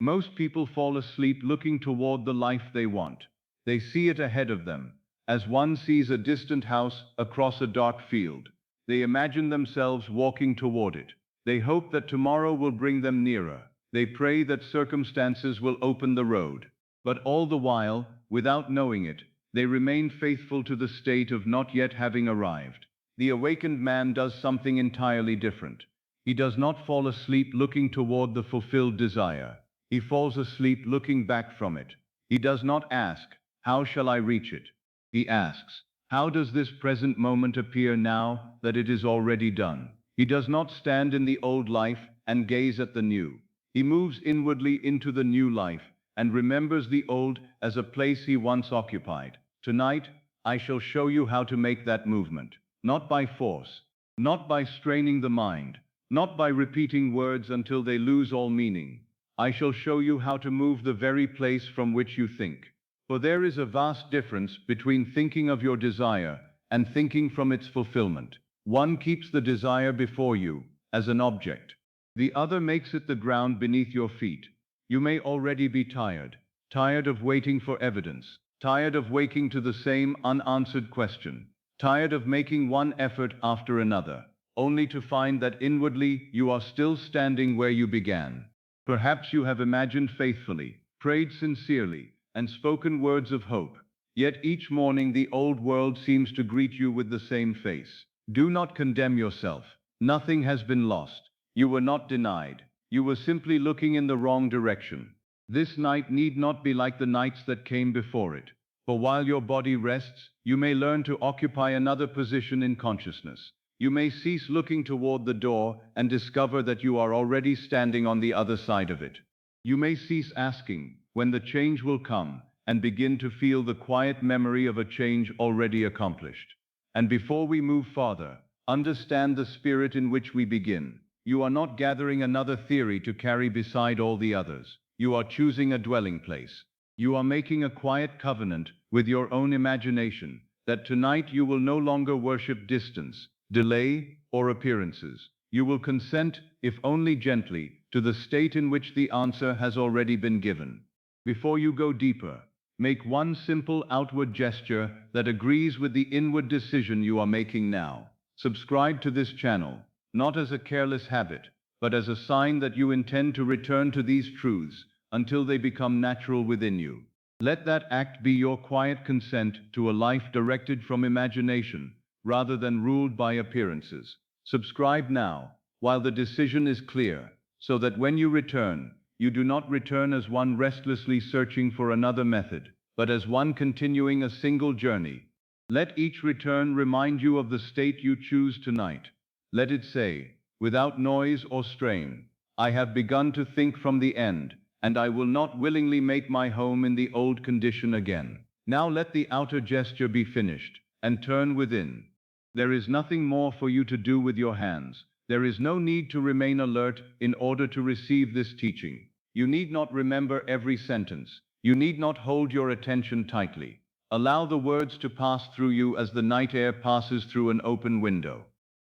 Most people fall asleep looking toward the life they want. They see it ahead of them, as one sees a distant house across a dark field. They imagine themselves walking toward it. They hope that tomorrow will bring them nearer. They pray that circumstances will open the road. But all the while, without knowing it, they remain faithful to the state of not yet having arrived. The awakened man does something entirely different. He does not fall asleep looking toward the fulfilled desire. He falls asleep looking back from it. He does not ask, "How shall I reach it?" He asks, "How does this present moment appear now that it is already done?" He does not stand in the old life and gaze at the new. He moves inwardly into the new life and remembers the old as a place he once occupied. Tonight, I shall show you how to make that movement. Not by force, not by straining the mind, not by repeating words until they lose all meaning. I shall show you how to move the very place from which you think. For there is a vast difference between thinking of your desire and thinking from its fulfillment. One keeps the desire before you, as an object. The other makes it the ground beneath your feet. You may already be tired, tired of waiting for evidence, tired of waking to the same unanswered question, tired of making one effort after another, only to find that inwardly you are still standing where you began. Perhaps you have imagined faithfully, prayed sincerely, and spoken words of hope. Yet each morning the old world seems to greet you with the same face. Do not condemn yourself. Nothing has been lost. You were not denied. You were simply looking in the wrong direction. This night need not be like the nights that came before it. For while your body rests, you may learn to occupy another position in consciousness. You may cease looking toward the door and discover that you are already standing on the other side of it. You may cease asking when the change will come and begin to feel the quiet memory of a change already accomplished. And before we move farther, understand the spirit in which we begin. You are not gathering another theory to carry beside all the others. You are choosing a dwelling place. You are making a quiet covenant with your own imagination that tonight you will no longer worship distance, delay, or appearances. You will consent, if only gently, to the state in which the answer has already been given. Before you go deeper, make one simple outward gesture that agrees with the inward decision you are making now. Subscribe to this channel, not as a careless habit, but as a sign that you intend to return to these truths until they become natural within you. Let that act be your quiet consent to a life directed from imagination, rather than ruled by appearances. Subscribe now, while the decision is clear, so that when you return, you do not return as one restlessly searching for another method, but as one continuing a single journey. Let each return remind you of the state you choose tonight. Let it say, without noise or strain, "I have begun to think from the end, and I will not willingly make my home in the old condition again." Now let the outer gesture be finished, and turn within. There is nothing more for you to do with your hands. There is no need to remain alert in order to receive this teaching. You need not remember every sentence. You need not hold your attention tightly. Allow the words to pass through you as the night air passes through an open window.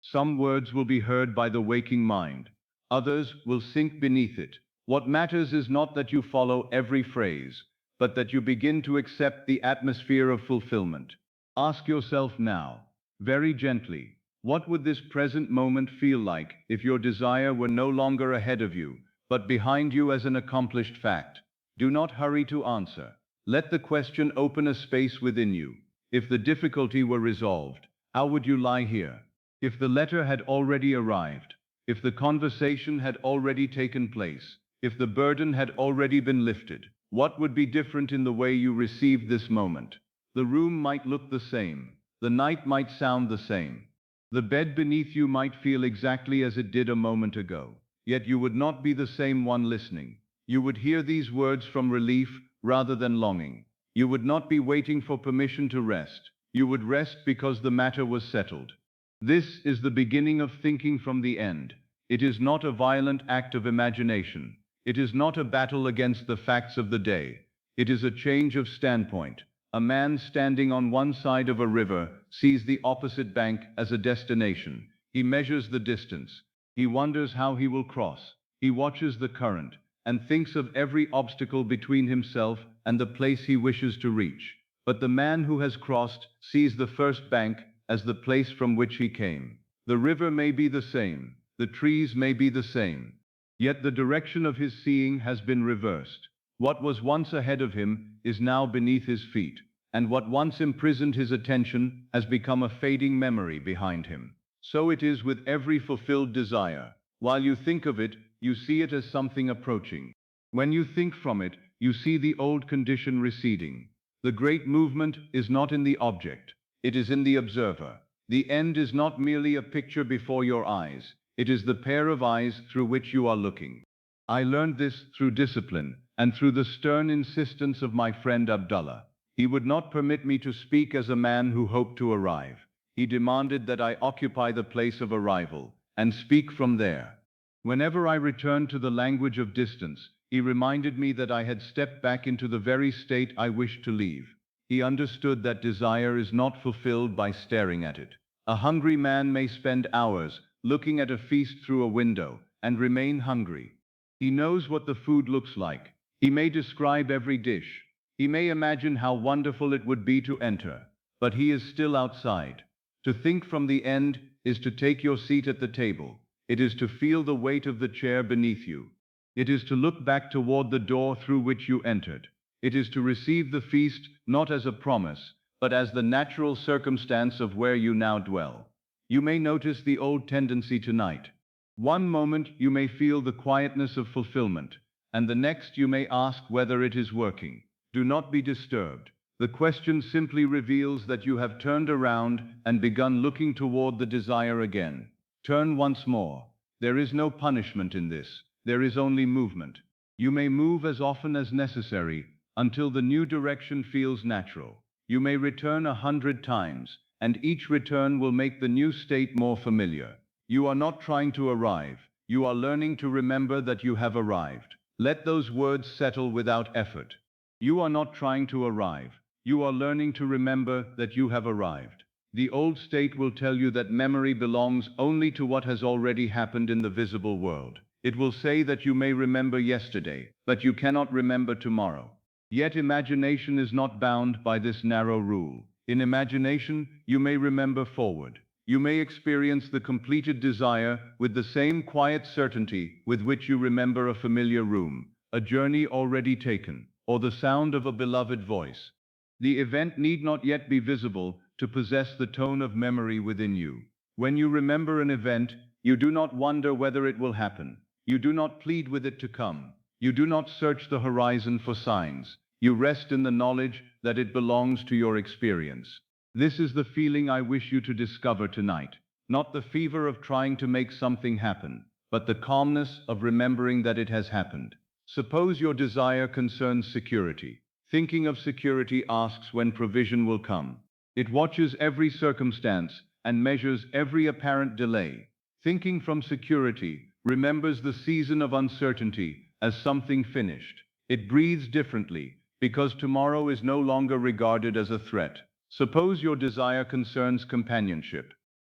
Some words will be heard by the waking mind. Others will sink beneath it. What matters is not that you follow every phrase, but that you begin to accept the atmosphere of fulfillment. Ask yourself now, very gently, what would this present moment feel like if your desire were no longer ahead of you, but behind you as an accomplished fact? Do not hurry to answer. Let the question open a space within you. If the difficulty were resolved, how would you lie here? If the letter had already arrived, if the conversation had already taken place, if the burden had already been lifted, what would be different in the way you received this moment? The room might look the same. The night might sound the same. The bed beneath you might feel exactly as it did a moment ago. Yet you would not be the same one listening. You would hear these words from relief rather than longing. You would not be waiting for permission to rest. You would rest because the matter was settled. This is the beginning of thinking from the end. It is not a violent act of imagination. It is not a battle against the facts of the day. It is a change of standpoint. A man standing on one side of a river sees the opposite bank as a destination. He measures the distance. He wonders how he will cross. He watches the current and thinks of every obstacle between himself and the place he wishes to reach. But the man who has crossed sees the first bank as the place from which he came. The river may be the same, the trees may be the same, yet the direction of his seeing has been reversed. What was once ahead of him is now beneath his feet, and what once imprisoned his attention has become a fading memory behind him. So it is with every fulfilled desire. While you think of it, you see it as something approaching. When you think from it, you see the old condition receding. The great movement is not in the object, it is in the observer. The end is not merely a picture before your eyes, it is the pair of eyes through which you are looking. I learned this through discipline and through the stern insistence of my friend Abdullah. He would not permit me to speak as a man who hoped to arrive. He demanded that I occupy the place of arrival and speak from there. Whenever I returned to the language of distance, he reminded me that I had stepped back into the very state I wished to leave. He understood that desire is not fulfilled by staring at it. A hungry man may spend hours looking at a feast through a window and remain hungry. He knows what the food looks like. He may describe every dish. He may imagine how wonderful it would be to enter, but he is still outside. To think from the end is to take your seat at the table. It is to feel the weight of the chair beneath you. It is to look back toward the door through which you entered. It is to receive the feast not as a promise, but as the natural circumstance of where you now dwell. You may notice the old tendency tonight. One moment you may feel the quietness of fulfillment, and the next you may ask whether it is working. Do not be disturbed. The question simply reveals that you have turned around and begun looking toward the desire again. Turn once more. There is no punishment in this. There is only movement. You may move as often as necessary until the new direction feels natural. You may return 100 times, and each return will make the new state more familiar. You are not trying to arrive. You are learning to remember that you have arrived. Let those words settle without effort. You are not trying to arrive. You are learning to remember that you have arrived. The old state will tell you that memory belongs only to what has already happened in the visible world. It will say that you may remember yesterday, but you cannot remember tomorrow. Yet imagination is not bound by this narrow rule. In imagination, you may remember forward. You may experience the completed desire with the same quiet certainty with which you remember a familiar room, a journey already taken, or the sound of a beloved voice. The event need not yet be visible to possess the tone of memory within you. When you remember an event, you do not wonder whether it will happen. You do not plead with it to come. You do not search the horizon for signs. You rest in the knowledge that it belongs to your experience. This is the feeling I wish you to discover tonight. Not the fever of trying to make something happen, but the calmness of remembering that it has happened. Suppose your desire concerns security. Thinking of security asks when provision will come. It watches every circumstance and measures every apparent delay. Thinking from security remembers the season of uncertainty as something finished. It breathes differently because tomorrow is no longer regarded as a threat. Suppose your desire concerns companionship.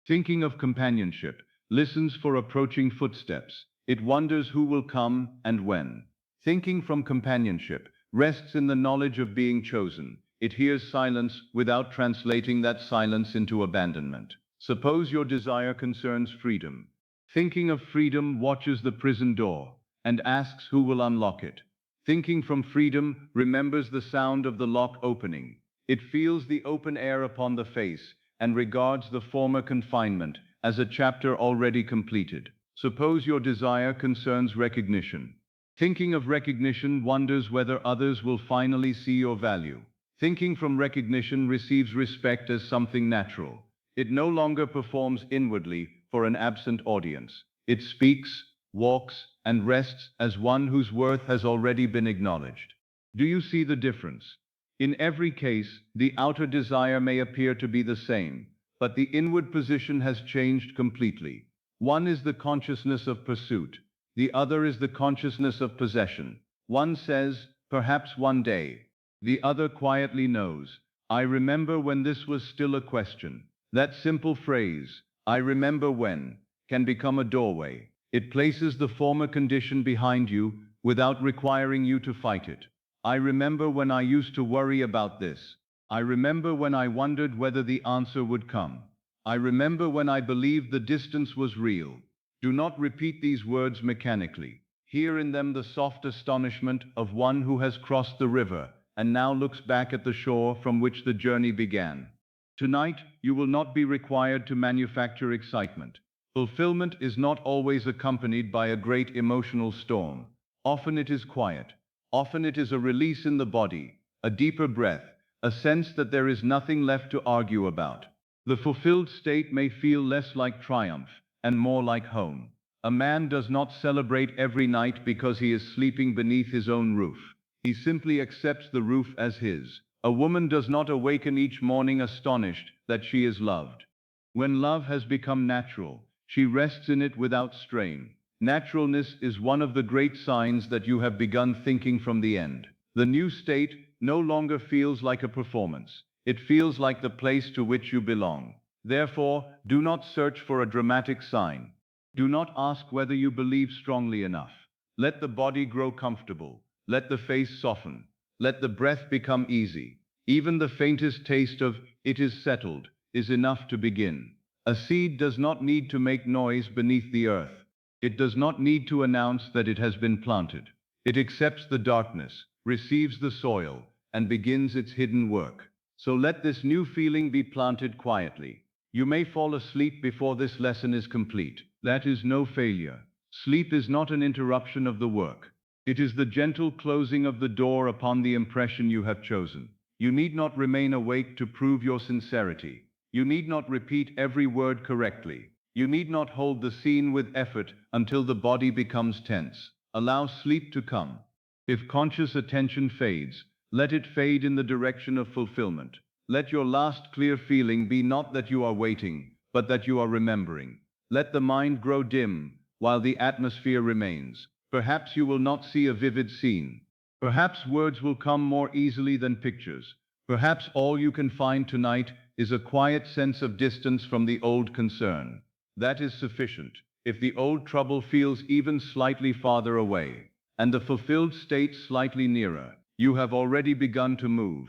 Thinking of companionship listens for approaching footsteps. It wonders who will come and when. Thinking from companionship rests in the knowledge of being chosen. It hears silence without translating that silence into abandonment. Suppose your desire concerns freedom. Thinking of freedom watches the prison door and asks who will unlock it. Thinking from freedom remembers the sound of the lock opening. It feels the open air upon the face and regards the former confinement as a chapter already completed. Suppose your desire concerns recognition. Thinking of recognition wonders whether others will finally see your value. Thinking from recognition receives respect as something natural. It no longer performs inwardly for an absent audience. It speaks, walks, and rests as one whose worth has already been acknowledged. Do you see the difference? In every case, the outer desire may appear to be the same, but the inward position has changed completely. One is the consciousness of pursuit. The other is the consciousness of possession. One says, perhaps one day. The other quietly knows, I remember when this was still a question. That simple phrase, I remember when, can become a doorway. It places the former condition behind you, without requiring you to fight it. I remember when I used to worry about this. I remember when I wondered whether the answer would come. I remember when I believed the distance was real. Do not repeat these words mechanically. Hear in them the soft astonishment of one who has crossed the river and now looks back at the shore from which the journey began. Tonight, you will not be required to manufacture excitement. Fulfillment is not always accompanied by a great emotional storm. Often it is quiet. Often it is a release in the body, a deeper breath, a sense that there is nothing left to argue about. The fulfilled state may feel less like triumph and more like home. A man does not celebrate every night because he is sleeping beneath his own roof. He simply accepts the roof as his. A woman does not awaken each morning astonished that she is loved. When love has become natural, she rests in it without strain. Naturalness is one of the great signs that you have begun thinking from the end. The new state no longer feels like a performance. It feels like the place to which you belong. Therefore, do not search for a dramatic sign. Do not ask whether you believe strongly enough. Let the body grow comfortable. Let the face soften. Let the breath become easy. Even the faintest taste of "it is settled" is enough to begin. A seed does not need to make noise beneath the earth. It does not need to announce that it has been planted. It accepts the darkness, receives the soil, and begins its hidden work. So let this new feeling be planted quietly. You may fall asleep before this lesson is complete. That is no failure. Sleep is not an interruption of the work. It is the gentle closing of the door upon the impression you have chosen. You need not remain awake to prove your sincerity. You need not repeat every word correctly. You need not hold the scene with effort until the body becomes tense. Allow sleep to come. If conscious attention fades, let it fade in the direction of fulfillment. Let your last clear feeling be not that you are waiting, but that you are remembering. Let the mind grow dim while the atmosphere remains. Perhaps you will not see a vivid scene. Perhaps words will come more easily than pictures. Perhaps all you can find tonight is a quiet sense of distance from the old concern. That is sufficient. If the old trouble feels even slightly farther away, and the fulfilled state slightly nearer, you have already begun to move.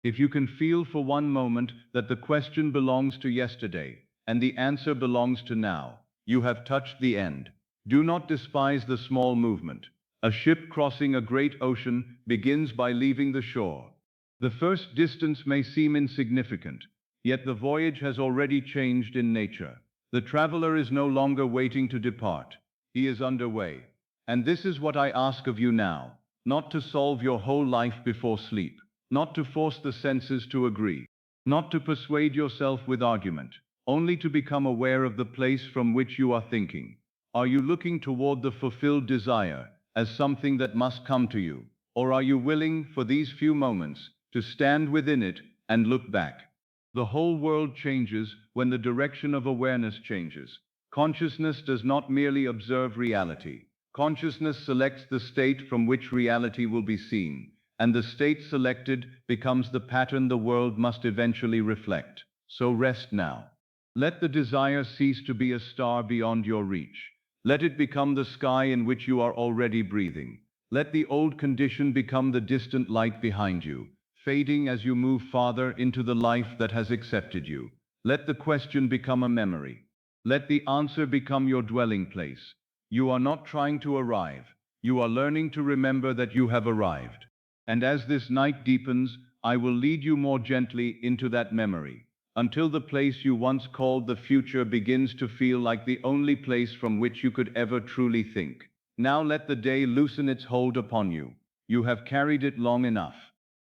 If you can feel for one moment that the question belongs to yesterday, and the answer belongs to now, you have touched the end. Do not despise the small movement. A ship crossing a great ocean begins by leaving the shore. The first distance may seem insignificant, yet the voyage has already changed in nature. The traveler is no longer waiting to depart. He is underway. And this is what I ask of you now, not to solve your whole life before sleep, not to force the senses to agree, not to persuade yourself with argument, only to become aware of the place from which you are thinking. Are you looking toward the fulfilled desire as something that must come to you, or are you willing, for these few moments, to stand within it and look back? The whole world changes when the direction of awareness changes. Consciousness does not merely observe reality. Consciousness selects the state from which reality will be seen, and the state selected becomes the pattern the world must eventually reflect. So rest now. Let the desire cease to be a star beyond your reach. Let it become the sky in which you are already breathing. Let the old condition become the distant light behind you, fading as you move farther into the life that has accepted you. Let the question become a memory. Let the answer become your dwelling place. You are not trying to arrive. You are learning to remember that you have arrived. And as this night deepens, I will lead you more gently into that memory, until the place you once called the future begins to feel like the only place from which you could ever truly think. Now let the day loosen its hold upon you. You have carried it long enough.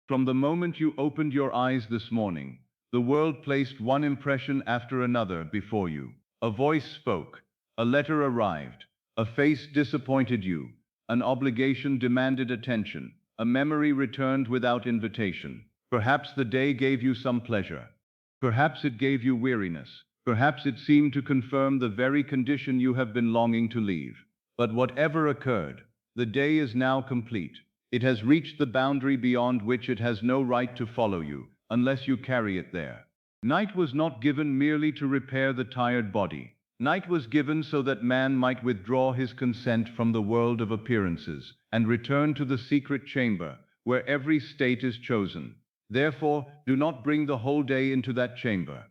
From the moment you opened your eyes this morning, the world placed one impression after another before you. A voice spoke, a letter arrived, a face disappointed you, an obligation demanded attention, a memory returned without invitation. Perhaps the day gave you some pleasure. Perhaps it gave you weariness. Perhaps it seemed to confirm the very condition you have been longing to leave. But whatever occurred, the day is now complete. It has reached the boundary beyond which it has no right to follow you, unless you carry it there. Night was not given merely to repair the tired body. Night was given so that man might withdraw his consent from the world of appearances and return to the secret chamber, where every state is chosen. Therefore, do not bring the whole day into that chamber.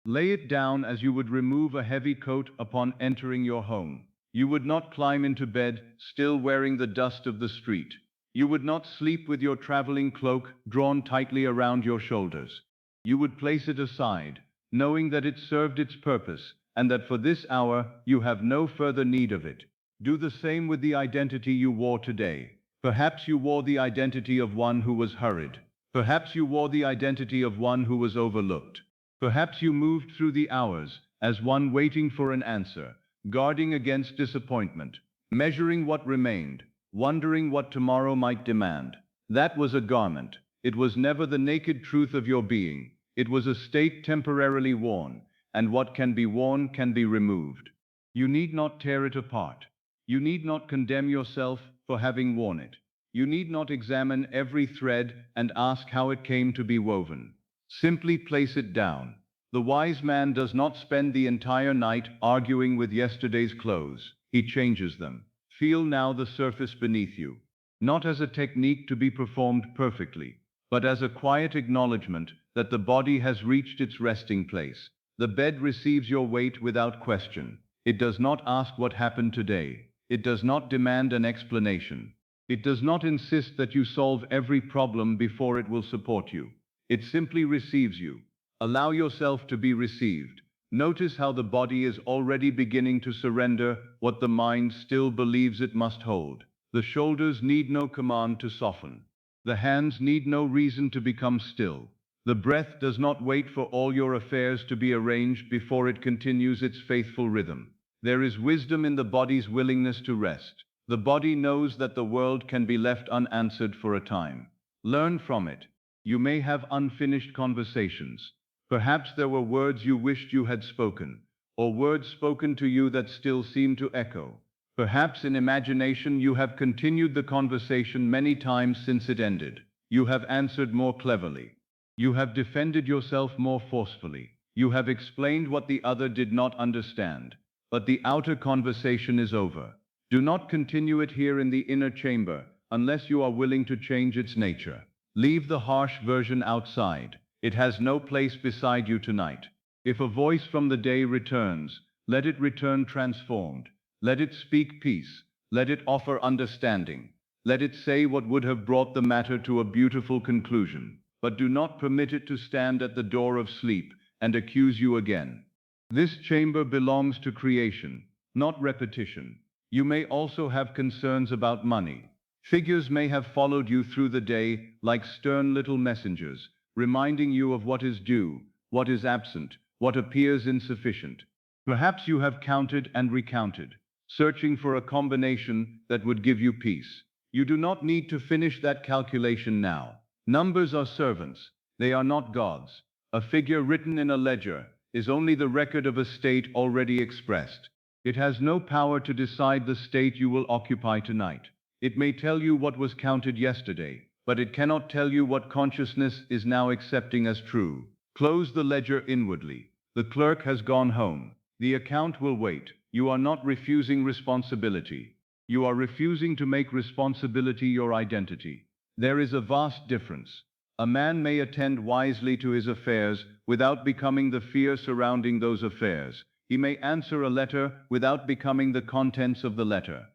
Lay it down as you would remove a heavy coat upon entering your home. You would not climb into bed, still wearing the dust of the street. You would not sleep with your traveling cloak drawn tightly around your shoulders. You would place it aside, knowing that it served its purpose, and that for this hour you have no further need of it. Do the same with the identity you wore today. Perhaps you wore the identity of one who was hurried. Perhaps you wore the identity of one who was overlooked. Perhaps you moved through the hours as one waiting for an answer, guarding against disappointment, measuring what remained, wondering what tomorrow might demand. That was a garment. It was never the naked truth of your being. It was a state temporarily worn, and what can be worn can be removed. You need not tear it apart. You need not condemn yourself for having worn it. You need not examine every thread and ask how it came to be woven. Simply place it down. The wise man does not spend the entire night arguing with yesterday's clothes. He changes them. Feel now the surface beneath you, not as a technique to be performed perfectly, but as a quiet acknowledgement that the body has reached its resting place. The bed receives your weight without question. It does not ask what happened today. It does not demand an explanation. It does not insist that you solve every problem before it will support you. It simply receives you. Allow yourself to be received. Notice how the body is already beginning to surrender what the mind still believes it must hold. The shoulders need no command to soften. The hands need no reason to become still. The breath does not wait for all your affairs to be arranged before it continues its faithful rhythm. There is wisdom in the body's willingness to rest. The body knows that the world can be left unanswered for a time. Learn from it. You may have unfinished conversations. Perhaps there were words you wished you had spoken, or words spoken to you that still seem to echo. Perhaps in imagination you have continued the conversation many times since it ended. You have answered more cleverly. You have defended yourself more forcefully. You have explained what the other did not understand. But the outer conversation is over. Do not continue it here in the inner chamber unless you are willing to change its nature. Leave the harsh version outside. It has no place beside you tonight. If a voice from the day returns, let it return transformed. Let it speak peace. Let it offer understanding. Let it say what would have brought the matter to a beautiful conclusion. But do not permit it to stand at the door of sleep and accuse you again. This chamber belongs to creation, not repetition. You may also have concerns about money. Figures may have followed you through the day like stern little messengers, reminding you of what is due, what is absent, what appears insufficient. Perhaps you have counted and recounted, searching for a combination that would give you peace. You do not need to finish that calculation now. Numbers are servants. They are not gods. A figure written in a ledger is only the record of a state already expressed. It has no power to decide the state you will occupy tonight. It may tell you what was counted yesterday, but it cannot tell you what consciousness is now accepting as true. Close the ledger inwardly. The clerk has gone home. The account will wait. You are not refusing responsibility. You are refusing to make responsibility your identity. There is a vast difference. A man may attend wisely to his affairs without becoming the fear surrounding those affairs. He may answer a letter without becoming the contents of the letter.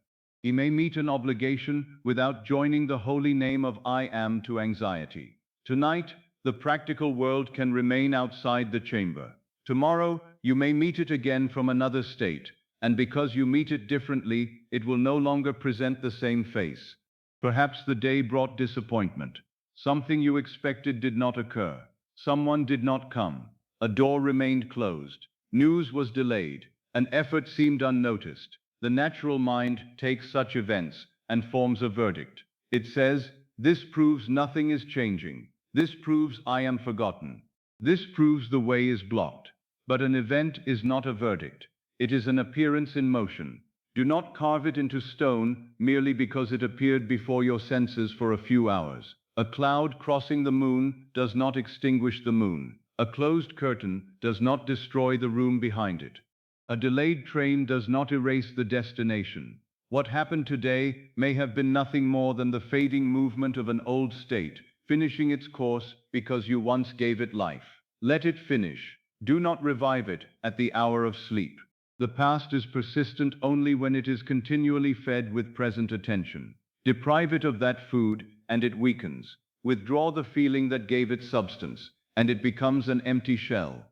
He may meet an obligation without joining the holy name of I am to anxiety. Tonight, the practical world can remain outside the chamber. Tomorrow, you may meet it again from another state, and because you meet it differently, it will no longer present the same face. Perhaps the day brought disappointment. Something you expected did not occur. Someone did not come. A door remained closed. News was delayed. An effort seemed unnoticed. The natural mind takes such events and forms a verdict. It says, this proves nothing is changing. This proves I am forgotten. This proves the way is blocked. But an event is not a verdict. It is an appearance in motion. Do not carve it into stone merely because it appeared before your senses for a few hours. A cloud crossing the moon does not extinguish the moon. A closed curtain does not destroy the room behind it. A delayed train does not erase the destination. What happened today may have been nothing more than the fading movement of an old state, finishing its course because you once gave it life. Let it finish. Do not revive it at the hour of sleep. The past is persistent only when it is continually fed with present attention. Deprive it of that food, and it weakens. Withdraw the feeling that gave it substance, and it becomes an empty shell.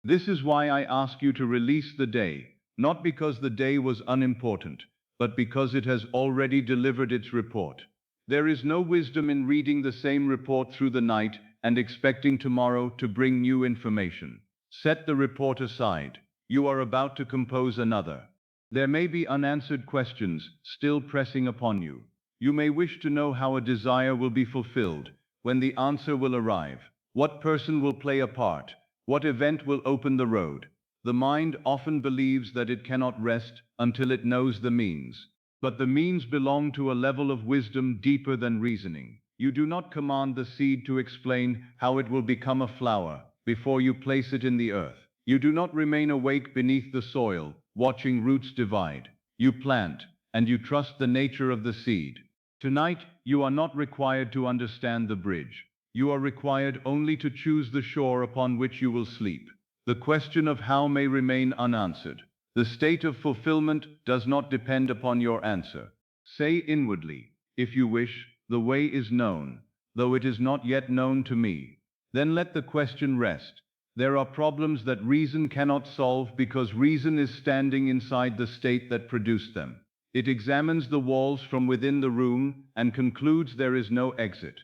This is why I ask you to release the day, not because the day was unimportant, but because it has already delivered its report. There is no wisdom in reading the same report through the night and expecting tomorrow to bring new information. Set the report aside. You are about to compose another. There may be unanswered questions still pressing upon you. You may wish to know how a desire will be fulfilled, when the answer will arrive, what person will play a part, what event will open the road. The mind often believes that it cannot rest until it knows the means. But the means belong to a level of wisdom deeper than reasoning. You do not command the seed to explain how it will become a flower before you place it in the earth. You do not remain awake beneath the soil, watching roots divide. You plant, and you trust the nature of the seed. Tonight, you are not required to understand the bridge. You are required only to choose the shore upon which you will sleep. The question of how may remain unanswered. The state of fulfillment does not depend upon your answer. Say inwardly, if you wish, the way is known, though it is not yet known to me. Then let the question rest. There are problems that reason cannot solve because reason is standing inside the state that produced them. It examines the walls from within the room and concludes there is no exit.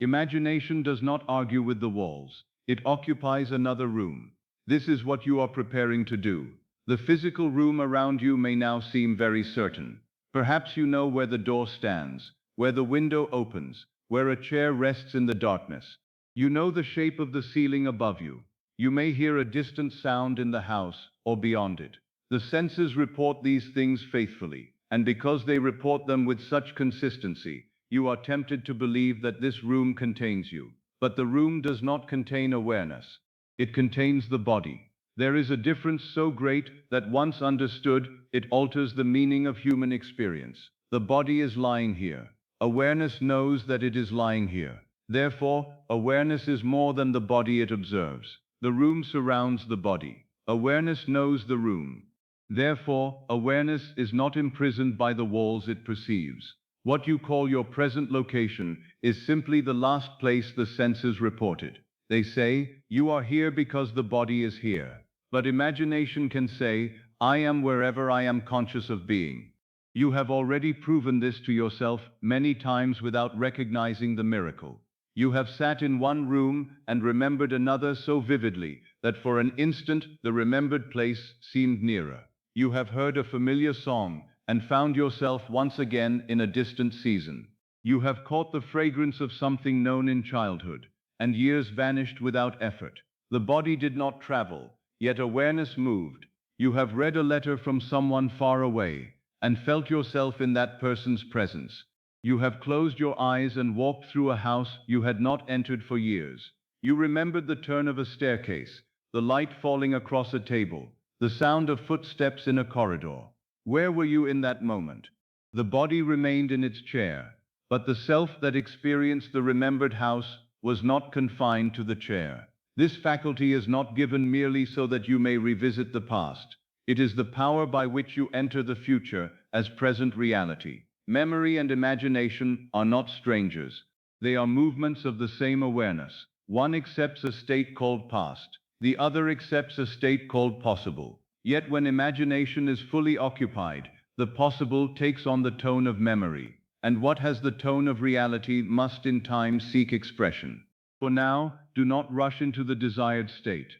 Imagination does not argue with the walls. It occupies another room. This is what you are preparing to do. The physical room around you may now seem very certain. Perhaps you know where the door stands, where the window opens, where a chair rests in the darkness. You know the shape of the ceiling above you. You may hear a distant sound in the house or beyond it. The senses report these things faithfully, and because they report them with such consistency, you are tempted to believe that this room contains you. But the room does not contain awareness. It contains the body. There is a difference so great that once understood, it alters the meaning of human experience. The body is lying here. Awareness knows that it is lying here. Therefore, awareness is more than the body it observes. The room surrounds the body. Awareness knows the room. Therefore, awareness is not imprisoned by the walls it perceives. What you call your present location is simply the last place the senses reported. They say, you are here because the body is here. But imagination can say, I am wherever I am conscious of being. You have already proven this to yourself many times without recognizing the miracle. You have sat in one room and remembered another so vividly that for an instant the remembered place seemed nearer. You have heard a familiar song and found yourself once again in a distant season. You have caught the fragrance of something known in childhood, and years vanished without effort. The body did not travel, yet awareness moved. You have read a letter from someone far away, and felt yourself in that person's presence. You have closed your eyes and walked through a house you had not entered for years. You remembered the turn of a staircase, the light falling across a table, the sound of footsteps in a corridor. Where were you in that moment? The body remained in its chair, but the self that experienced the remembered house was not confined to the chair. This faculty is not given merely so that you may revisit the past. It is the power by which you enter the future as present reality. Memory and imagination are not strangers. They are movements of the same awareness. One accepts a state called past. The other accepts a state called possible. Yet when imagination is fully occupied, the possible takes on the tone of memory, and what has the tone of reality must in time seek expression. For now, do not rush into the desired state.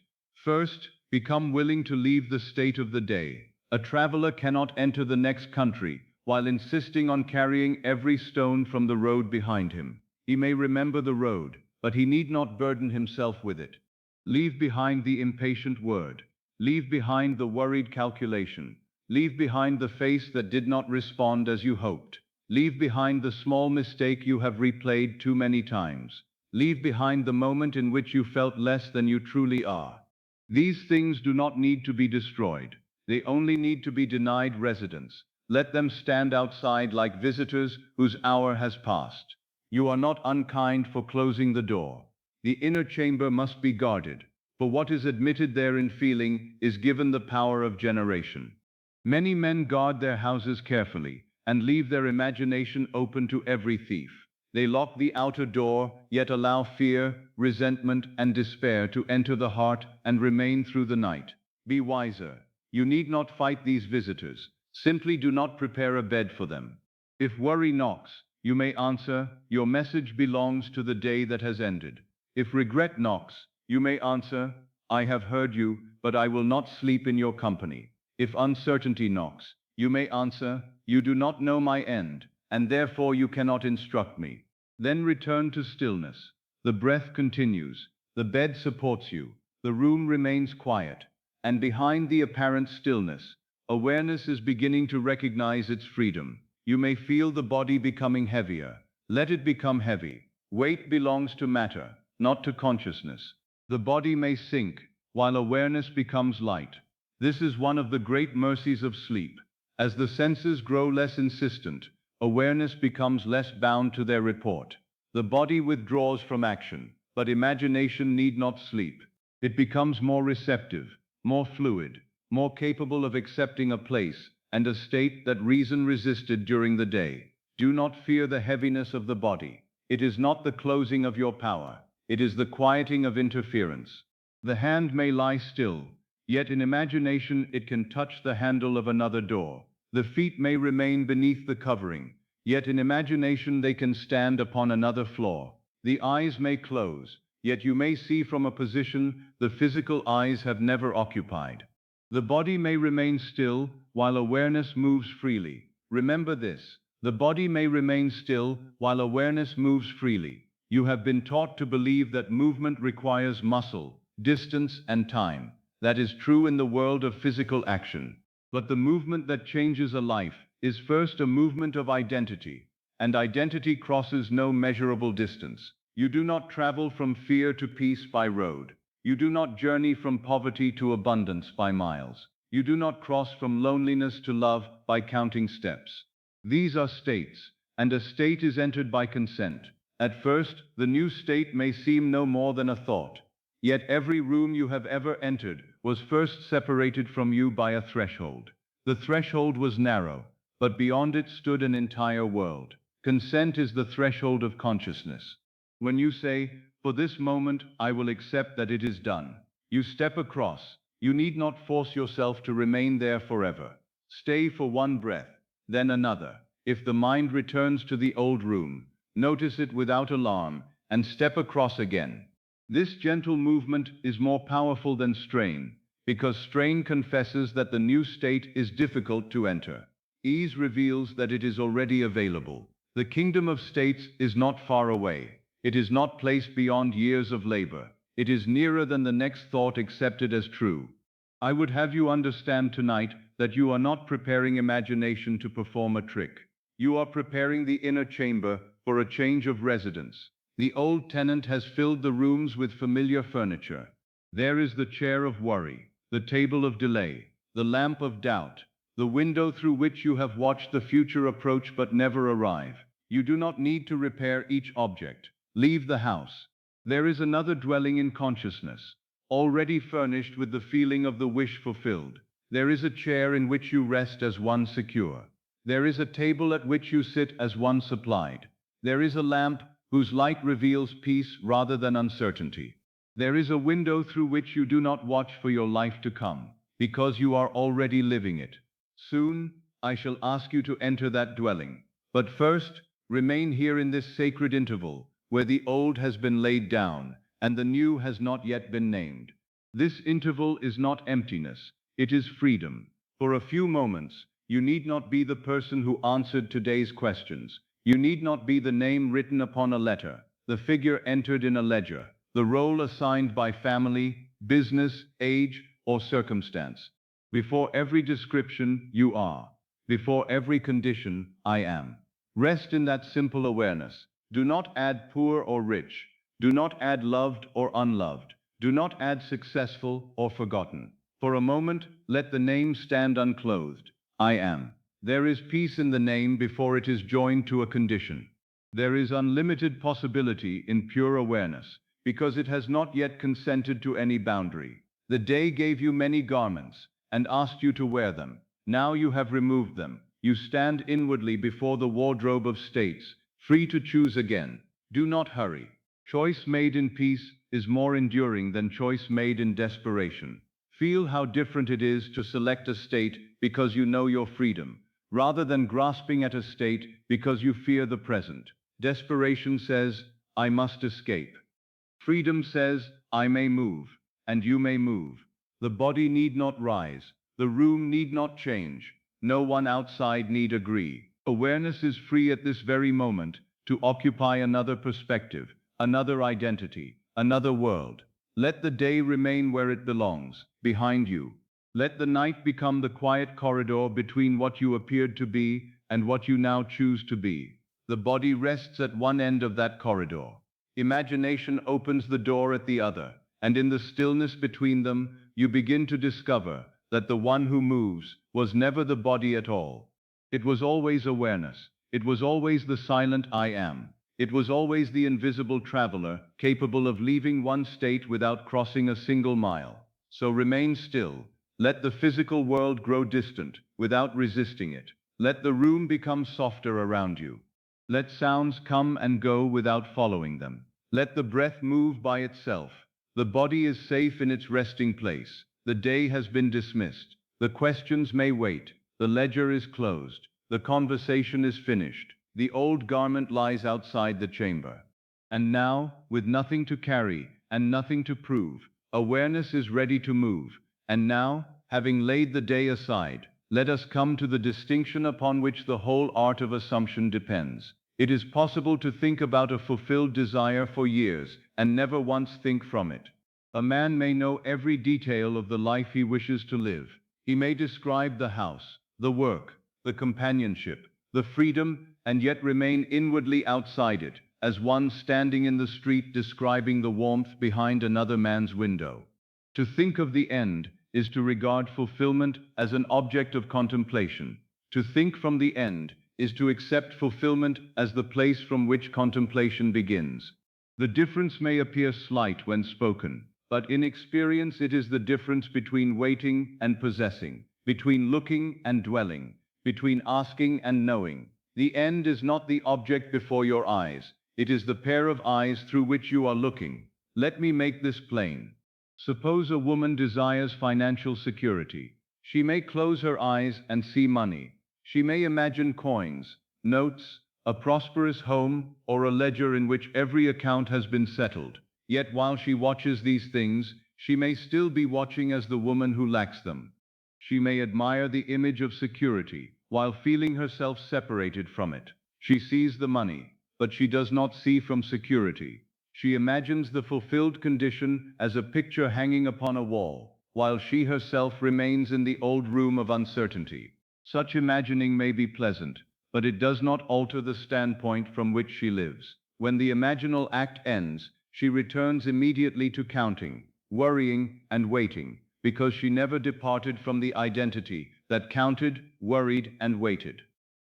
First, become willing to leave the state of the day. A traveler cannot enter the next country while insisting on carrying every stone from the road behind him. He may remember the road, but he need not burden himself with it. Leave behind the impatient word. Leave behind the worried calculation. Leave behind the face that did not respond as you hoped. Leave behind the small mistake you have replayed too many times. Leave behind the moment in which you felt less than you truly are. These things do not need to be destroyed. They only need to be denied residence. Let them stand outside like visitors whose hour has passed. You are not unkind for closing the door. The inner chamber must be guarded, for what is admitted there in feeling is given the power of generation. Many men guard their houses carefully and leave their imagination open to every thief. They lock the outer door, yet allow fear, resentment, and despair to enter the heart and remain through the night. Be wiser. You need not fight these visitors. Simply do not prepare a bed for them. If worry knocks, you may answer, "Your message belongs to the day that has ended." If regret knocks, you may answer, "I have heard you, but I will not sleep in your company." If uncertainty knocks, you may answer, "You do not know my end, and therefore you cannot instruct me." Then return to stillness. The breath continues, the bed supports you, the room remains quiet, and behind the apparent stillness, awareness is beginning to recognize its freedom. You may feel the body becoming heavier. Let it become heavy. Weight belongs to matter, not to consciousness. The body may sink, while awareness becomes light. This is one of the great mercies of sleep. As the senses grow less insistent, awareness becomes less bound to their report. The body withdraws from action, but imagination need not sleep. It becomes more receptive, more fluid, more capable of accepting a place and a state that reason resisted during the day. Do not fear the heaviness of the body. It is not the closing of your power. It is the quieting of interference. The hand may lie still, yet in imagination it can touch the handle of another door. The feet may remain beneath the covering, yet in imagination they can stand upon another floor. The eyes may close, yet you may see from a position the physical eyes have never occupied. The body may remain still while awareness moves freely. Remember this. The body may remain still while awareness moves freely. You have been taught to believe that movement requires muscle, distance, and time. That is true in the world of physical action. But the movement that changes a life is first a movement of identity, and identity crosses no measurable distance. You do not travel from fear to peace by road. You do not journey from poverty to abundance by miles. You do not cross from loneliness to love by counting steps. These are states, and a state is entered by consent. At first, the new state may seem no more than a thought. Yet every room you have ever entered was first separated from you by a threshold. The threshold was narrow, but beyond it stood an entire world. Consent is the threshold of consciousness. When you say, "For this moment, I will accept that it is done," you step across. You need not force yourself to remain there forever. Stay for one breath, then another. If the mind returns to the old room, notice it without alarm and step across again. This gentle movement is more powerful than strain, because strain confesses that the new state is difficult to enter. Ease reveals that it is already available. The kingdom of states is not far away. It is not placed beyond years of labor. It is nearer than the next thought accepted as true. I would have you understand tonight that you are not preparing imagination to perform a trick. You are preparing the inner chamber for a change of residence. The old tenant has filled the rooms with familiar furniture. There is the chair of worry, the table of delay, the lamp of doubt, the window through which you have watched the future approach but never arrive. You do not need to repair each object. Leave the house. There is another dwelling in consciousness, already furnished with the feeling of the wish fulfilled. There is a chair in which you rest as one secure. There is a table at which you sit as one supplied. There is a lamp whose light reveals peace rather than uncertainty. There is a window through which you do not watch for your life to come, because you are already living it. Soon, I shall ask you to enter that dwelling. But first, remain here in this sacred interval, where the old has been laid down, and the new has not yet been named. This interval is not emptiness, it is freedom. For a few moments, you need not be the person who answered today's questions. You need not be the name written upon a letter, the figure entered in a ledger, the role assigned by family, business, age, or circumstance. Before every description, you are. Before every condition, I am. Rest in that simple awareness. Do not add poor or rich. Do not add loved or unloved. Do not add successful or forgotten. For a moment, let the name stand unclothed. I am. There is peace in the name before it is joined to a condition. There is unlimited possibility in pure awareness, because it has not yet consented to any boundary. The day gave you many garments, and asked you to wear them. Now you have removed them. You stand inwardly before the wardrobe of states, free to choose again. Do not hurry. Choice made in peace is more enduring than choice made in desperation. Feel how different it is to select a state because you know your freedom, rather than grasping at a state because you fear the present. Desperation says, I must escape. Freedom says, I may move, and you may move. The body need not rise, the room need not change, no one outside need agree. Awareness is free at this very moment to occupy another perspective, another identity, another world. Let the day remain where it belongs, behind you. Let the night become the quiet corridor between what you appeared to be and what you now choose to be. The body rests at one end of that corridor. Imagination opens the door at the other, and in the stillness between them, you begin to discover that the one who moves was never the body at all. It was always awareness. It was always the silent I am. It was always the invisible traveler, capable of leaving one state without crossing a single mile. So remain still. Let the physical world grow distant, without resisting it. Let the room become softer around you. Let sounds come and go without following them. Let the breath move by itself. The body is safe in its resting place. The day has been dismissed. The questions may wait. The ledger is closed. The conversation is finished. The old garment lies outside the chamber. And now, with nothing to carry and nothing to prove, awareness is ready to move. And now, having laid the day aside, let us come to the distinction upon which the whole art of assumption depends. It is possible to think about a fulfilled desire for years and never once think from it. A man may know every detail of the life he wishes to live. He may describe the house, the work, the companionship, the freedom, and yet remain inwardly outside it, as one standing in the street describing the warmth behind another man's window. To think of the end is to regard fulfillment as an object of contemplation. To think from the end is to accept fulfillment as the place from which contemplation begins. The difference may appear slight when spoken, but in experience it is the difference between waiting and possessing, between looking and dwelling, between asking and knowing. The end is not the object before your eyes, it is the pair of eyes through which you are looking. Let me make this plain. Suppose a woman desires financial security. She may close her eyes and see money. She may imagine coins, notes, a prosperous home, or a ledger in which every account has been settled. Yet while she watches these things, she may still be watching as the woman who lacks them. She may admire the image of security, while feeling herself separated from it. She sees the money, but she does not see from security. She imagines the fulfilled condition as a picture hanging upon a wall, while she herself remains in the old room of uncertainty. Such imagining may be pleasant, but it does not alter the standpoint from which she lives. When the imaginal act ends, she returns immediately to counting, worrying, and waiting, because she never departed from the identity that counted, worried, and waited.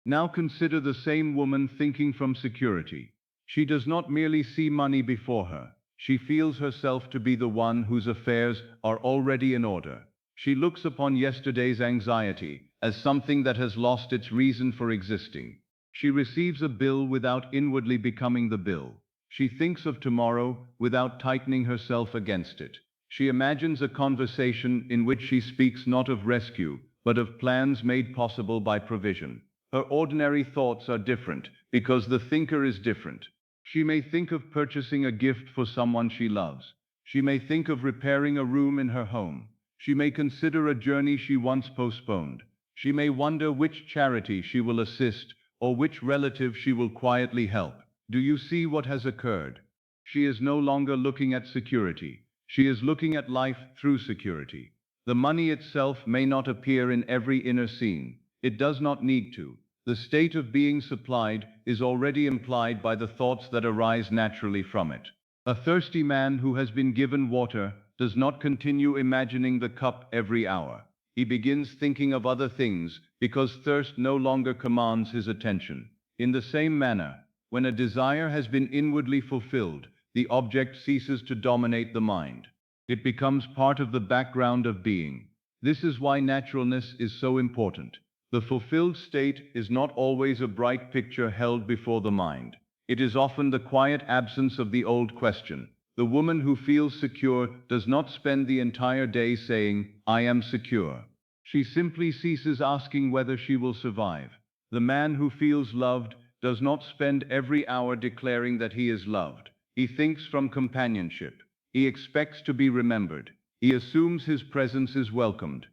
Now consider the same woman thinking from security. She does not merely see money before her. She feels herself to be the one whose affairs are already in order. She looks upon yesterday's anxiety as something that has lost its reason for existing. She receives a bill without inwardly becoming the bill. She thinks of tomorrow without tightening herself against it. She imagines a conversation in which she speaks not of rescue, but of plans made possible by provision. Her ordinary thoughts are different because the thinker is different. She may think of purchasing a gift for someone she loves. She may think of repairing a room in her home. She may consider a journey she once postponed. She may wonder which charity she will assist or which relative she will quietly help. Do you see what has occurred? She is no longer looking at security. She is looking at life through security. The money itself may not appear in every inner scene. It does not need to. The state of being supplied is already implied by the thoughts that arise naturally from it. A thirsty man who has been given water does not continue imagining the cup every hour. He begins thinking of other things because thirst no longer commands his attention. In the same manner, when a desire has been inwardly fulfilled, the object ceases to dominate the mind. It becomes part of the background of being. This is why naturalness is so important. The fulfilled state is not always a bright picture held before the mind. It is often the quiet absence of the old question. The woman who feels secure does not spend the entire day saying, "I am secure." She simply ceases asking whether she will survive. The man who feels loved does not spend every hour declaring that he is loved. He thinks from companionship. He expects to be remembered. He assumes his presence is welcomed.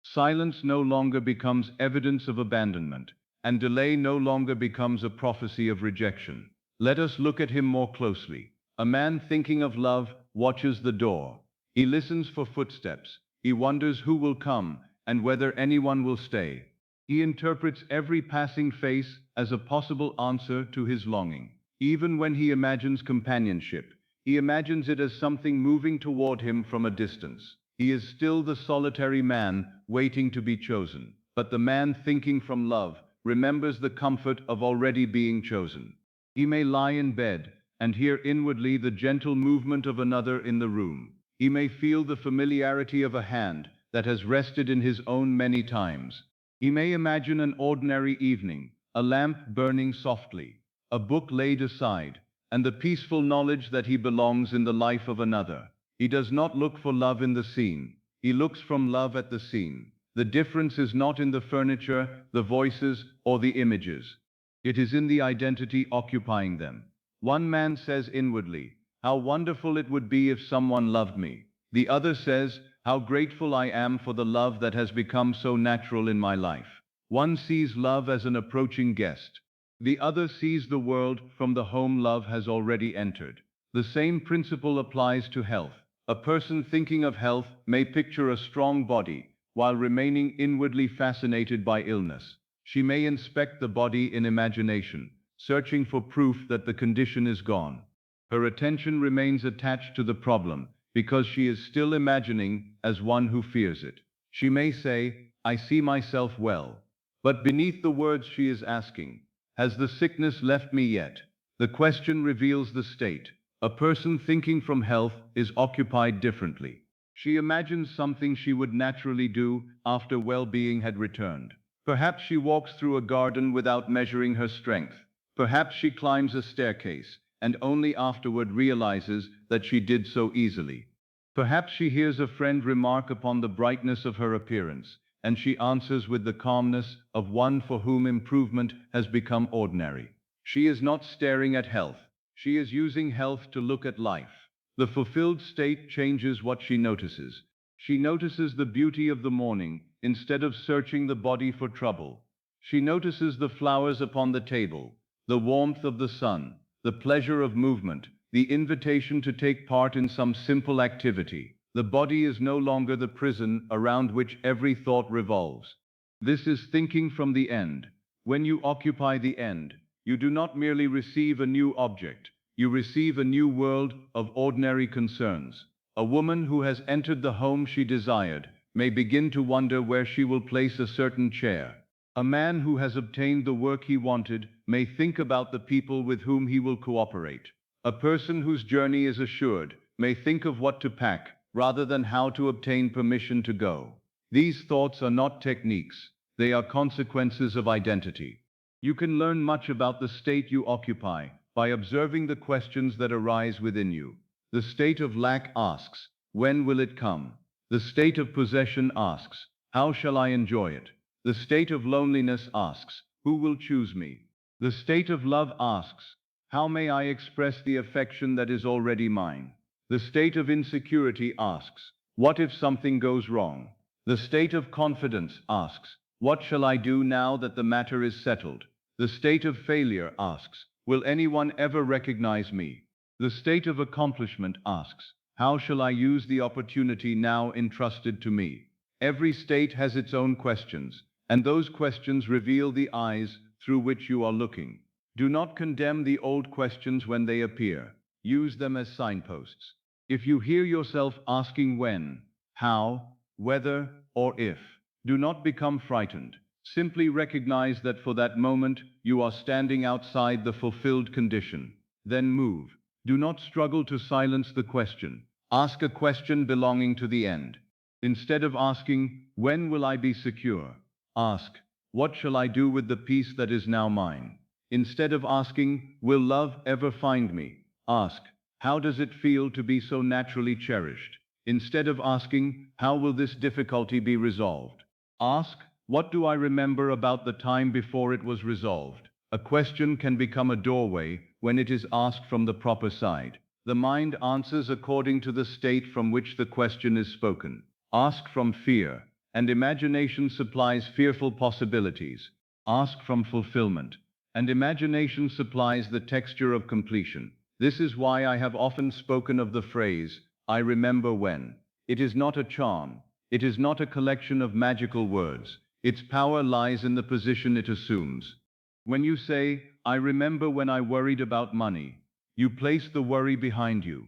Silence no longer becomes evidence of abandonment, and delay no longer becomes a prophecy of rejection. Let us look at him more closely. A man thinking of love watches the door. He listens for footsteps. He wonders who will come and whether anyone will stay. He interprets every passing face as a possible answer to his longing. Even when he imagines companionship, he imagines it as something moving toward him from a distance. He is still the solitary man waiting to be chosen. But the man thinking from love remembers the comfort of already being chosen. He may lie in bed and hear inwardly the gentle movement of another in the room. He may feel the familiarity of a hand that has rested in his own many times. He may imagine an ordinary evening, a lamp burning softly, a book laid aside, and the peaceful knowledge that he belongs in the life of another. He does not look for love in the scene. He looks from love at the scene. The difference is not in the furniture, the voices, or the images. It is in the identity occupying them. One man says inwardly, "How wonderful it would be if someone loved me." The other says, "How grateful I am for the love that has become so natural in my life." One sees love as an approaching guest. The other sees the world from the home love has already entered. The same principle applies to health. A person thinking of health may picture a strong body while remaining inwardly fascinated by illness. She may inspect the body in imagination, searching for proof that the condition is gone. Her attention remains attached to the problem because she is still imagining as one who fears it. She may say, "I see myself well." But beneath the words she is asking, "Has the sickness left me yet?" The question reveals the state. A person thinking from health is occupied differently. She imagines something she would naturally do after well-being had returned. Perhaps she walks through a garden without measuring her strength. Perhaps she climbs a staircase and only afterward realizes that she did so easily. Perhaps she hears a friend remark upon the brightness of her appearance, and she answers with the calmness of one for whom improvement has become ordinary. She is not staring at health. She is using health to look at life. The fulfilled state changes what she notices. She notices the beauty of the morning instead of searching the body for trouble. She notices the flowers upon the table, the warmth of the sun, the pleasure of movement, the invitation to take part in some simple activity. The body is no longer the prison around which every thought revolves. This is thinking from the end. When you occupy the end, you do not merely receive a new object, you receive a new world of ordinary concerns. A woman who has entered the home she desired may begin to wonder where she will place a certain chair. A man who has obtained the work he wanted may think about the people with whom he will cooperate. A person whose journey is assured may think of what to pack rather than how to obtain permission to go. These thoughts are not techniques, they are consequences of identity. You can learn much about the state you occupy by observing the questions that arise within you. The state of lack asks, "When will it come?" The state of possession asks, "How shall I enjoy it?" The state of loneliness asks, "Who will choose me?" The state of love asks, "How may I express the affection that is already mine?" The state of insecurity asks, "What if something goes wrong?" The state of confidence asks, "What shall I do now that the matter is settled?" The state of failure asks, "Will anyone ever recognize me?" The state of accomplishment asks, "How shall I use the opportunity now entrusted to me?" Every state has its own questions, and those questions reveal the eyes through which you are looking. Do not condemn the old questions when they appear. Use them as signposts. If you hear yourself asking when, how, whether, or if, do not become frightened. Simply recognize that for that moment you are standing outside the fulfilled condition. Then move. Do not struggle to silence the question. Ask a question belonging to the end. Instead of asking, when will I be secure? Ask, what shall I do with the peace that is now mine? Instead of asking, will love ever find me? Ask, how does it feel to be so naturally cherished? Instead of asking, how will this difficulty be resolved? Ask, what do I remember about the time before it was resolved? A question can become a doorway when it is asked from the proper side. The mind answers according to the state from which the question is spoken. Ask from fear, and imagination supplies fearful possibilities. Ask from fulfillment, and imagination supplies the texture of completion. This is why I have often spoken of the phrase, I remember when. It is not a charm. It is not a collection of magical words. Its power lies in the position it assumes. When you say, I remember when I worried about money, you place the worry behind you.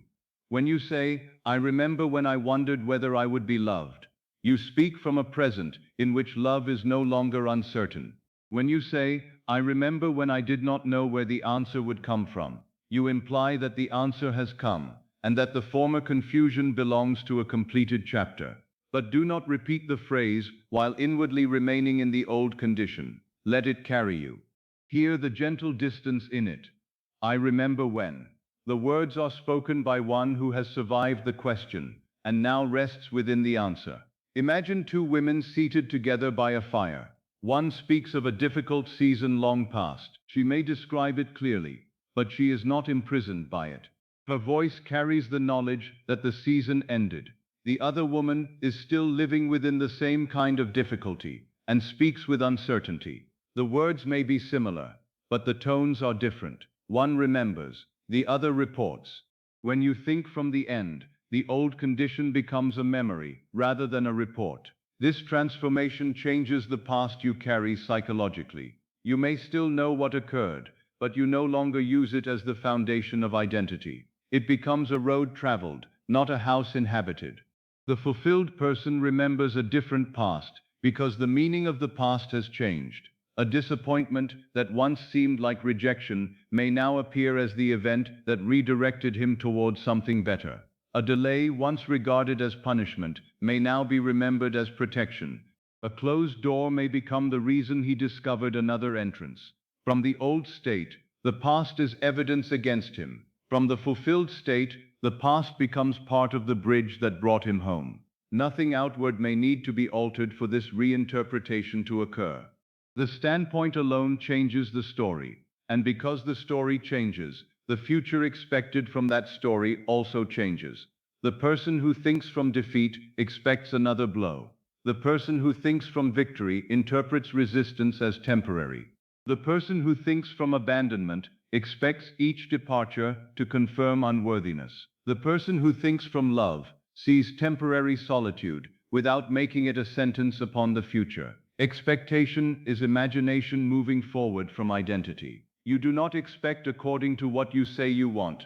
When you say, I remember when I wondered whether I would be loved, you speak from a present in which love is no longer uncertain. When you say, I remember when I did not know where the answer would come from, you imply that the answer has come, and that the former confusion belongs to a completed chapter. But do not repeat the phrase while inwardly remaining in the old condition. Let it carry you. Hear the gentle distance in it. I remember when. The words are spoken by one who has survived the question, and now rests within the answer. Imagine two women seated together by a fire. One speaks of a difficult season long past. She may describe it clearly, but she is not imprisoned by it. Her voice carries the knowledge that the season ended. The other woman is still living within the same kind of difficulty, and speaks with uncertainty. The words may be similar, but the tones are different. One remembers, the other reports. When you think from the end, the old condition becomes a memory rather than a report. This transformation changes the past you carry psychologically. You may still know what occurred, but you no longer use it as the foundation of identity. It becomes a road traveled, not a house inhabited. The fulfilled person remembers a different past because the meaning of the past has changed. A disappointment that once seemed like rejection may now appear as the event that redirected him towards something better. A delay once regarded as punishment may now be remembered as protection. A closed door may become the reason he discovered another entrance. From the old state, the past is evidence against him. From the fulfilled state, the past becomes part of the bridge that brought him home. Nothing outward may need to be altered for this reinterpretation to occur. The standpoint alone changes the story, and because the story changes, the future expected from that story also changes. The person who thinks from defeat expects another blow. The person who thinks from victory interprets resistance as temporary. The person who thinks from abandonment expects each departure to confirm unworthiness. The person who thinks from love sees temporary solitude without making it a sentence upon the future. Expectation is imagination moving forward from identity. You do not expect according to what you say you want.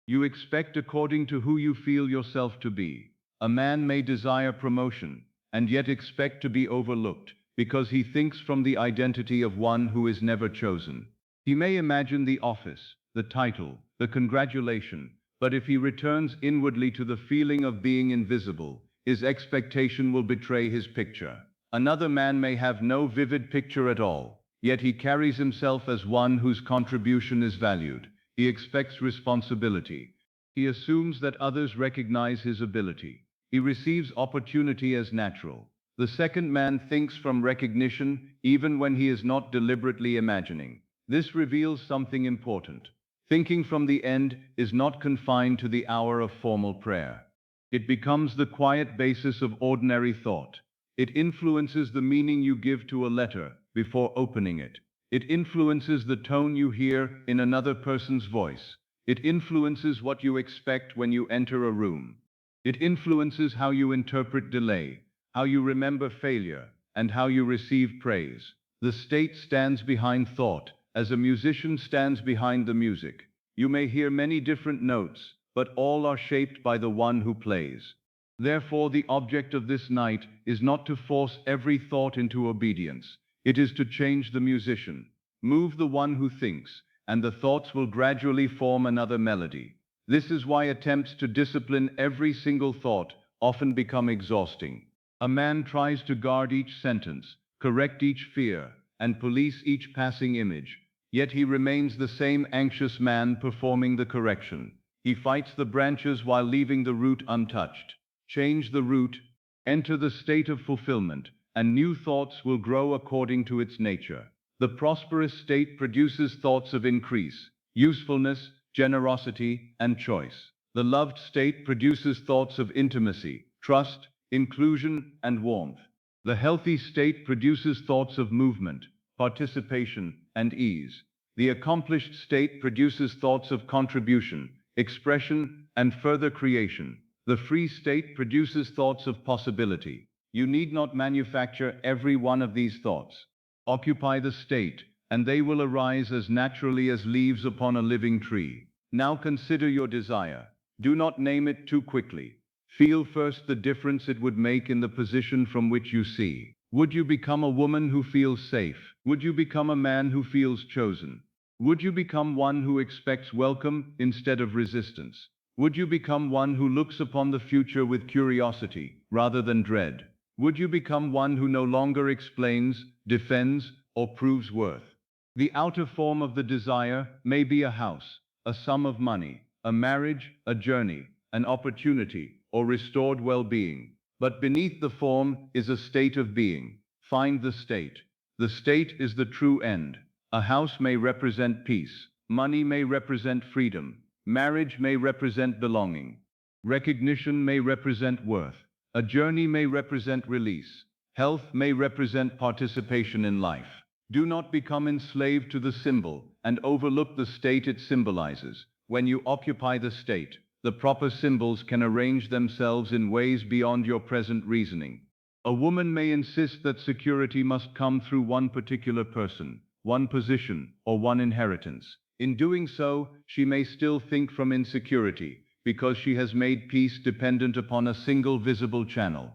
You expect according to who you feel yourself to be. A man may desire promotion and yet expect to be overlooked because he thinks from the identity of one who is never chosen. He may imagine the office, the title, the congratulation, but if he returns inwardly to the feeling of being invisible, his expectation will betray his picture. Another man may have no vivid picture at all, yet he carries himself as one whose contribution is valued. He expects responsibility. He assumes that others recognize his ability. He receives opportunity as natural. The second man thinks from recognition even when he is not deliberately imagining. This reveals something important. Thinking from the end is not confined to the hour of formal prayer. It becomes the quiet basis of ordinary thought. It influences the meaning you give to a letter before opening it. It influences the tone you hear in another person's voice. It influences what you expect when you enter a room. It influences how you interpret delay, how you remember failure, and how you receive praise. The state stands behind thought, as a musician stands behind the music. You may hear many different notes, but all are shaped by the one who plays. Therefore, the object of this night is not to force every thought into obedience. It is to change the musician, move the one who thinks, and the thoughts will gradually form another melody. This is why attempts to discipline every single thought often become exhausting. A man tries to guard each sentence, correct each fear, and police each passing image, yet he remains the same anxious man performing the correction. He fights the branches while leaving the root untouched. Change the root, enter the state of fulfillment, and new thoughts will grow according to its nature. The prosperous state produces thoughts of increase, usefulness, generosity, and choice. The loved state produces thoughts of intimacy, trust, inclusion, and warmth. The healthy state produces thoughts of movement, participation, and ease. The accomplished state produces thoughts of contribution, expression, and further creation. The free state produces thoughts of possibility. You need not manufacture every one of these thoughts. Occupy the state, and they will arise as naturally as leaves upon a living tree. Now consider your desire. Do not name it too quickly. Feel first the difference it would make in the position from which you see. Would you become a woman who feels safe? Would you become a man who feels chosen? Would you become one who expects welcome instead of resistance? Would you become one who looks upon the future with curiosity rather than dread? Would you become one who no longer explains, defends, or proves worth? The outer form of the desire may be a house, a sum of money, a marriage, a journey, an opportunity, or restored well-being. But beneath the form is a state of being. Find the state. The state is the true end. A house may represent peace. Money may represent freedom. Marriage may represent belonging. Recognition may represent worth. A journey may represent release. Health may represent participation in life. Do not become enslaved to the symbol and overlook the state it symbolizes. When you occupy the state, the proper symbols can arrange themselves in ways beyond your present reasoning. A woman may insist that security must come through one particular person, one position, or one inheritance. In doing so, she may still think from insecurity, because she has made peace dependent upon a single visible channel.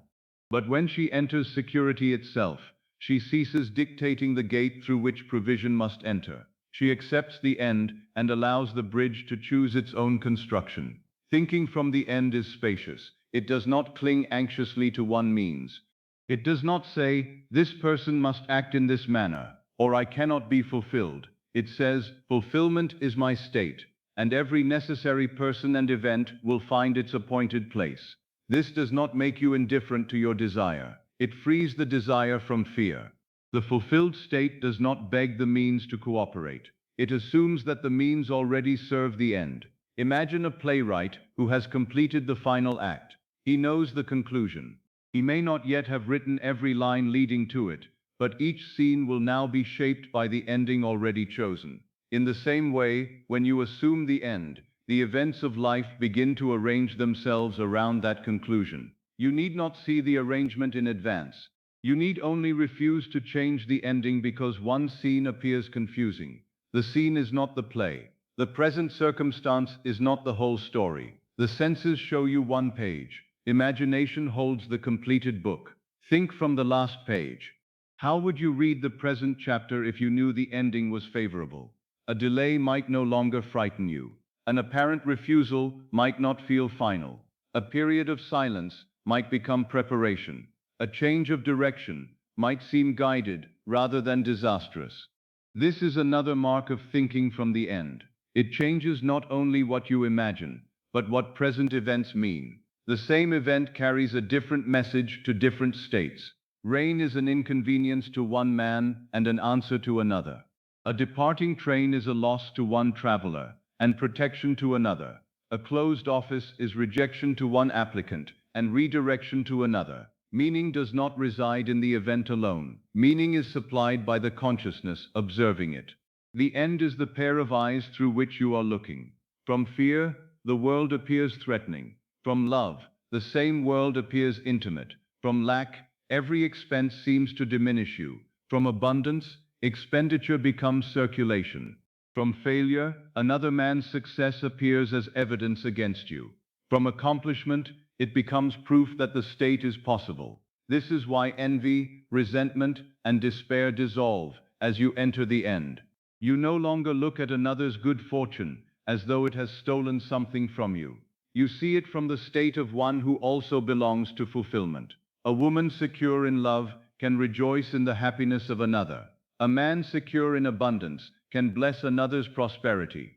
But when she enters security itself, she ceases dictating the gate through which provision must enter. She accepts the end and allows the bridge to choose its own construction. Thinking from the end is spacious. It does not cling anxiously to one means. It does not say, this person must act in this manner, or I cannot be fulfilled. It says, fulfillment is my state, and every necessary person and event will find its appointed place. This does not make you indifferent to your desire. It frees the desire from fear. The fulfilled state does not beg the means to cooperate. It assumes that the means already serve the end. Imagine a playwright who has completed the final act. He knows the conclusion. He may not yet have written every line leading to it, but each scene will now be shaped by the ending already chosen. In the same way, when you assume the end, the events of life begin to arrange themselves around that conclusion. You need not see the arrangement in advance. You need only refuse to change the ending because one scene appears confusing. The scene is not the play. The present circumstance is not the whole story. The senses show you one page. Imagination holds the completed book. Think from the last page. How would you read the present chapter if you knew the ending was favorable? A delay might no longer frighten you. An apparent refusal might not feel final. A period of silence might become preparation. A change of direction might seem guided rather than disastrous. This is another mark of thinking from the end. It changes not only what you imagine, but what present events mean. The same event carries a different message to different states. Rain is an inconvenience to one man and an answer to another. A departing train is a loss to one traveler and protection to another. A closed office is rejection to one applicant and redirection to another. Meaning does not reside in the event alone. Meaning is supplied by the consciousness observing it. The end is the pair of eyes through which you are looking. From fear, the world appears threatening. From love, the same world appears intimate. From lack, every expense seems to diminish you. From abundance, expenditure becomes circulation. From failure, another man's success appears as evidence against you. From accomplishment, it becomes proof that the state is possible. This is why envy, resentment, and despair dissolve as you enter the end. You no longer look at another's good fortune as though it has stolen something from you. You see it from the state of one who also belongs to fulfillment. A woman secure in love can rejoice in the happiness of another. A man secure in abundance can bless another's prosperity.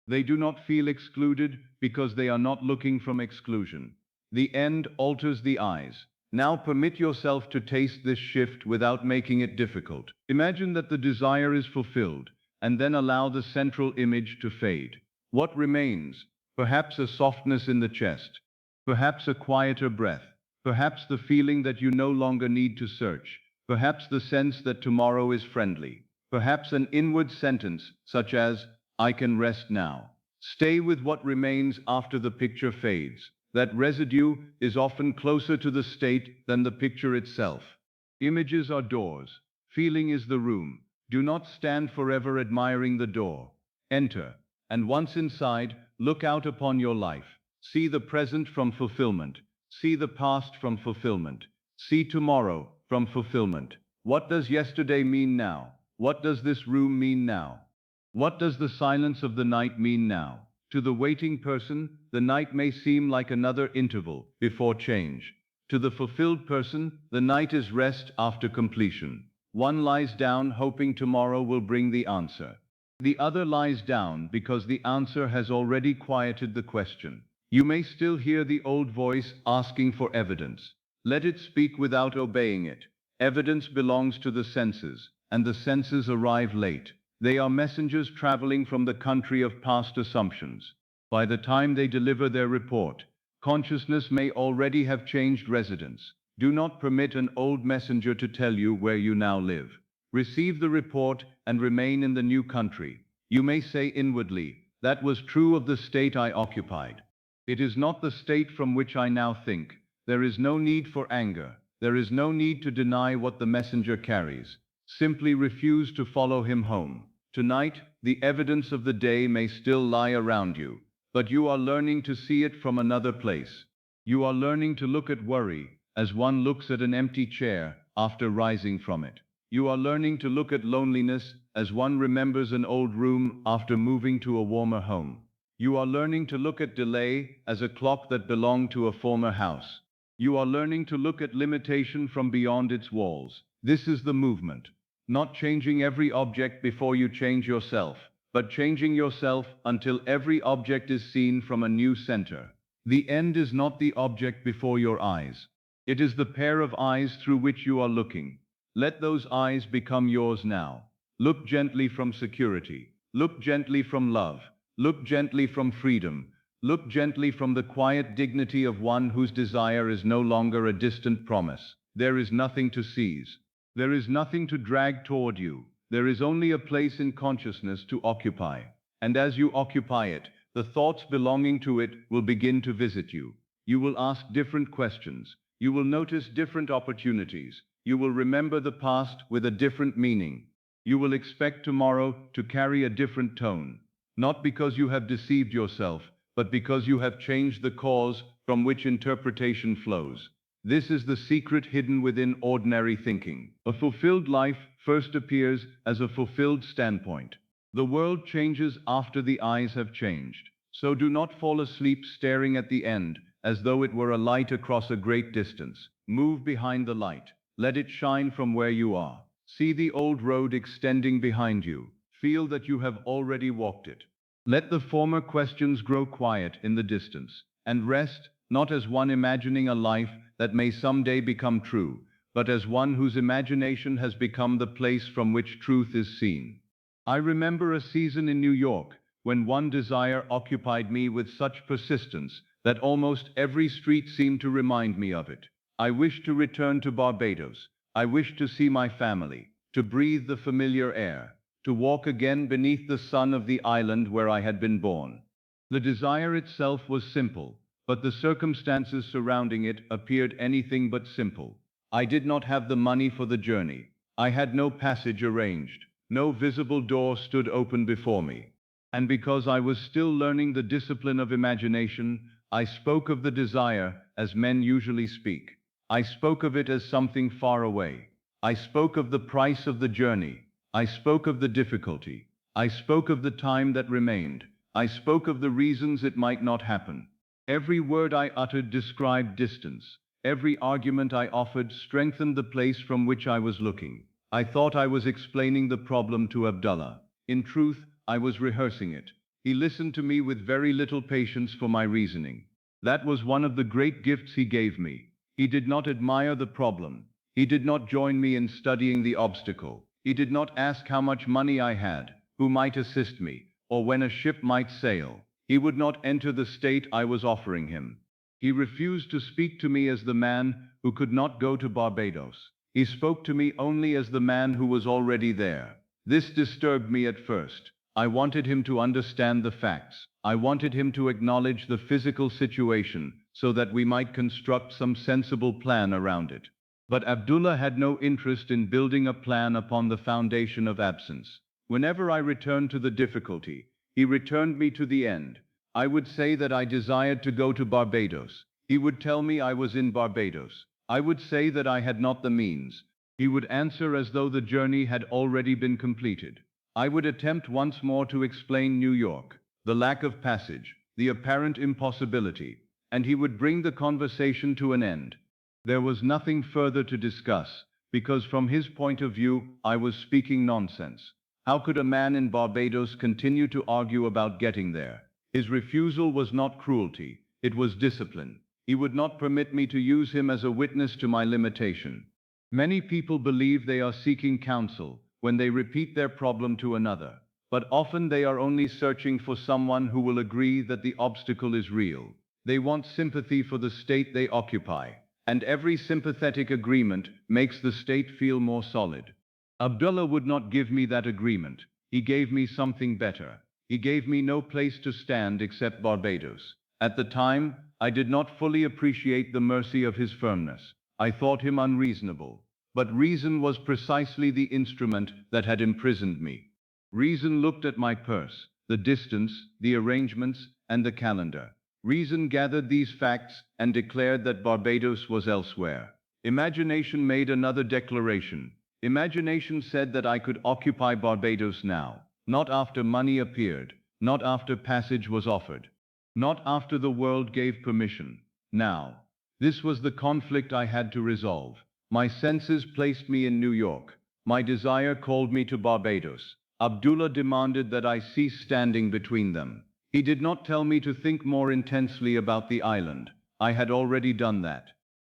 They do not feel excluded because they are not looking from exclusion. The end alters the eyes. Now permit yourself to taste this shift without making it difficult. Imagine that the desire is fulfilled, and then allow the central image to fade. What remains? Perhaps a softness in the chest, perhaps a quieter breath, perhaps the feeling that you no longer need to search, perhaps the sense that tomorrow is friendly, perhaps an inward sentence such as, I can rest now. Stay with what remains after the picture fades. That residue is often closer to the state than the picture itself. Images are doors. Feeling is the room. Do not stand forever admiring the door. Enter, and once inside, look out upon your life. See the present from fulfillment. See the past from fulfillment. See tomorrow from fulfillment. What does yesterday mean now? What does this room mean now? What does the silence of the night mean now? To the waiting person, the night may seem like another interval before change. To the fulfilled person, the night is rest after completion. One lies down hoping tomorrow will bring the answer. The other lies down because the answer has already quieted the question. You may still hear the old voice asking for evidence. Let it speak without obeying it. Evidence belongs to the senses, and the senses arrive late. They are messengers traveling from the country of past assumptions. By the time they deliver their report, consciousness may already have changed residence. Do not permit an old messenger to tell you where you now live. Receive the report and remain in the new country. You may say inwardly, that was true of the state I occupied. It is not the state from which I now think. There is no need for anger. There is no need to deny what the messenger carries. Simply refuse to follow him home. Tonight, the evidence of the day may still lie around you, but you are learning to see it from another place. You are learning to look at worry as one looks at an empty chair after rising from it. You are learning to look at loneliness as one remembers an old room after moving to a warmer home. You are learning to look at delay as a clock that belonged to a former house. You are learning to look at limitation from beyond its walls. This is the movement. Not changing every object before you change yourself, but changing yourself until every object is seen from a new center. The end is not the object before your eyes. It is the pair of eyes through which you are looking. Let those eyes become yours now. Look gently from security. Look gently from love. Look gently from freedom. Look gently from the quiet dignity of one whose desire is no longer a distant promise. There is nothing to seize. There is nothing to drag toward you. There is only a place in consciousness to occupy. And as you occupy it, the thoughts belonging to it will begin to visit you. You will ask different questions. You will notice different opportunities. You will remember the past with a different meaning. You will expect tomorrow to carry a different tone. Not because you have deceived yourself, but because you have changed the cause from which interpretation flows. This is the secret hidden within ordinary thinking. A fulfilled life first appears as a fulfilled standpoint. The world changes after the eyes have changed. So do not fall asleep staring at the end as though it were a light across a great distance. Move behind the light. Let it shine from where you are. See the old road extending behind you. Feel that you have already walked it. Let the former questions grow quiet in the distance, and rest, not as one imagining a life that may someday become true, but as one whose imagination has become the place from which truth is seen. I remember a season in New York when one desire occupied me with such persistence that almost every street seemed to remind me of it. I wished to return to Barbados. I wished to see my family, to breathe the familiar air, to walk again beneath the sun of the island where I had been born. The desire itself was simple, but the circumstances surrounding it appeared anything but simple. I did not have the money for the journey. I had no passage arranged. No visible door stood open before me. And because I was still learning the discipline of imagination, I spoke of the desire as men usually speak. I spoke of it as something far away. I spoke of the price of the journey. I spoke of the difficulty. I spoke of the time that remained. I spoke of the reasons it might not happen. Every word I uttered described distance. Every argument I offered strengthened the place from which I was looking. I thought I was explaining the problem to Abdullah. In truth, I was rehearsing it. He listened to me with very little patience for my reasoning. That was one of the great gifts he gave me. He did not admire the problem. He did not join me in studying the obstacle. He did not ask how much money I had, who might assist me, or when a ship might sail. He would not enter the state I was offering him. He refused to speak to me as the man who could not go to Barbados. He spoke to me only as the man who was already there. This disturbed me at first. I wanted him to understand the facts. I wanted him to acknowledge the physical situation so that we might construct some sensible plan around it. But Abdullah had no interest in building a plan upon the foundation of absence. Whenever I returned to the difficulty, he returned me to the end. I would say that I desired to go to Barbados. He would tell me I was in Barbados. I would say that I had not the means. He would answer as though the journey had already been completed. I would attempt once more to explain New York, the lack of passage, the apparent impossibility, and he would bring the conversation to an end. There was nothing further to discuss, because from his point of view, I was speaking nonsense. How could a man in Barbados continue to argue about getting there? His refusal was not cruelty, it was discipline. He would not permit me to use him as a witness to my limitation. Many people believe they are seeking counsel when they repeat their problem to another, but often they are only searching for someone who will agree that the obstacle is real. They want sympathy for the state they occupy, and every sympathetic agreement makes the state feel more solid. Abdullah would not give me that agreement. He gave me something better. He gave me no place to stand except Barbados. At the time, I did not fully appreciate the mercy of his firmness. I thought him unreasonable. But reason was precisely the instrument that had imprisoned me. Reason looked at my purse, the distance, the arrangements, and the calendar. Reason gathered these facts and declared that Barbados was elsewhere. Imagination made another declaration. Imagination said that I could occupy Barbados now, not after money appeared, not after passage was offered, not after the world gave permission. Now. This was the conflict I had to resolve. My senses placed me in New York. My desire called me to Barbados. Abdullah demanded that I cease standing between them. He did not tell me to think more intensely about the island. I had already done that.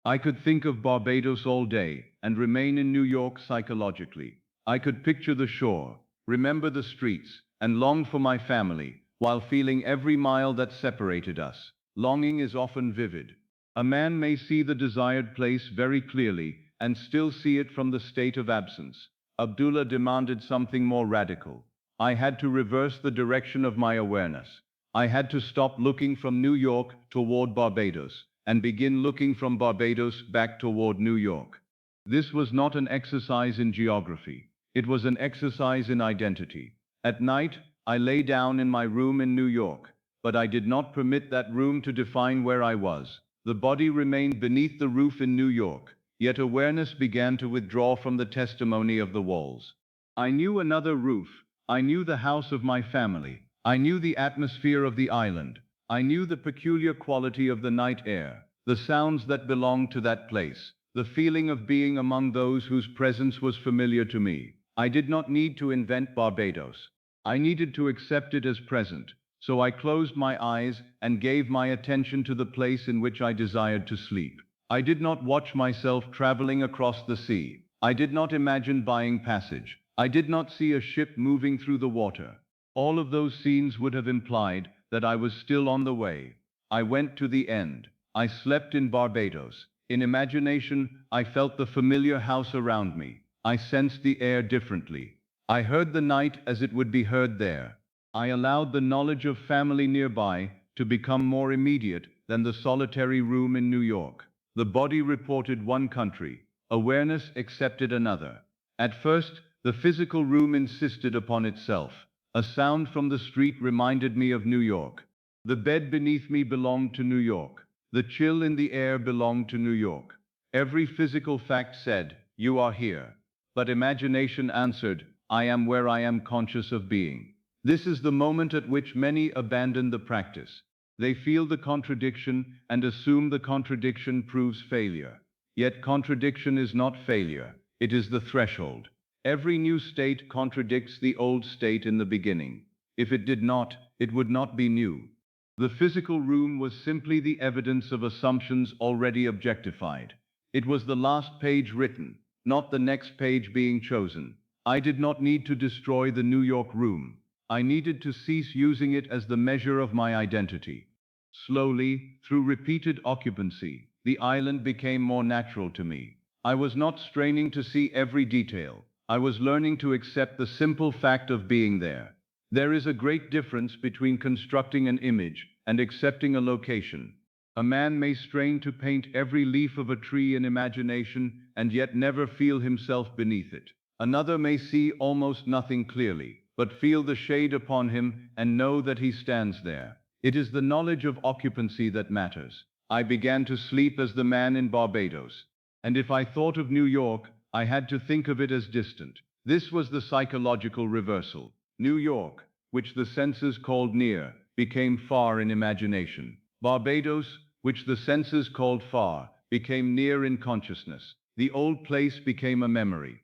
I could think of Barbados all day and remain in New York psychologically. I could picture the shore, remember the streets, and long for my family, while feeling every mile that separated us. Longing is often vivid. A man may see the desired place very clearly and still see it from the state of absence. Abdullah demanded something more radical. I had to reverse the direction of my awareness. I had to stop looking from New York toward Barbados and begin looking from Barbados back toward New York. This was not an exercise in geography. It was an exercise in identity. At night, I lay down in my room in New York, but I did not permit that room to define where I was. The body remained beneath the roof in New York, yet awareness began to withdraw from the testimony of the walls. I knew another roof. I knew the house of my family. I knew the atmosphere of the island. I knew the peculiar quality of the night air, the sounds that belonged to that place, the feeling of being among those whose presence was familiar to me. I did not need to invent Barbados. I needed to accept it as present. So I closed my eyes and gave my attention to the place in which I desired to sleep. I did not watch myself traveling across the sea. I did not imagine buying passage. I did not see a ship moving through the water. All of those scenes would have implied that I was still on the way. I went to the end. I slept in Barbados. In imagination, I felt the familiar house around me. I sensed the air differently. I heard the night as it would be heard there. I allowed the knowledge of family nearby to become more immediate than the solitary room in New York. The body reported one country. Awareness accepted another. At first, the physical room insisted upon itself. A sound from the street reminded me of New York. The bed beneath me belonged to New York. The chill in the air belonged to New York. Every physical fact said, "You are here." But imagination answered, "I am where I am conscious of being." This is the moment at which many abandon the practice. They feel the contradiction and assume the contradiction proves failure. Yet contradiction is not failure, it is the threshold. Every new state contradicts the old state in the beginning. If it did not, it would not be new. The physical room was simply the evidence of assumptions already objectified. It was the last page written, not the next page being chosen. I did not need to destroy the New York room. I needed to cease using it as the measure of my identity. Slowly, through repeated occupancy, the island became more natural to me. I was not straining to see every detail. I was learning to accept the simple fact of being there. There is a great difference between constructing an image and accepting a location. A man may strain to paint every leaf of a tree in imagination and yet never feel himself beneath it. Another may see almost nothing clearly, but feel the shade upon him and know that he stands there. It is the knowledge of occupancy that matters. I began to sleep as the man in Barbados. And if I thought of New York, I had to think of it as distant. This was the psychological reversal. New York, which the senses called near, became far in imagination. Barbados, which the senses called far, became near in consciousness. The old place became a memory.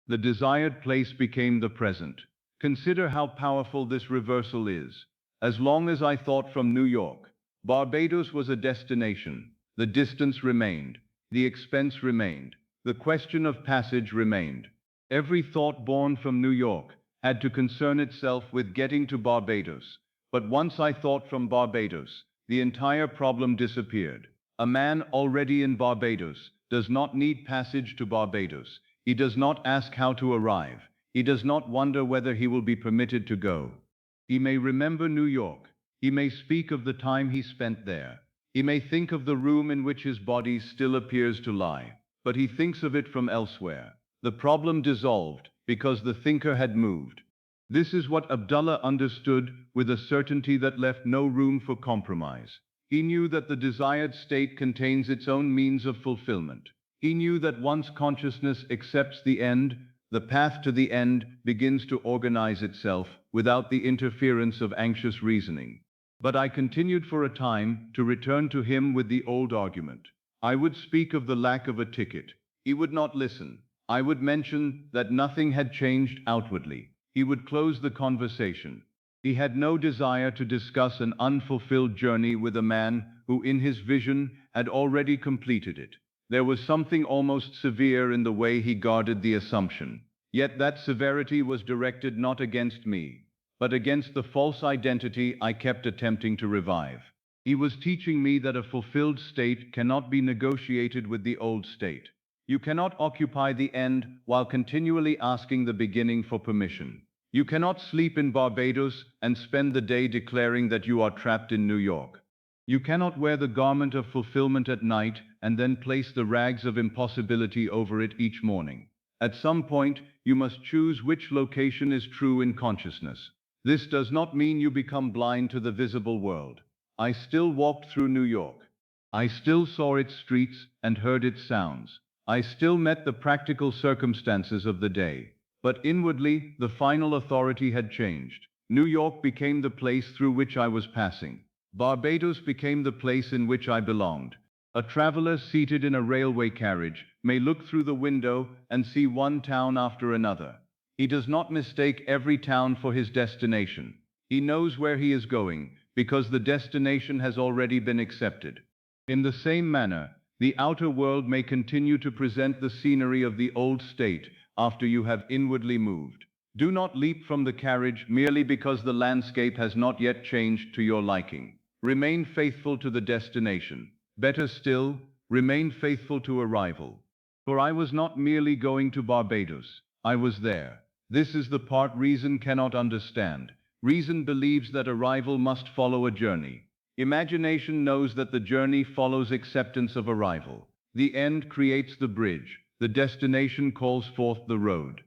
The desired place became the present. Consider how powerful this reversal is. As long as I thought from New York, Barbados was a destination. The distance remained. The expense remained. The question of passage remained. Every thought born from New York had to concern itself with getting to Barbados. But once I thought from Barbados, the entire problem disappeared. A man already in Barbados does not need passage to Barbados. He does not ask how to arrive. He does not wonder whether he will be permitted to go. He may remember New York. He may speak of the time he spent there. He may think of the room in which his body still appears to lie. But he thinks of it from elsewhere. The problem dissolved because the thinker had moved. This is what Abdullah understood with a certainty that left no room for compromise. He knew that the desired state contains its own means of fulfillment. He knew that once consciousness accepts the end, the path to the end begins to organize itself without the interference of anxious reasoning. But I continued for a time to return to him with the old argument. I would speak of the lack of a ticket. He would not listen. I would mention that nothing had changed outwardly. He would close the conversation. He had no desire to discuss an unfulfilled journey with a man who in his vision had already completed it. There was something almost severe in the way he guarded the assumption. Yet that severity was directed not against me, but against the false identity I kept attempting to revive. He was teaching me that a fulfilled state cannot be negotiated with the old state. You cannot occupy the end while continually asking the beginning for permission. You cannot sleep in Barbados and spend the day declaring that you are trapped in New York. You cannot wear the garment of fulfillment at night and then place the rags of impossibility over it each morning. At some point, you must choose which location is true in consciousness. This does not mean you become blind to the visible world. I still walked through New York. I still saw its streets and heard its sounds. I still met the practical circumstances of the day. But inwardly, the final authority had changed. New York became the place through which I was passing. Barbados became the place in which I belonged. A traveler seated in a railway carriage may look through the window and see one town after another. He does not mistake every town for his destination. He knows where he is going, because the destination has already been accepted. In the same manner, the outer world may continue to present the scenery of the old state after you have inwardly moved. Do not leap from the carriage merely because the landscape has not yet changed to your liking. Remain faithful to the destination. Better still, remain faithful to arrival. For I was not merely going to Barbados. I was there. This is the part reason cannot understand. Reason believes that arrival must follow a journey. Imagination knows that the journey follows acceptance of arrival. The end creates the bridge. The destination calls forth the road.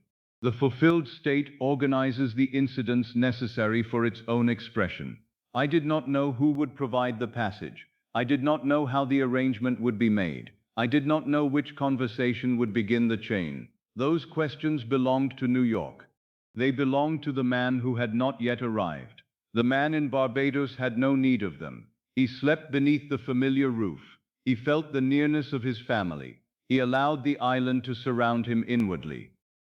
The fulfilled state organizes the incidents necessary for its own expression. I did not know who would provide the passage. I did not know how the arrangement would be made. I did not know which conversation would begin the chain. Those questions belonged to New York. They belonged to the man who had not yet arrived. The man in Barbados had no need of them. He slept beneath the familiar roof. He felt the nearness of his family. He allowed the island to surround him inwardly.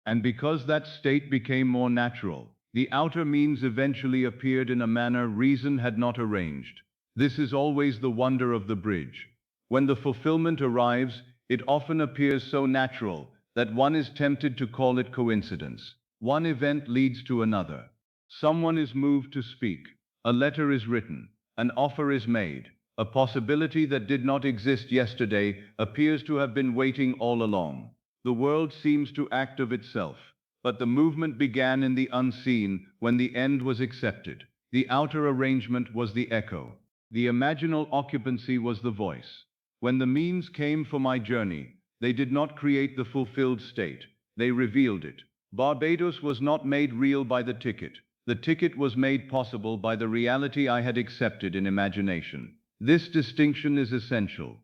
And because that state became more natural, the outer means eventually appeared in a manner reason had not arranged. This is always the wonder of the bridge. When the fulfillment arrives, it often appears so natural that one is tempted to call it coincidence. One event leads to another. Someone is moved to speak. A letter is written. An offer is made. A possibility that did not exist yesterday appears to have been waiting all along. The world seems to act of itself, but the movement began in the unseen when the end was accepted. The outer arrangement was the echo. The imaginal occupancy was the voice. When the means came for my journey, they did not create the fulfilled state. They revealed it. Barbados was not made real by the ticket. The ticket was made possible by the reality I had accepted in imagination. This distinction is essential.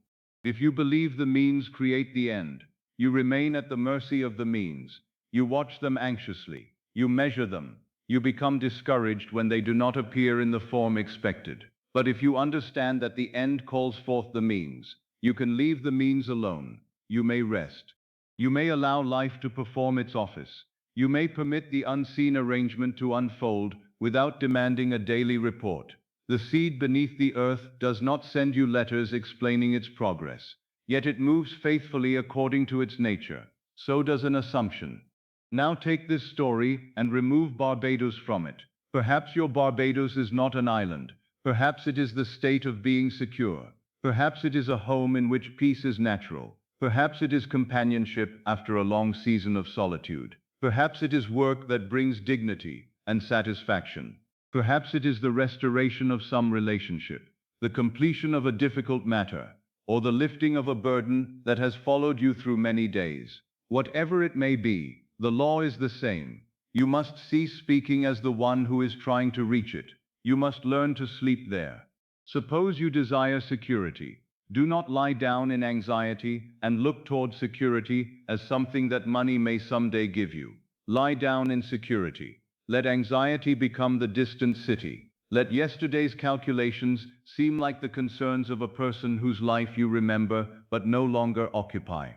If you believe the means create the end, you remain at the mercy of the means. You watch them anxiously. You measure them. You become discouraged when they do not appear in the form expected. But if you understand that the end calls forth the means, you can leave the means alone. You may rest. You may allow life to perform its office. You may permit the unseen arrangement to unfold without demanding a daily report. The seed beneath the earth does not send you letters explaining its progress. Yet it moves faithfully according to its nature. So does an assumption. Now take this story and remove Barbados from it. Perhaps your Barbados is not an island. Perhaps it is the state of being secure. Perhaps it is a home in which peace is natural. Perhaps it is companionship after a long season of solitude. Perhaps it is work that brings dignity and satisfaction. Perhaps it is the restoration of some relationship, the completion of a difficult matter, or the lifting of a burden that has followed you through many days. Whatever it may be, the law is the same. You must cease speaking as the one who is trying to reach it. You must learn to sleep there. Suppose you desire security. Do not lie down in anxiety and look toward security as something that money may someday give you. Lie down in security. Let anxiety become the distant city. Let yesterday's calculations seem like the concerns of a person whose life you remember but no longer occupy.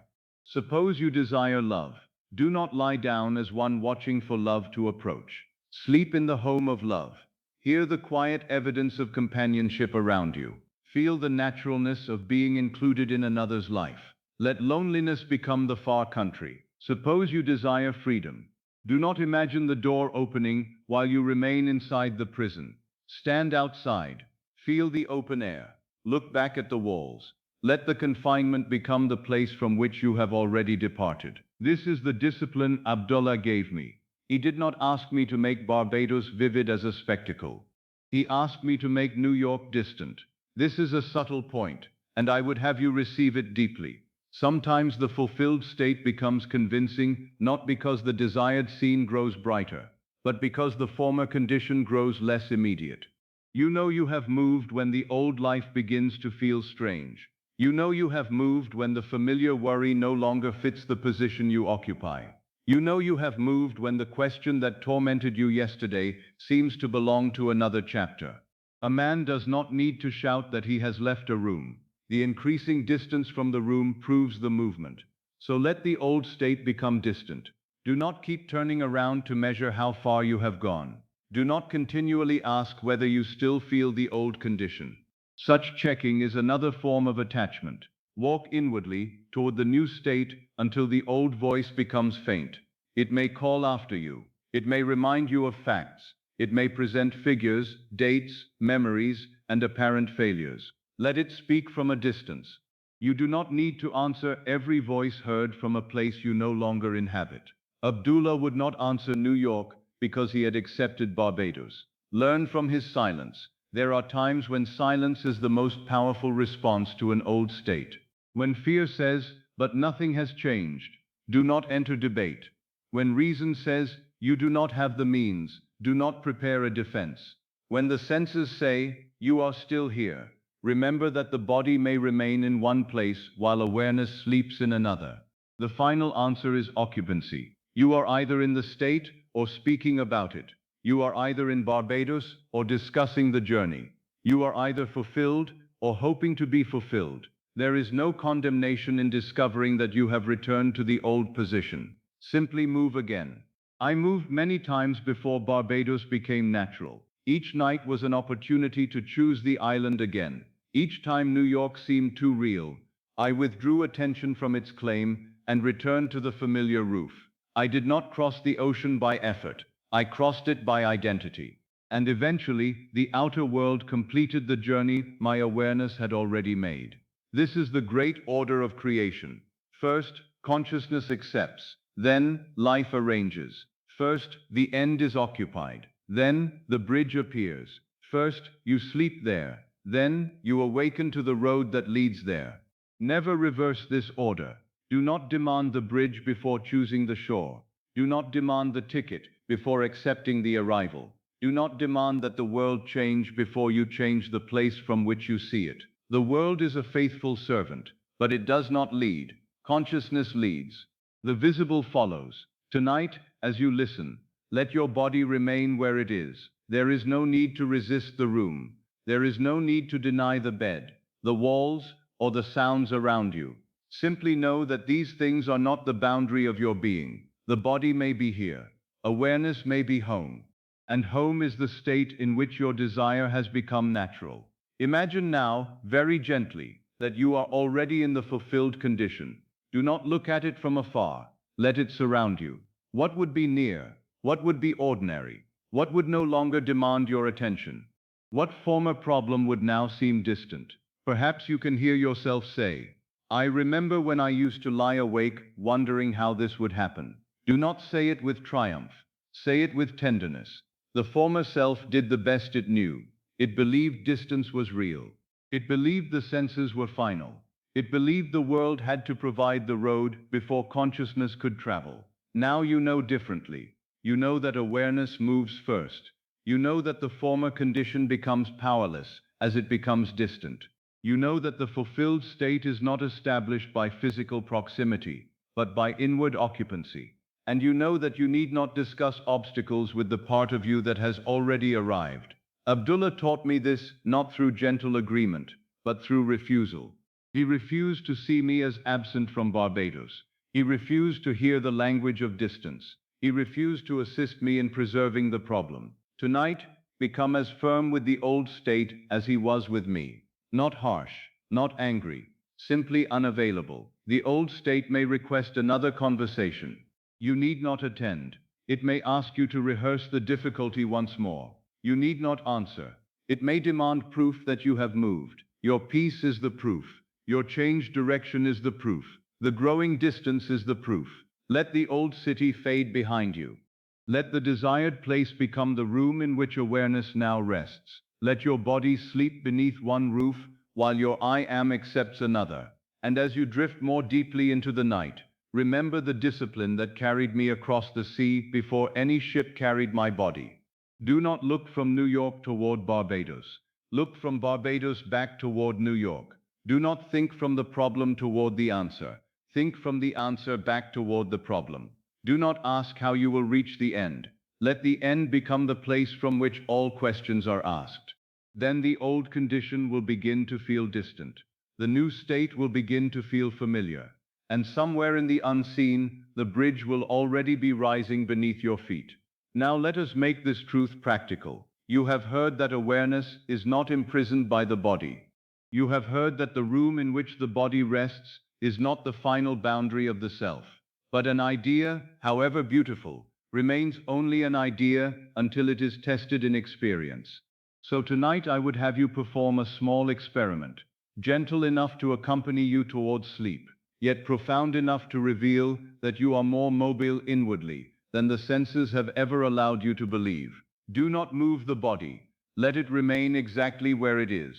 Suppose you desire love. Do not lie down as one watching for love to approach. Sleep in the home of love. Hear the quiet evidence of companionship around you. Feel the naturalness of being included in another's life. Let loneliness become the far country. Suppose you desire freedom. Do not imagine the door opening while you remain inside the prison. Stand outside. Feel the open air. Look back at the walls. Let the confinement become the place from which you have already departed. This is the discipline Abdullah gave me. He did not ask me to make Barbados vivid as a spectacle. He asked me to make New York distant. This is a subtle point, and I would have you receive it deeply. Sometimes the fulfilled state becomes convincing, not because the desired scene grows brighter, but because the former condition grows less immediate. You know you have moved when the old life begins to feel strange. You know you have moved when the familiar worry no longer fits the position you occupy. You know you have moved when the question that tormented you yesterday seems to belong to another chapter. A man does not need to shout that he has left a room. The increasing distance from the room proves the movement. So let the old state become distant. Do not keep turning around to measure how far you have gone. Do not continually ask whether you still feel the old condition. Such checking is another form of attachment. Walk inwardly toward the new state until the old voice becomes faint. It may call after you. It may remind you of facts. It may present figures, dates, memories, and apparent failures. Let it speak from a distance. You do not need to answer every voice heard from a place you no longer inhabit. Abdullah would not answer New York because he had accepted Barbados. Learn from his silence. There are times when silence is the most powerful response to an old state. When fear says, "But nothing has changed," do not enter debate. When reason says, you do not have the means, do not prepare a defense. When the senses say, you are still here, remember that the body may remain in one place while awareness sleeps in another. The final answer is occupancy. You are either in the state or speaking about it. You are either in Barbados or discussing the journey. You are either fulfilled or hoping to be fulfilled. There is no condemnation in discovering that you have returned to the old position. Simply move again. I moved many times before Barbados became natural. Each night was an opportunity to choose the island again. Each time New York seemed too real, I withdrew attention from its claim and returned to the familiar roof. I did not cross the ocean by effort. I crossed it by identity. And eventually, the outer world completed the journey my awareness had already made. This is the great order of creation. First, consciousness accepts. Then, life arranges. First, the end is occupied. Then, the bridge appears. First, you sleep there. Then, you awaken to the road that leads there. Never reverse this order. Do not demand the bridge before choosing the shore. Do not demand the ticket before accepting the arrival. Do not demand that the world change before you change the place from which you see it. The world is a faithful servant, but it does not lead. Consciousness leads. The visible follows. Tonight, as you listen, let your body remain where it is. There is no need to resist the room. There is no need to deny the bed, the walls, or the sounds around you. Simply know that these things are not the boundary of your being. The body may be here. Awareness may be home. And home is the state in which your desire has become natural. Imagine now, very gently, that you are already in the fulfilled condition. Do not look at it from afar. Let it surround you. What would be near? What would be ordinary? What would no longer demand your attention? What former problem would now seem distant? Perhaps you can hear yourself say, I remember when I used to lie awake wondering how this would happen. Do not say it with triumph. Say it with tenderness. The former self did the best it knew. It believed distance was real. It believed the senses were final. It believed the world had to provide the road before consciousness could travel. Now you know differently. You know that awareness moves first. You know that the former condition becomes powerless as it becomes distant. You know that the fulfilled state is not established by physical proximity, but by inward occupancy. And you know that you need not discuss obstacles with the part of you that has already arrived. Abdullah taught me this not through gentle agreement, but through refusal. He refused to see me as absent from Barbados. He refused to hear the language of distance. He refused to assist me in preserving the problem. Tonight, become as firm with the old state as he was with me. Not harsh, not angry, simply unavailable. The old state may request another conversation. You need not attend. It may ask you to rehearse the difficulty once more. You need not answer. It may demand proof that you have moved. Your peace is the proof. Your changed direction is the proof. The growing distance is the proof. Let the old city fade behind you. Let the desired place become the room in which awareness now rests. Let your body sleep beneath one roof while your I am accepts another. And as you drift more deeply into the night, remember the discipline that carried me across the sea before any ship carried my body. Do not look from New York toward Barbados. Look from Barbados back toward New York. Do not think from the problem toward the answer. Think from the answer back toward the problem. Do not ask how you will reach the end. Let the end become the place from which all questions are asked. Then the old condition will begin to feel distant. The new state will begin to feel familiar. And somewhere in the unseen, the bridge will already be rising beneath your feet. Now let us make this truth practical. You have heard that awareness is not imprisoned by the body. You have heard that the room in which the body rests is not the final boundary of the self. But an idea, however beautiful, remains only an idea until it is tested in experience. So tonight I would have you perform a small experiment, gentle enough to accompany you towards sleep, yet profound enough to reveal that you are more mobile inwardly than the senses have ever allowed you to believe. Do not move the body. Let it remain exactly where it is.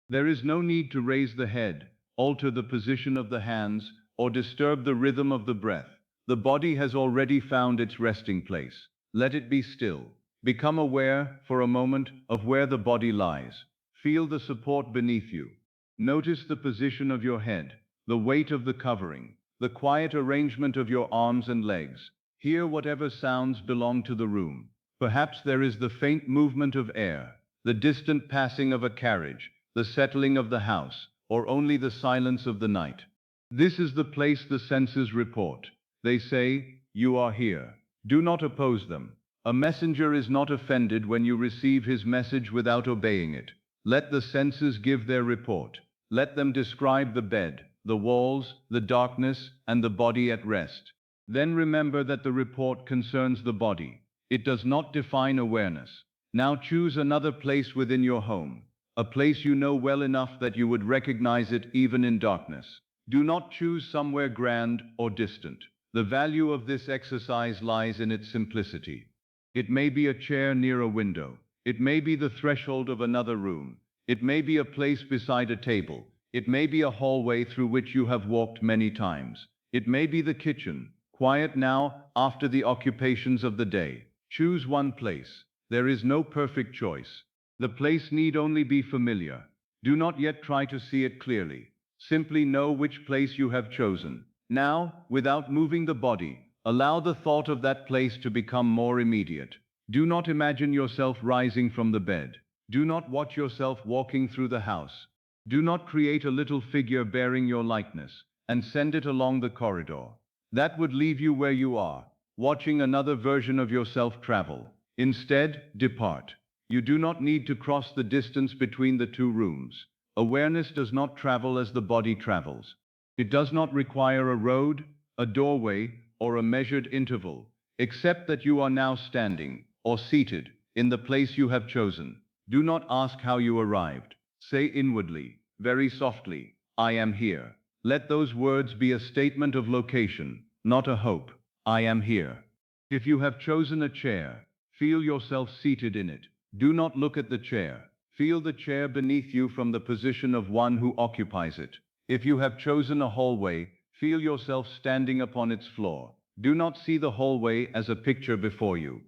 There is no need to raise the head, alter the position of the hands, or disturb the rhythm of the breath. The body has already found its resting place. Let it be still. Become aware, for a moment, of where the body lies. Feel the support beneath you. Notice the position of your head, the weight of the covering, the quiet arrangement of your arms and legs. Hear whatever sounds belong to the room. Perhaps there is the faint movement of air, the distant passing of a carriage, the settling of the house, or only the silence of the night. This is the place the senses report. They say, "You are here." Do not oppose them. A messenger is not offended when you receive his message without obeying it. Let the senses give their report. Let them describe the bed, the walls, the darkness, and the body at rest. Then remember that the report concerns the body. It does not define awareness. Now choose another place within your home, a place you know well enough that you would recognize it even in darkness. Do not choose somewhere grand or distant. The value of this exercise lies in its simplicity. It may be a chair near a window. It may be the threshold of another room. It may be a place beside a table. It may be a hallway through which you have walked many times. It may be the kitchen, quiet now after the occupations of the day. Choose one place. There is no perfect choice. The place need only be familiar. Do not yet try to see it clearly. Simply know which place you have chosen. Now, without moving the body, allow the thought of that place to become more immediate. Do not imagine yourself rising from the bed. Do not watch yourself walking through the house. Do not create a little figure bearing your likeness and send it along the corridor. That would leave you where you are, watching another version of yourself travel. Instead, depart. You do not need to cross the distance between the two rooms. Awareness does not travel as the body travels. It does not require a road, a doorway, or a measured interval, except that you are now standing, or seated, in the place you have chosen. Do not ask how you arrived. Say inwardly, very softly, "I am here." Let those words be a statement of location, not a hope. I am here. If you have chosen a chair, feel yourself seated in it. Do not look at the chair. Feel the chair beneath you from the position of one who occupies it. If you have chosen a hallway, feel yourself standing upon its floor. Do not see the hallway as a picture before you.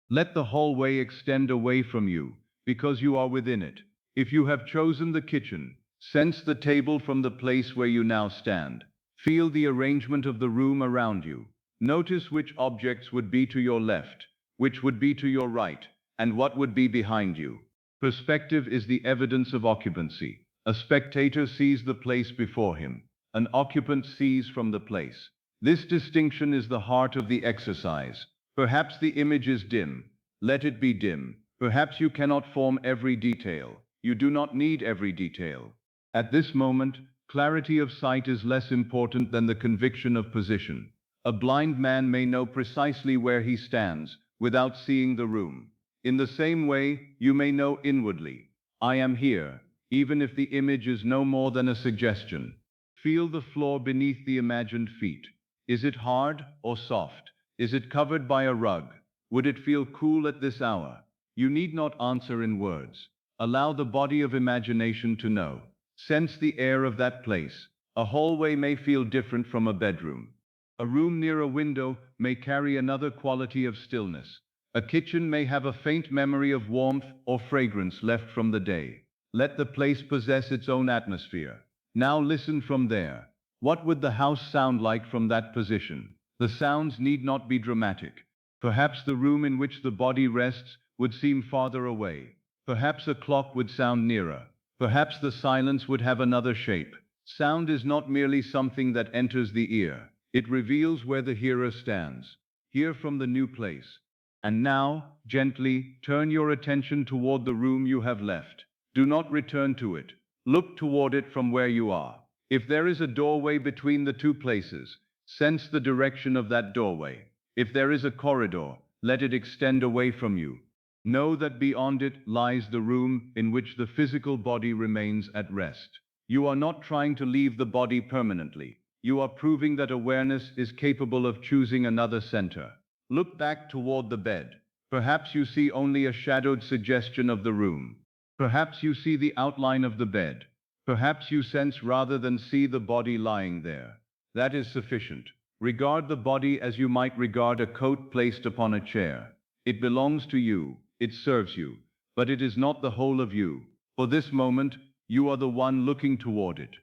Let the hallway extend away from you, because you are within it. If you have chosen the kitchen, sense the table from the place where you now stand. Feel the arrangement of the room around you. Notice which objects would be to your left, which would be to your right, and what would be behind you. Perspective is the evidence of occupancy. A spectator sees the place before him. An occupant sees from the place. This distinction is the heart of the exercise. Perhaps the image is dim. Let it be dim. Perhaps you cannot form every detail. You do not need every detail. At this moment, clarity of sight is less important than the conviction of position. A blind man may know precisely where he stands without seeing the room. In the same way, you may know inwardly, "I am here," even if the image is no more than a suggestion. Feel the floor beneath the imagined feet. Is it hard or soft? Is it covered by a rug? Would it feel cool at this hour? You need not answer in words. Allow the body of imagination to know. Sense the air of that place. A hallway may feel different from a bedroom. A room near a window may carry another quality of stillness. A kitchen may have a faint memory of warmth or fragrance left from the day. Let the place possess its own atmosphere. Now listen from there. What would the house sound like from that position? The sounds need not be dramatic. Perhaps the room in which the body rests would seem farther away. Perhaps a clock would sound nearer. Perhaps the silence would have another shape. Sound is not merely something that enters the ear. It reveals where the hearer stands. Hear from the new place. And now, gently, turn your attention toward the room you have left. Do not return to it. Look toward it from where you are. If there is a doorway between the two places, sense the direction of that doorway. If there is a corridor, let it extend away from you. Know that beyond it lies the room in which the physical body remains at rest. You are not trying to leave the body permanently. You are proving that awareness is capable of choosing another center. Look back toward the bed. Perhaps you see only a shadowed suggestion of the room. Perhaps you see the outline of the bed. Perhaps you sense rather than see the body lying there. That is sufficient. Regard the body as you might regard a coat placed upon a chair. It belongs to you, it serves you, but it is not the whole of you. For this moment, you are the one looking toward it.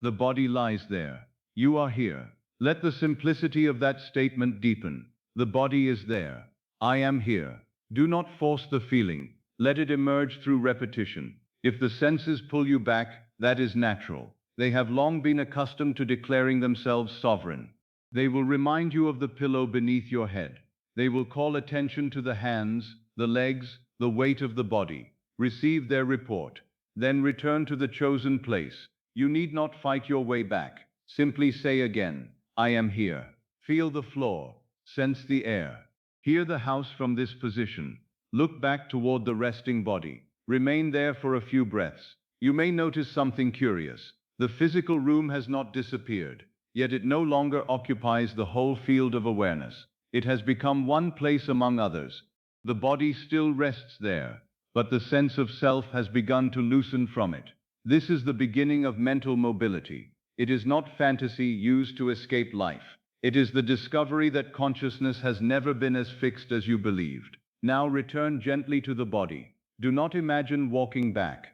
The body lies there. You are here. Let the simplicity of that statement deepen. The body is there. I am here. Do not force the feeling. Let it emerge through repetition. If the senses pull you back, that is natural. They have long been accustomed to declaring themselves sovereign. They will remind you of the pillow beneath your head. They will call attention to the hands, the legs, the weight of the body. Receive their report. Then return to the chosen place. You need not fight your way back. Simply say again, I am here. Feel the floor. Sense the air. Hear the house from this position. Look back toward the resting body. Remain there for a few breaths. You may notice something curious. The physical room has not disappeared, yet it no longer occupies the whole field of awareness. It has become one place among others. The body still rests there, but the sense of self has begun to loosen from it. This is the beginning of mental mobility. It is not fantasy used to escape life. It is the discovery that consciousness has never been as fixed as you believed. Now return gently to the body. Do not imagine walking back.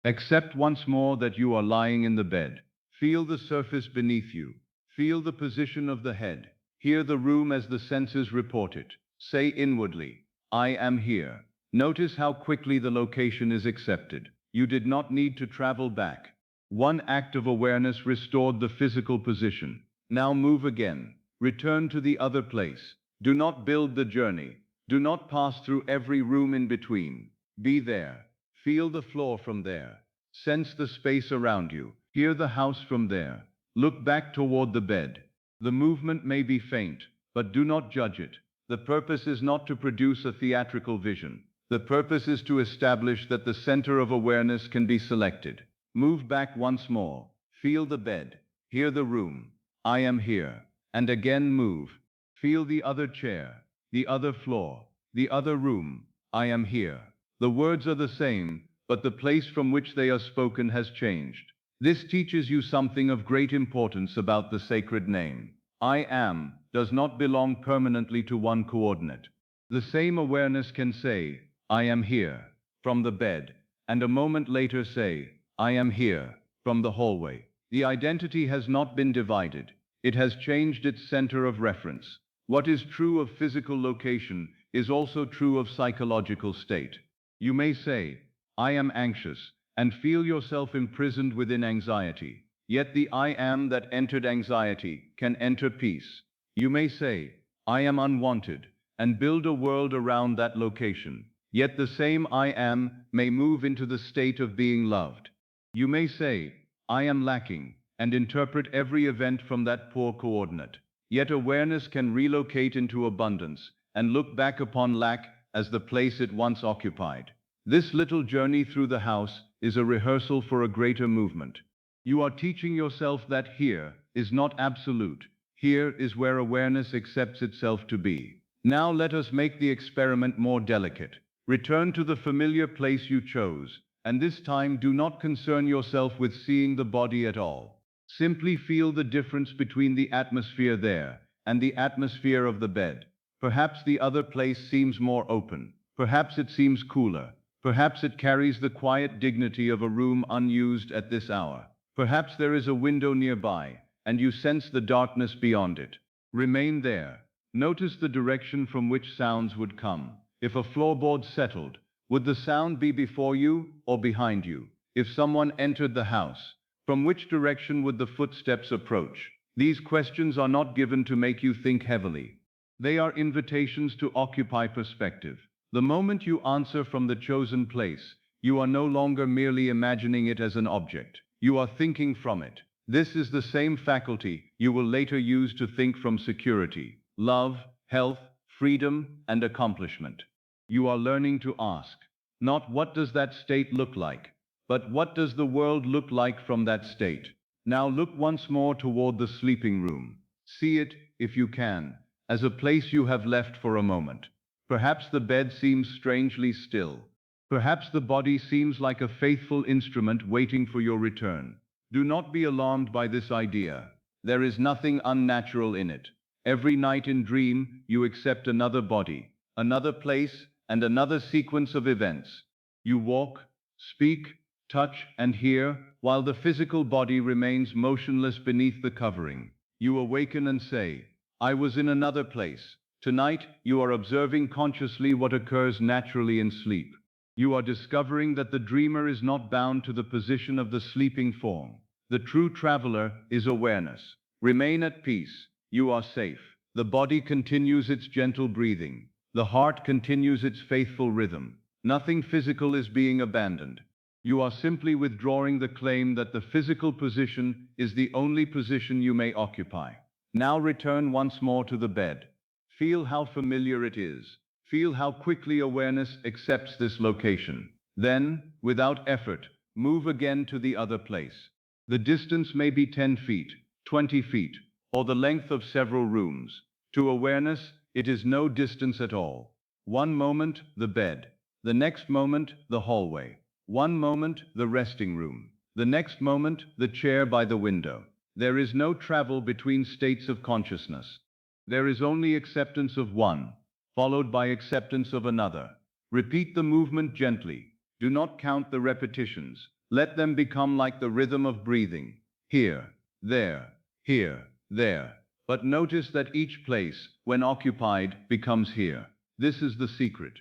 Accept once more that you are lying in the bed. Feel the surface beneath you. Feel the position of the head. Hear the room as the senses report it. Say inwardly, I am here. Notice how quickly the location is accepted. You did not need to travel back. One act of awareness restored the physical position. Now move again. Return to the other place. Do not build the journey. Do not pass through every room in between. Be there. Feel the floor from there. Sense the space around you. Hear the house from there. Look back toward the bed. The movement may be faint, but do not judge it. The purpose is not to produce a theatrical vision. The purpose is to establish that the center of awareness can be selected. Move back once more. Feel the bed. Hear the room. I am here. And again move. Feel the other chair, the other floor, the other room. I am here. The words are the same, but the place from which they are spoken has changed. This teaches you something of great importance about the sacred name. I am does not belong permanently to one coordinate. The same awareness can say, I am here, from the bed, and a moment later say, I am here, from the hallway. The identity has not been divided. It has changed its center of reference. What is true of physical location is also true of psychological state. You may say, I am anxious, and feel yourself imprisoned within anxiety. Yet the I am that entered anxiety can enter peace. You may say, I am unwanted, and build a world around that location. Yet the same I am may move into the state of being loved. You may say, I am lacking, and interpret every event from that poor coordinate. Yet awareness can relocate into abundance, and look back upon lack as the place it once occupied. This little journey through the house is a rehearsal for a greater movement. You are teaching yourself that here is not absolute. Here is where awareness accepts itself to be. Now let us make the experiment more delicate. Return to the familiar place you chose, and this time do not concern yourself with seeing the body at all. Simply feel the difference between the atmosphere there and the atmosphere of the bed. Perhaps the other place seems more open. Perhaps it seems cooler. Perhaps it carries the quiet dignity of a room unused at this hour. Perhaps there is a window nearby, and you sense the darkness beyond it. Remain there. Notice the direction from which sounds would come. If a floorboard settled, would the sound be before you or behind you? If someone entered the house, from which direction would the footsteps approach? These questions are not given to make you think heavily. They are invitations to occupy perspective. The moment you answer from the chosen place, you are no longer merely imagining it as an object. You are thinking from it. This is the same faculty you will later use to think from security, love, health, freedom, and accomplishment. You are learning to ask, not what does that state look like, but what does the world look like from that state? Now look once more toward the sleeping room. See it, if you can, as a place you have left for a moment. Perhaps the bed seems strangely still. Perhaps the body seems like a faithful instrument waiting for your return. Do not be alarmed by this idea. There is nothing unnatural in it. Every night in dream, you accept another body, another place, and another sequence of events. You walk, speak, touch, and hear, while the physical body remains motionless beneath the covering. You awaken and say, I was in another place. Tonight, you are observing consciously what occurs naturally in sleep. You are discovering that the dreamer is not bound to the position of the sleeping form. The true traveler is awareness. Remain at peace. You are safe. The body continues its gentle breathing. The heart continues its faithful rhythm. Nothing physical is being abandoned. You are simply withdrawing the claim that the physical position is the only position you may occupy. Now return once more to the bed. Feel how familiar it is. Feel how quickly awareness accepts this location. Then, without effort, move again to the other place. The distance may be 10 feet, 20 feet, or the length of several rooms. To awareness, it is no distance at all. One moment, the bed. The next moment, the hallway. One moment, the resting room. The next moment, the chair by the window. There is no travel between states of consciousness. There is only acceptance of one, followed by acceptance of another. Repeat the movement gently. Do not count the repetitions. Let them become like the rhythm of breathing. Here, there, there. But notice that each place, when occupied, becomes here. This is the secret.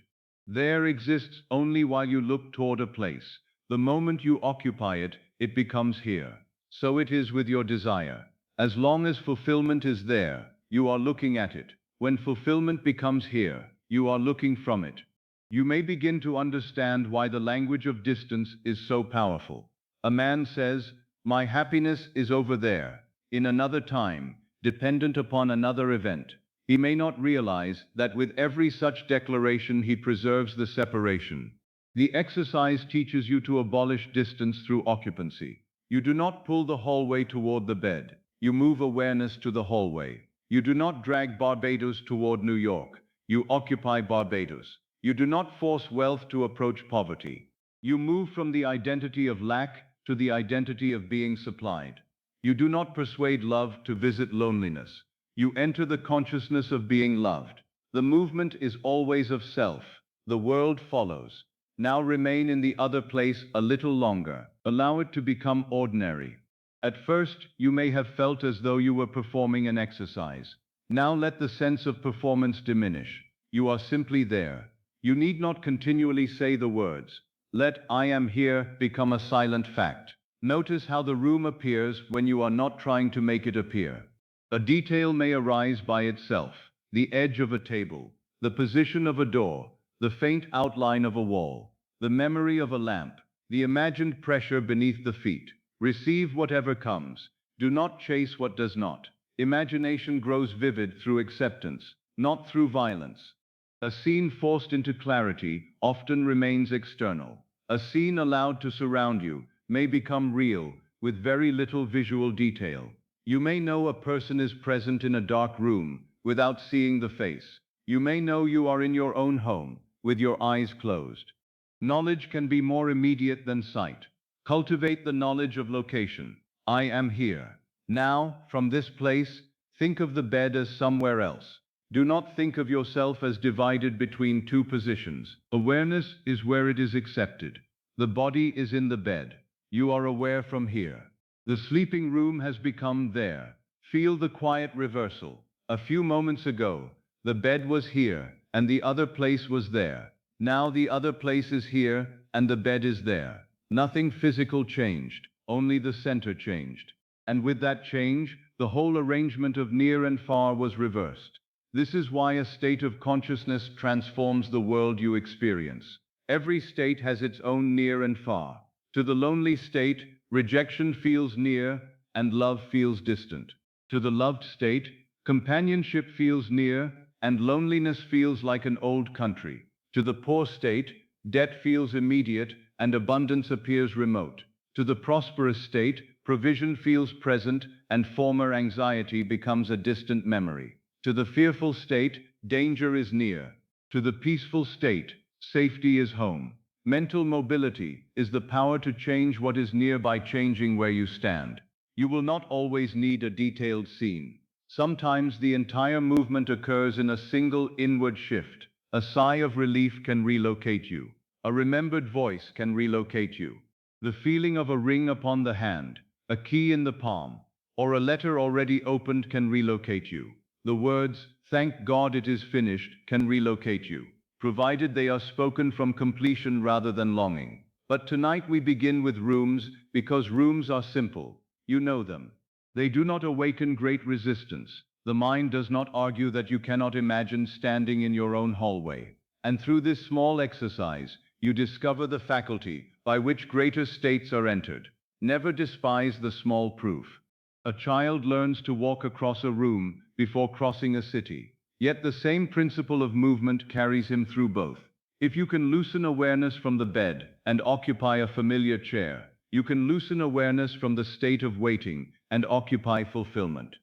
There exists only while you look toward a place. The moment you occupy it, it becomes here. So it is with your desire. As long as fulfillment is there, you are looking at it. When fulfillment becomes here, you are looking from it. You may begin to understand why the language of distance is so powerful. A man says, my happiness is over there, in another time, dependent upon another event. He may not realize that with every such declaration he preserves the separation. The exercise teaches you to abolish distance through occupancy. You do not pull the hallway toward the bed. You move awareness to the hallway. You do not drag Barbados toward New York. You occupy Barbados. You do not force wealth to approach poverty. You move from the identity of lack to the identity of being supplied. You do not persuade love to visit loneliness. You enter the consciousness of being loved. The movement is always of self. The world follows. Now remain in the other place a little longer. Allow it to become ordinary. At first, you may have felt as though you were performing an exercise. Now let the sense of performance diminish. You are simply there. You need not continually say the words. Let I am here become a silent fact. Notice how the room appears when you are not trying to make it appear. A detail may arise by itself, the edge of a table, the position of a door, the faint outline of a wall, the memory of a lamp, the imagined pressure beneath the feet. Receive whatever comes. Do not chase what does not. Imagination grows vivid through acceptance, not through violence. A scene forced into clarity often remains external. A scene allowed to surround you may become real with very little visual detail. You may know a person is present in a dark room without seeing the face. You may know you are in your own home with your eyes closed. Knowledge can be more immediate than sight. Cultivate the knowledge of location. I am here. Now, from this place, think of the bed as somewhere else. Do not think of yourself as divided between two positions. Awareness is where it is accepted. The body is in the bed. You are aware from here. The sleeping room has become there. Feel the quiet reversal. A few moments ago, the bed was here, and the other place was there. Now the other place is here, and the bed is there. Nothing physical changed, only the center changed. And with that change, the whole arrangement of near and far was reversed. This is why a state of consciousness transforms the world you experience. Every state has its own near and far. To the lonely state, rejection feels near and love feels distant. To the loved state, companionship feels near and loneliness feels like an old country. To the poor state, debt feels immediate and abundance appears remote. To the prosperous state, provision feels present and former anxiety becomes a distant memory. To the fearful state, danger is near. To the peaceful state, safety is home. Mental mobility is the power to change what is near by changing where you stand. You will not always need a detailed scene. Sometimes the entire movement occurs in a single inward shift. A sigh of relief can relocate you. A remembered voice can relocate you. The feeling of a ring upon the hand, a key in the palm, or a letter already opened can relocate you. The words, "Thank God it is finished," can relocate you, provided they are spoken from completion rather than longing. But tonight we begin with rooms because rooms are simple. You know them. They do not awaken great resistance. The mind does not argue that you cannot imagine standing in your own hallway. And through this small exercise, you discover the faculty by which greater states are entered. Never despise the small proof. A child learns to walk across a room before crossing a city. Yet the same principle of movement carries him through both. If you can loosen awareness from the bed and occupy a familiar chair, you can loosen awareness from the state of waiting and occupy fulfillment.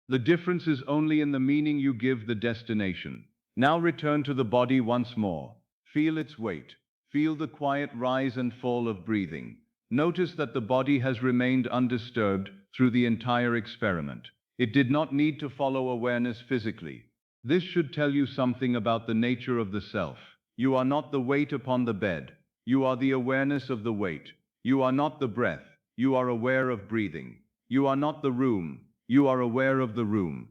The difference is only in the meaning you give the destination. Now return to the body once more. Feel its weight. Feel the quiet rise and fall of breathing. Notice that the body has remained undisturbed through the entire experiment. It did not need to follow awareness physically. This should tell you something about the nature of the self. You are not the weight upon the bed. You are the awareness of the weight. You are not the breath. You are aware of breathing. You are not the room. You are aware of the room.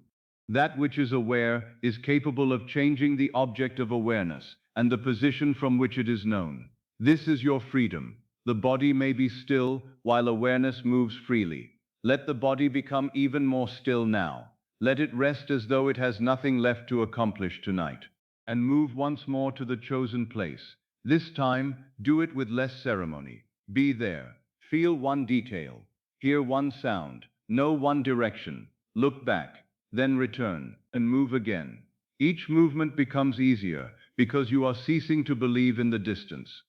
That which is aware is capable of changing the object of awareness and the position from which it is known. This is your freedom. The body may be still while awareness moves freely. Let the body become even more still now. Let it rest as though it has nothing left to accomplish tonight. And move once more to the chosen place. This time, do it with less ceremony. Be there. Feel one detail. Hear one sound. Know one direction. Look back. Then return. And move again. Each movement becomes easier because you are ceasing to believe in the distance.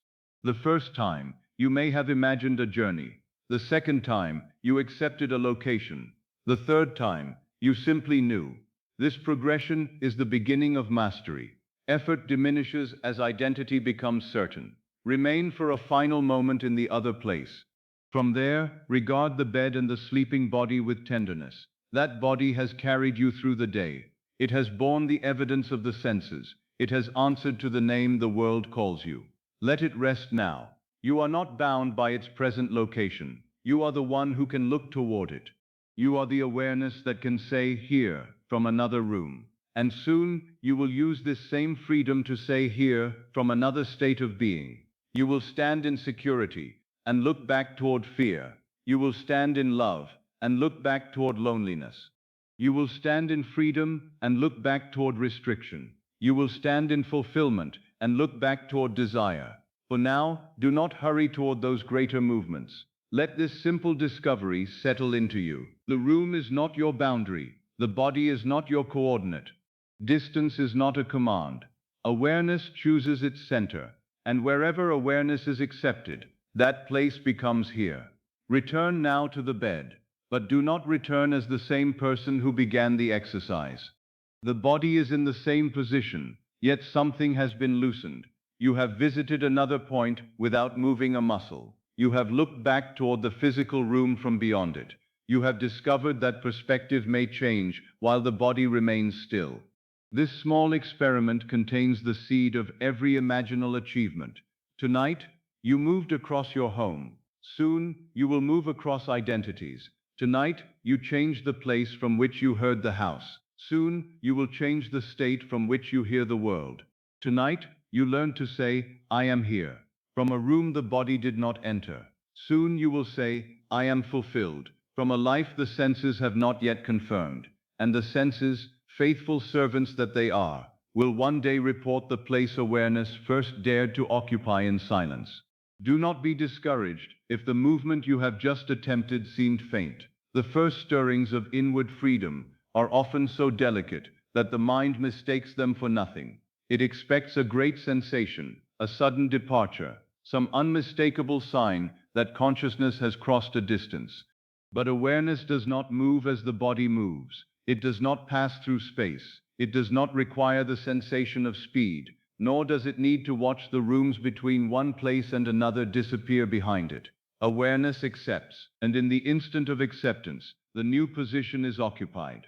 The first time, you may have imagined a journey. The second time, you accepted a location. The third time, you simply knew. This progression is the beginning of mastery. Effort diminishes as identity becomes certain. Remain for a final moment in the other place. From there, regard the bed and the sleeping body with tenderness. That body has carried you through the day. It has borne the evidence of the senses. It has answered to the name the world calls you. Let it rest now. You are not bound by its present location. You are the one who can look toward it. You are the awareness that can say, "Here," from another room. And soon, you will use this same freedom to say, "Here," from another state of being. You will stand in security and look back toward fear. You will stand in love and look back toward loneliness. You will stand in freedom and look back toward restriction. You will stand in fulfillment and look back toward desire. For now, do not hurry toward those greater movements. Let this simple discovery settle into you. The room is not your boundary. The body is not your coordinate. Distance is not a command. Awareness chooses its center, and wherever awareness is accepted, that place becomes here. Return now to the bed, but do not return as the same person who began the exercise. The body is in the same position, yet something has been loosened. You have visited another point without moving a muscle. You have looked back toward the physical room from beyond it. You have discovered that perspective may change while the body remains still. This small experiment contains the seed of every imaginal achievement. Tonight, you moved across your home. Soon, you will move across identities. Tonight, you changed the place from which you heard the house. Soon, you will change the state from which you hear the world. Tonight, you learn to say, "I am here," from a room the body did not enter. Soon you will say, "I am fulfilled," from a life the senses have not yet confirmed. And the senses, faithful servants that they are, will one day report the place awareness first dared to occupy in silence. Do not be discouraged if the movement you have just attempted seemed faint. The first stirrings of inward freedom are often so delicate that the mind mistakes them for nothing. It expects a great sensation, a sudden departure, some unmistakable sign that consciousness has crossed a distance. But awareness does not move as the body moves. It does not pass through space. It does not require the sensation of speed, nor does it need to watch the rooms between one place and another disappear behind it. Awareness accepts, and in the instant of acceptance, the new position is occupied.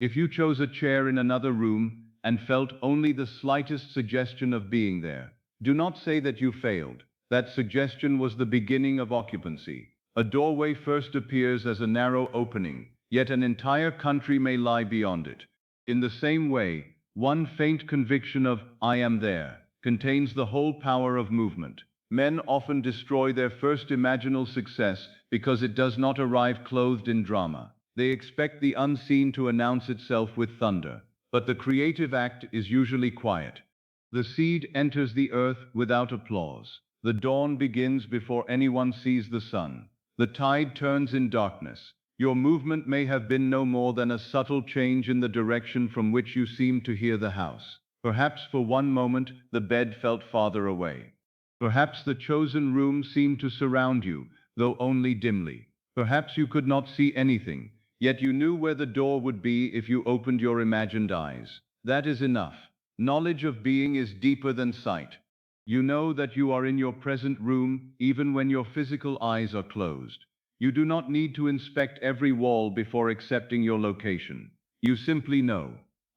If you chose a chair in another room and felt only the slightest suggestion of being there, do not say that you failed. That suggestion was the beginning of occupancy. A doorway first appears as a narrow opening, yet an entire country may lie beyond it. In the same way, one faint conviction of "I am there" contains the whole power of movement. Men often destroy their first imaginal success because it does not arrive clothed in drama. They expect the unseen to announce itself with thunder, but the creative act is usually quiet. The seed enters the earth without applause. The dawn begins before anyone sees the sun. The tide turns in darkness. Your movement may have been no more than a subtle change in the direction from which you seemed to hear the house. Perhaps for one moment the bed felt farther away. Perhaps the chosen room seemed to surround you, though only dimly. Perhaps you could not see anything, yet you knew where the door would be if you opened your imagined eyes. That is enough. Knowledge of being is deeper than sight. You know that you are in your present room even when your physical eyes are closed. You do not need to inspect every wall before accepting your location. You simply know.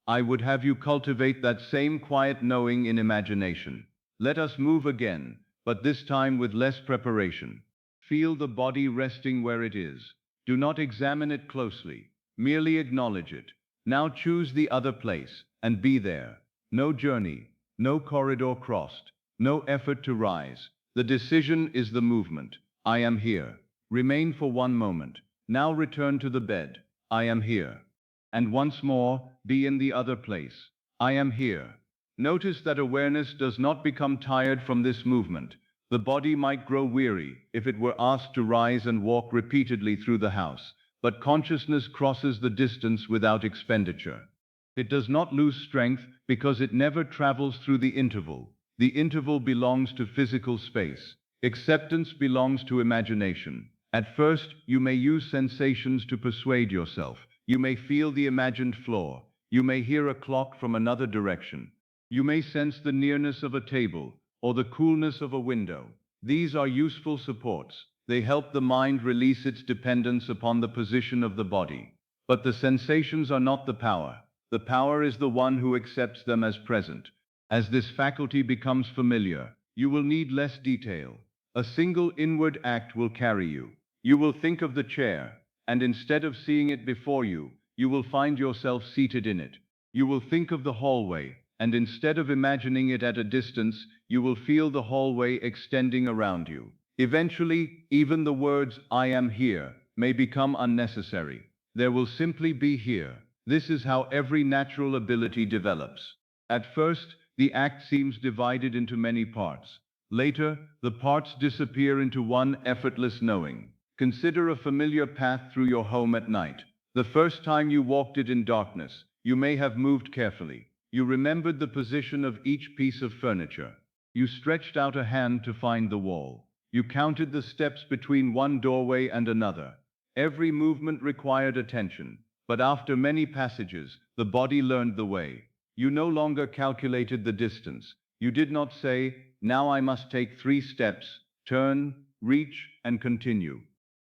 I would have you cultivate that same quiet knowing in imagination. Let us move again, but this time with less preparation. Feel the body resting where it is. Do not examine it closely. Merely acknowledge it. Now choose the other place and be there. No journey, no corridor crossed, no effort to rise. The decision is the movement. I am here. Remain for one moment. Now return to the bed. I am here. And once more, be in the other place. I am here. Notice that awareness does not become tired from this movement. The body might grow weary if it were asked to rise and walk repeatedly through the house, but consciousness crosses the distance without expenditure. It does not lose strength because it never travels through the interval. The interval belongs to physical space. Acceptance belongs to imagination. At first, you may use sensations to persuade yourself. You may feel the imagined floor. You may hear a clock from another direction. You may sense the nearness of a table or the coolness of a window. These are useful supports. They help the mind release its dependence upon the position of the body. But the sensations are not the power. The power is the one who accepts them as present. As this faculty becomes familiar, you will need less detail. A single inward act will carry you. You will think of the chair, and instead of seeing it before you, you will find yourself seated in it. You will think of the hallway, and instead of imagining it at a distance, you will feel the hallway extending around you. Eventually, even the words "I am here" may become unnecessary. There will simply be here. This is how every natural ability develops. At first, the act seems divided into many parts. Later, the parts disappear into one effortless knowing. Consider a familiar path through your home at night. The first time you walked it in darkness, you may have moved carefully. You remembered the position of each piece of furniture. You stretched out a hand to find the wall. You counted the steps between one doorway and another. Every movement required attention, but after many passages, the body learned the way. You no longer calculated the distance. You did not say, "Now I must take 3 steps, turn, reach, and continue."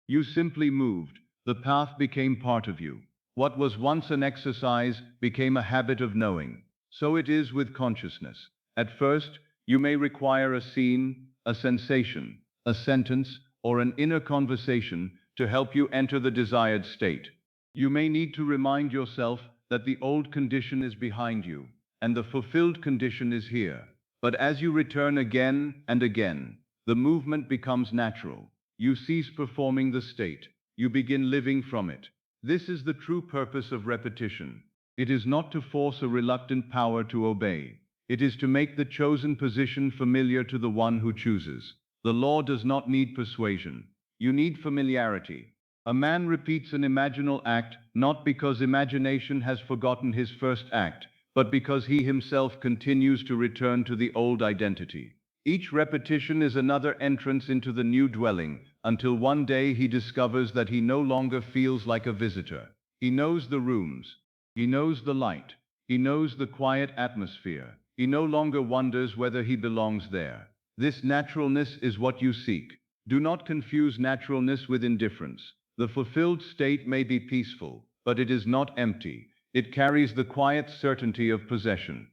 You simply moved. The path became part of you. What was once an exercise became a habit of knowing. So it is with consciousness. At first, you may require a scene, a sensation, a sentence, or an inner conversation to help you enter the desired state. You may need to remind yourself that the old condition is behind you, and the fulfilled condition is here. But as you return again and again, the movement becomes natural. You cease performing the state. You begin living from it. This is the true purpose of repetition. It is not to force a reluctant power to obey. It is to make the chosen position familiar to the one who chooses. The law does not need persuasion. You need familiarity. A man repeats an imaginal act not because imagination has forgotten his first act, but because he himself continues to return to the old identity. Each repetition is another entrance into the new dwelling, until one day he discovers that he no longer feels like a visitor. He knows the rooms. He knows the light. He knows the quiet atmosphere. He no longer wonders whether he belongs there. This naturalness is what you seek. Do not confuse naturalness with indifference. The fulfilled state may be peaceful, but it is not empty. It carries the quiet certainty of possession.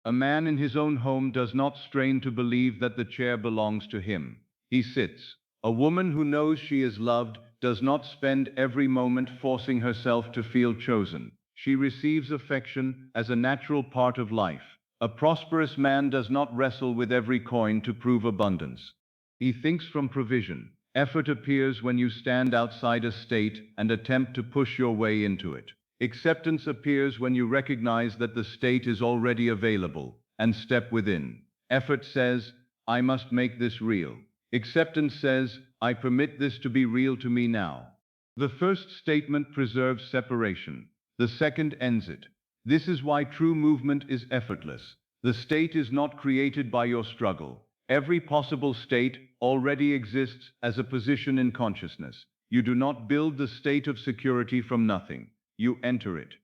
A man in his own home does not strain to believe that the chair belongs to him. He sits. A woman who knows she is loved does not spend every moment forcing herself to feel chosen. She receives affection as a natural part of life. A prosperous man does not wrestle with every coin to prove abundance. He thinks from provision. Effort appears when you stand outside a state and attempt to push your way into it. Acceptance appears when you recognize that the state is already available and step within. Effort says, I must make this real. Acceptance says, I permit this to be real to me now. The first statement preserves separation. The second ends it. This is why true movement is effortless. The state is not created by your struggle. Every possible state already exists as a position in consciousness. You do not build the state of security from nothing. You enter it.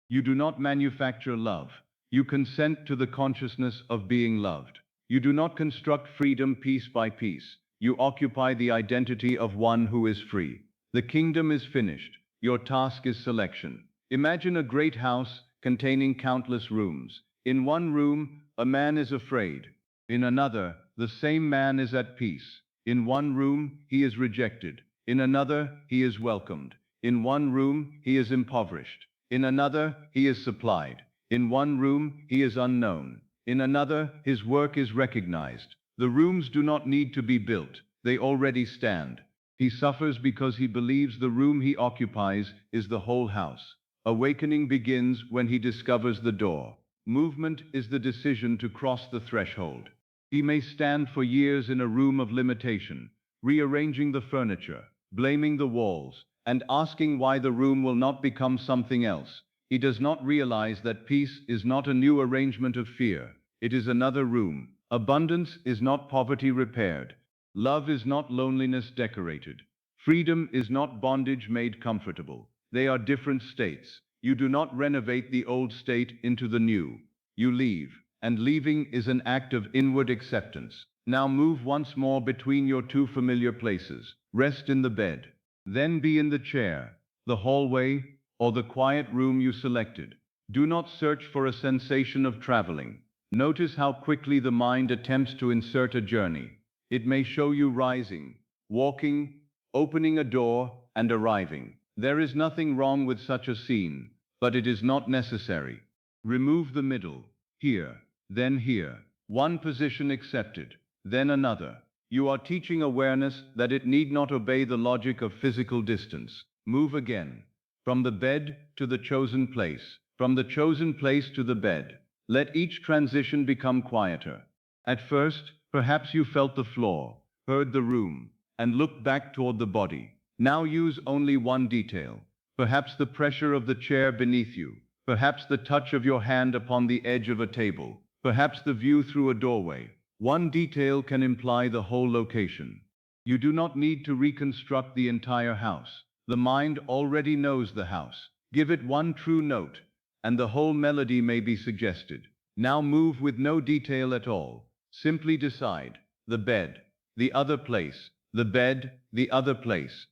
You do not manufacture love. You consent to the consciousness of being loved. You do not construct freedom piece by piece. You occupy the identity of one who is free. The kingdom is finished. Your task is selection. Imagine a great house containing countless rooms. In one room, a man is afraid. In another, the same man is at peace. In one room, he is rejected. In another, he is welcomed. In one room, he is impoverished. In another, he is supplied. In one room, he is unknown. In another, his work is recognized. The rooms do not need to be built. They already stand. He suffers because he believes the room he occupies is the whole house. Awakening begins when he discovers the door. Movement is the decision to cross the threshold. He may stand for years in a room of limitation, rearranging the furniture, blaming the walls, and asking why the room will not become something else. He does not realize that peace is not a new arrangement of fear. It is another room. Abundance is not poverty repaired. Love is not loneliness decorated. Freedom is not bondage made comfortable. They are different states. You do not renovate the old state into the new. You leave, and leaving is an act of inward acceptance. Now move once more between your two familiar places. Rest in the bed. Then be in the chair, the hallway, or the quiet room you selected. Do not search for a sensation of traveling. Notice how quickly the mind attempts to insert a journey. It may show you rising, walking, opening a door, and arriving. There is nothing wrong with such a scene, but it is not necessary. Remove the middle. Here, then here. One position accepted, then another. You are teaching awareness that it need not obey the logic of physical distance. Move again. From the bed to the chosen place. From the chosen place to the bed. Let each transition become quieter. At first, perhaps you felt the floor, heard the room, and looked back toward the body. Now use only one detail. Perhaps the pressure of the chair beneath you. Perhaps the touch of your hand upon the edge of a table. Perhaps the view through a doorway. One detail can imply the whole location. You do not need to reconstruct the entire house. The mind already knows the house. Give it one true note, and the whole melody may be suggested. Now move with no detail at all. Simply decide. The bed, the other place. The bed, the other place.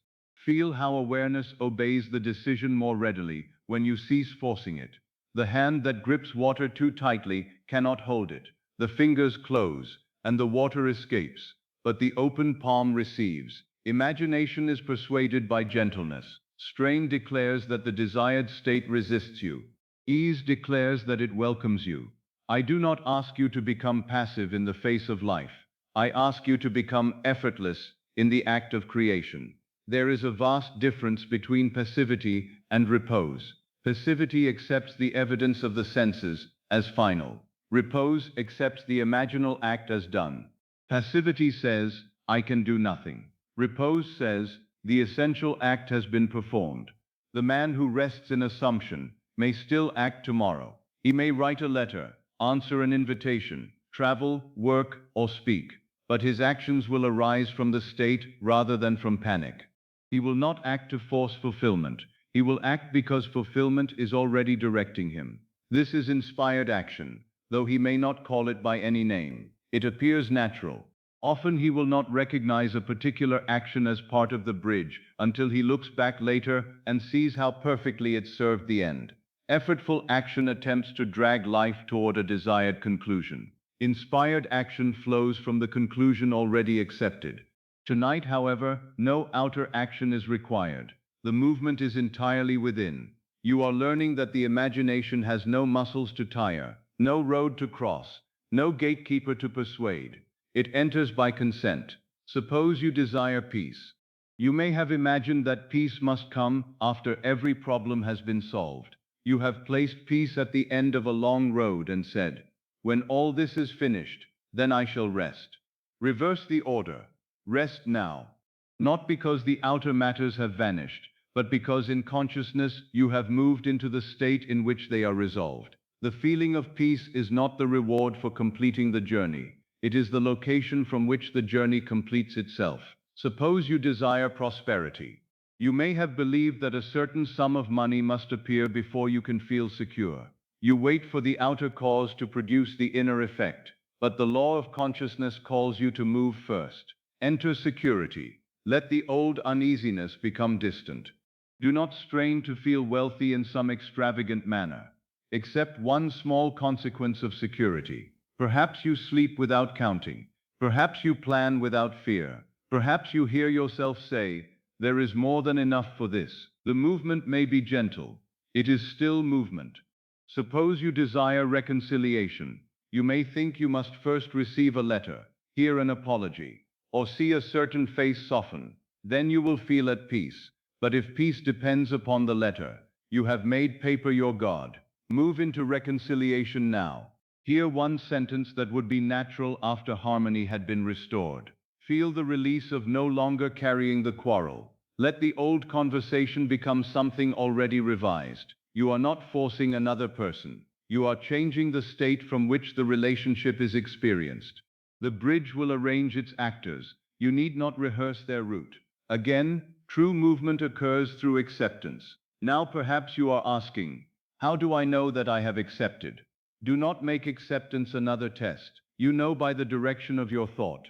Feel how awareness obeys the decision more readily when you cease forcing it. The hand that grips water too tightly cannot hold it. The fingers close, and the water escapes, but the open palm receives. Imagination is persuaded by gentleness. Strain declares that the desired state resists you. Ease declares that it welcomes you. I do not ask you to become passive in the face of life. I ask you to become effortless in the act of creation. There is a vast difference between passivity and repose. Passivity accepts the evidence of the senses as final. Repose accepts the imaginal act as done. Passivity says, I can do nothing. Repose says, the essential act has been performed. The man who rests in assumption may still act tomorrow. He may write a letter, answer an invitation, travel, work, or speak, but his actions will arise from the state rather than from panic. He will not act to force fulfillment. He will act because fulfillment is already directing him. This is inspired action, though he may not call it by any name. It appears natural. Often he will not recognize a particular action as part of the bridge until he looks back later and sees how perfectly it served the end. Effortful action attempts to drag life toward a desired conclusion. Inspired action flows from the conclusion already accepted. Tonight, however, no outer action is required. The movement is entirely within. You are learning that the imagination has no muscles to tire, no road to cross, no gatekeeper to persuade. It enters by consent. Suppose you desire peace. You may have imagined that peace must come after every problem has been solved. You have placed peace at the end of a long road and said, "When all this is finished, then I shall rest." Reverse the order. Rest now. Not because the outer matters have vanished, but because in consciousness you have moved into the state in which they are resolved. The feeling of peace is not the reward for completing the journey. It is the location from which the journey completes itself. Suppose you desire prosperity. You may have believed that a certain sum of money must appear before you can feel secure. You wait for the outer cause to produce the inner effect, but the law of consciousness calls you to move first. Enter security. Let the old uneasiness become distant. Do not strain to feel wealthy in some extravagant manner. Accept one small consequence of security. Perhaps you sleep without counting. Perhaps you plan without fear. Perhaps you hear yourself say, "There is more than enough for this." The movement may be gentle. It is still movement. Suppose you desire reconciliation. You may think you must first receive a letter, hear an apology, or see a certain face soften. Then you will feel at peace. But if peace depends upon the letter, you have made paper your God. Move into reconciliation now. Hear one sentence that would be natural after harmony had been restored. Feel the release of no longer carrying the quarrel. Let the old conversation become something already revised. You are not forcing another person. You are changing the state from which the relationship is experienced. The bridge will arrange its actors. You need not rehearse their route. Again, true movement occurs through acceptance. Now perhaps you are asking, how do I know that I have accepted? Do not make acceptance another test. You know by the direction of your thought.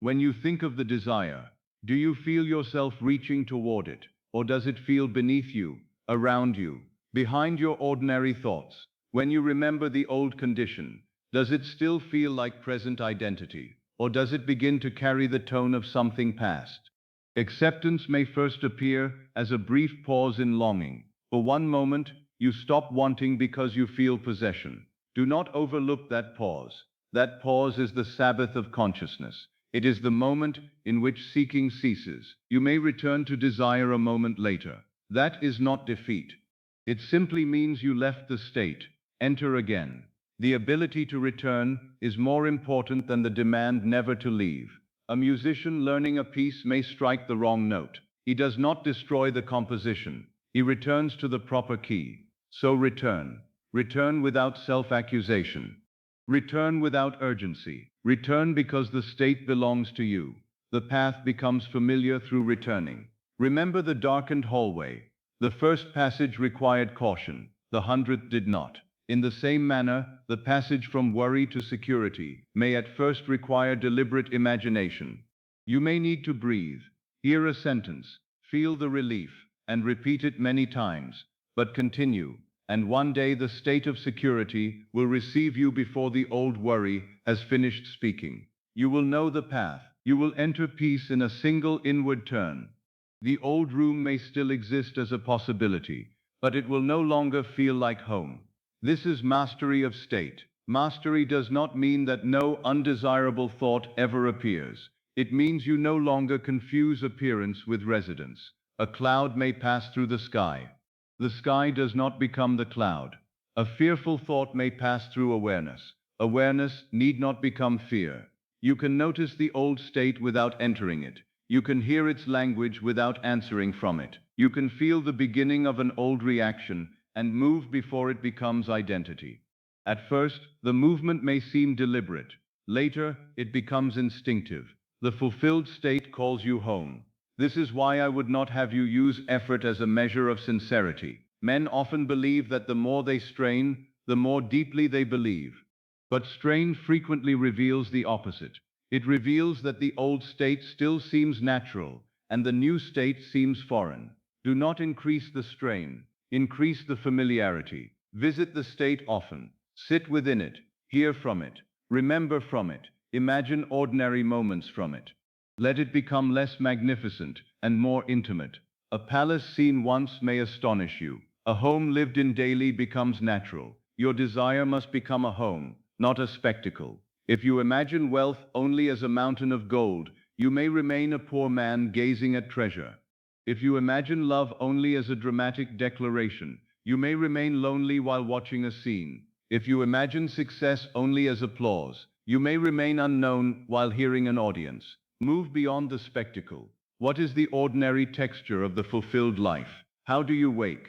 When you think of the desire, do you feel yourself reaching toward it, or does it feel beneath you, around you, behind your ordinary thoughts? When you remember the old condition, does it still feel like present identity, or does it begin to carry the tone of something past? Acceptance may first appear as a brief pause in longing. For one moment, you stop wanting because you feel possession. Do not overlook that pause. That pause is the Sabbath of consciousness. It is the moment in which seeking ceases. You may return to desire a moment later. That is not defeat. It simply means you left the state. Enter again. The ability to return is more important than the demand never to leave. A musician learning a piece may strike the wrong note. He does not destroy the composition. He returns to the proper key. So return. Return without self-accusation. Return without urgency. Return because the state belongs to you. The path becomes familiar through returning. Remember the darkened hallway. The first passage required caution. The 100th did not. In the same manner, the passage from worry to security may at first require deliberate imagination. You may need to breathe, hear a sentence, feel the relief, and repeat it many times, but continue, and one day the state of security will receive you before the old worry has finished speaking. You will know the path. You will enter peace in a single inward turn. The old room may still exist as a possibility, but it will no longer feel like home. This is mastery of state. Mastery does not mean that no undesirable thought ever appears. It means you no longer confuse appearance with residence. A cloud may pass through the sky. The sky does not become the cloud. A fearful thought may pass through awareness. Awareness need not become fear. You can notice the old state without entering it. You can hear its language without answering from it. You can feel the beginning of an old reaction and move before it becomes identity. At first, the movement may seem deliberate. Later, it becomes instinctive. The fulfilled state calls you home. This is why I would not have you use effort as a measure of sincerity. Men often believe that the more they strain, the more deeply they believe. But strain frequently reveals the opposite. It reveals that the old state still seems natural, and the new state seems foreign. Do not increase the strain. Increase the familiarity. Visit the state often. Sit within it. Hear from it. Remember from it. Imagine ordinary moments from it. Let it become less magnificent and more intimate. A palace seen once may astonish you. A home lived in daily becomes natural. Your desire must become a home, not a spectacle. If you imagine wealth only as a mountain of gold, you may remain a poor man gazing at treasure. If you imagine love only as a dramatic declaration, you may remain lonely while watching a scene. If you imagine success only as applause, you may remain unknown while hearing an audience. Move beyond the spectacle. What is the ordinary texture of the fulfilled life? How do you wake?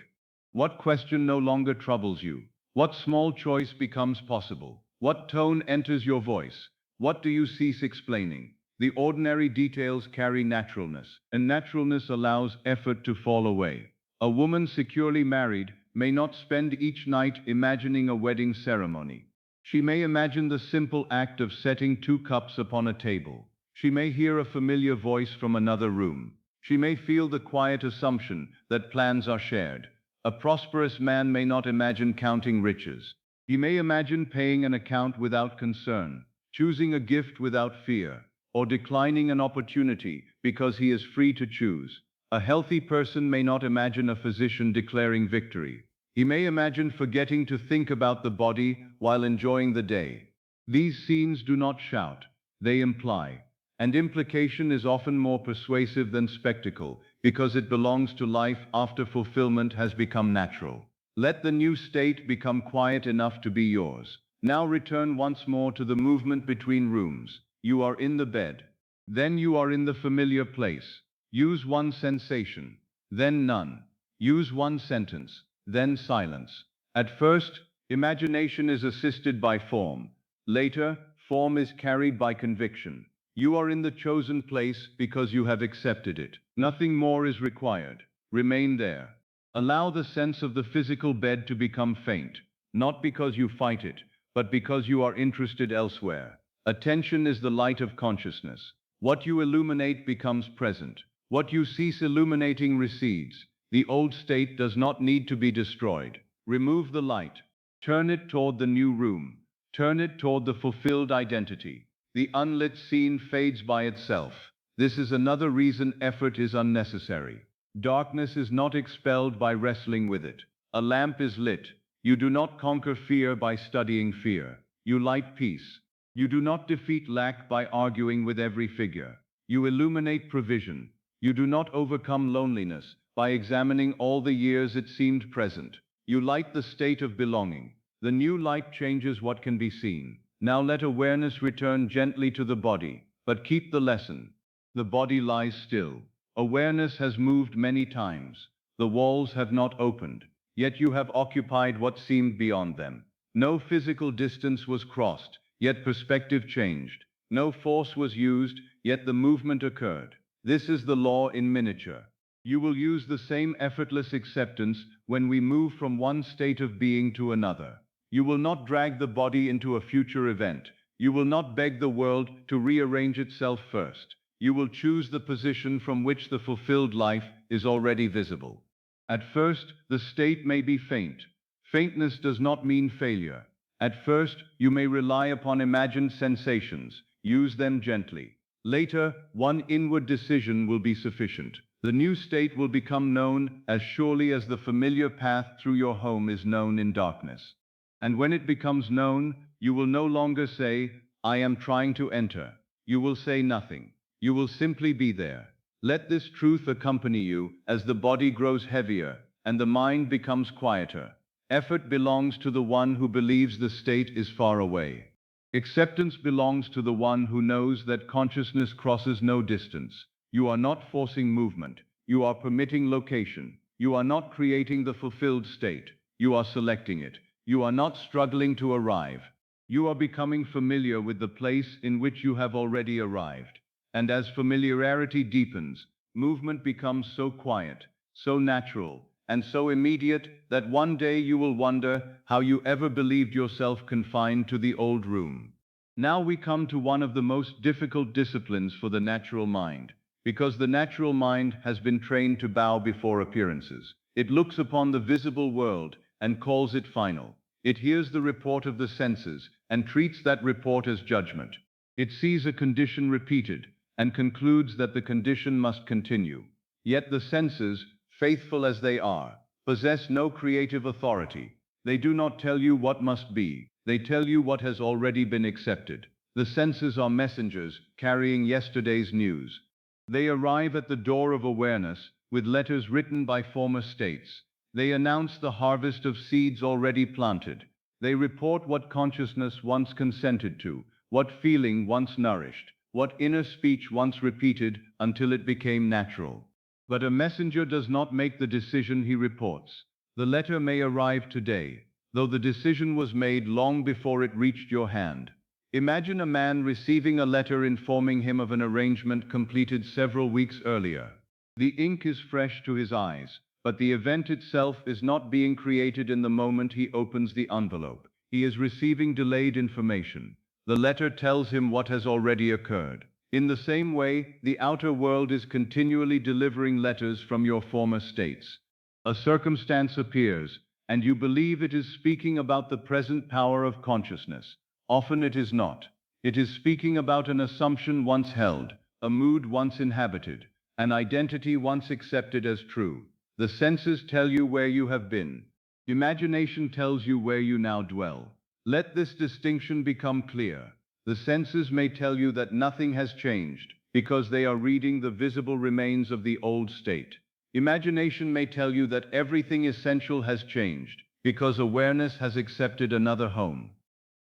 What question no longer troubles you? What small choice becomes possible? What tone enters your voice? What do you cease explaining? The ordinary details carry naturalness, and naturalness allows effort to fall away. A woman securely married may not spend each night imagining a wedding ceremony. She may imagine the simple act of setting two cups upon a table. She may hear a familiar voice from another room. She may feel the quiet assumption that plans are shared. A prosperous man may not imagine counting riches. He may imagine paying an account without concern, choosing a gift without fear, or declining an opportunity because he is free to choose. A healthy person may not imagine a physician declaring victory. He may imagine forgetting to think about the body while enjoying the day. These scenes do not shout, they imply. And implication is often more persuasive than spectacle because it belongs to life after fulfillment has become natural. Let the new state become quiet enough to be yours. Now return once more to the movement between rooms. You are in the bed. Then you are in the familiar place. Use one sensation, then none. Use one sentence, then silence. At first, imagination is assisted by form. Later, form is carried by conviction. You are in the chosen place because you have accepted it. Nothing more is required. Remain there. Allow the sense of the physical bed to become faint, not because you fight it, but because you are interested elsewhere. Attention is the light of consciousness. What you illuminate becomes present. What you cease illuminating recedes. The old state does not need to be destroyed. Remove the light. Turn it toward the new room. Turn it toward the fulfilled identity. The unlit scene fades by itself. This is another reason effort is unnecessary. Darkness is not expelled by wrestling with it. A lamp is lit. You do not conquer fear by studying fear. You light peace. You do not defeat lack by arguing with every figure. You illuminate provision. You do not overcome loneliness by examining all the years it seemed present. You light the state of belonging. The new light changes what can be seen. Now let awareness return gently to the body, but keep the lesson. The body lies still. Awareness has moved many times. The walls have not opened, yet you have occupied what seemed beyond them. No physical distance was crossed, yet perspective changed. No force was used, yet the movement occurred. This is the law in miniature. You will use the same effortless acceptance when we move from one state of being to another. You will not drag the body into a future event. You will not beg the world to rearrange itself first. You will choose the position from which the fulfilled life is already visible. At first, the state may be faint. Faintness does not mean failure. At first, you may rely upon imagined sensations. Use them gently. Later, one inward decision will be sufficient. The new state will become known as surely as the familiar path through your home is known in darkness. And when it becomes known, you will no longer say, I am trying to enter. You will say nothing. You will simply be there. Let this truth accompany you as the body grows heavier and the mind becomes quieter. Effort belongs to the one who believes the state is far away. Acceptance belongs to the one who knows that consciousness crosses no distance. You are not forcing movement. You are permitting location. You are not creating the fulfilled state. You are selecting it. You are not struggling to arrive. You are becoming familiar with the place in which you have already arrived. And as familiarity deepens, movement becomes so quiet, so natural, and so immediate that one day you will wonder how you ever believed yourself confined to the old room. Now we come to one of the most difficult disciplines for the natural mind, because the natural mind has been trained to bow before appearances. It looks upon the visible world and calls it final. It hears the report of the senses and treats that report as judgment. It sees a condition repeated and concludes that the condition must continue. Yet the senses, faithful as they are, possess no creative authority. They do not tell you what must be, they tell you what has already been accepted. The senses are messengers carrying yesterday's news. They arrive at the door of awareness with letters written by former states. They announce the harvest of seeds already planted. They report what consciousness once consented to, what feeling once nourished, what inner speech once repeated until it became natural. But a messenger does not make the decision he reports. The letter may arrive today, though the decision was made long before it reached your hand. Imagine a man receiving a letter informing him of an arrangement completed several weeks earlier. The ink is fresh to his eyes, but the event itself is not being created in the moment he opens the envelope. He is receiving delayed information. The letter tells him what has already occurred. In the same way, the outer world is continually delivering letters from your former states. A circumstance appears, and you believe it is speaking about the present power of consciousness. Often it is not. It is speaking about an assumption once held, a mood once inhabited, an identity once accepted as true. The senses tell you where you have been. Imagination tells you where you now dwell. Let this distinction become clear. The senses may tell you that nothing has changed, because they are reading the visible remains of the old state. Imagination may tell you that everything essential has changed, because awareness has accepted another home.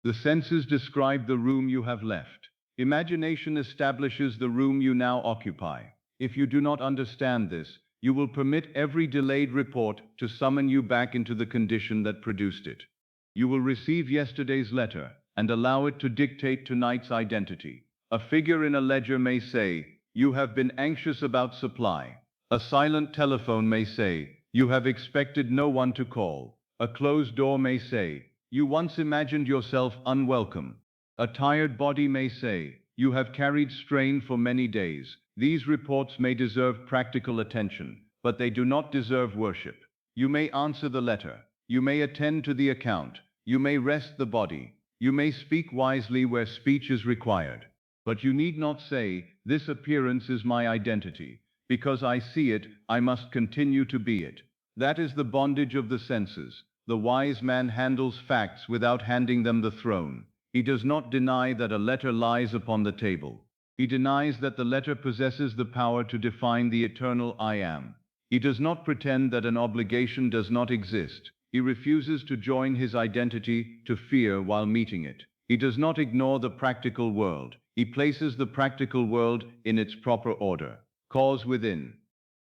The senses describe the room you have left. Imagination establishes the room you now occupy. If you do not understand this, you will permit every delayed report to summon you back into the condition that produced it. You will receive yesterday's letter and allow it to dictate tonight's identity. A figure in a ledger may say, "You have been anxious about supply." A silent telephone may say, "You have expected no one to call." A closed door may say, "You once imagined yourself unwelcome." A tired body may say, "You have carried strain for many days." These reports may deserve practical attention, but they do not deserve worship. You may answer the letter. You may attend to the account. You may rest the body. You may speak wisely where speech is required. But you need not say, "This appearance is my identity. Because I see it, I must continue to be it." That is the bondage of the senses. The wise man handles facts without handing them the throne. He does not deny that a letter lies upon the table. He denies that the letter possesses the power to define the eternal I am. He does not pretend that an obligation does not exist. He refuses to join his identity to fear while meeting it. He does not ignore the practical world. He places the practical world in its proper order. Cause within,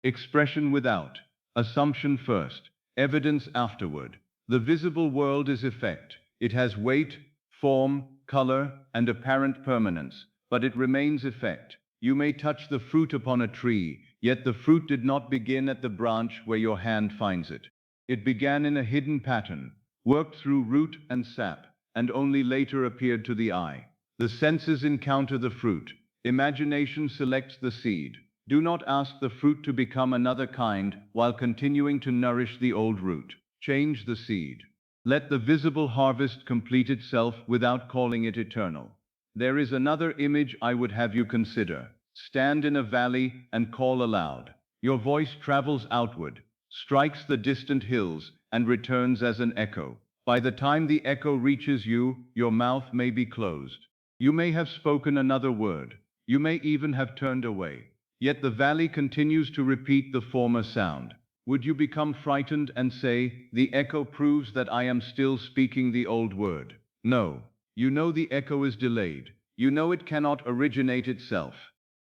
expression without, assumption first, evidence afterward. The visible world is effect. It has weight, form, color, and apparent permanence, but it remains effect. You may touch the fruit upon a tree, yet the fruit did not begin at the branch where your hand finds it. It began in a hidden pattern, worked through root and sap, and only later appeared to the eye. The senses encounter the fruit. Imagination selects the seed. Do not ask the fruit to become another kind while continuing to nourish the old root. Change the seed. Let the visible harvest complete itself without calling it eternal. There is another image I would have you consider. Stand in a valley and call aloud. Your voice travels outward, strikes the distant hills, and returns as an echo. By the time the echo reaches you, your mouth may be closed. You may have spoken another word. You may even have turned away. Yet the valley continues to repeat the former sound. Would you become frightened and say, "The echo proves that I am still speaking the old word"? No. You know the echo is delayed. You know it cannot originate itself.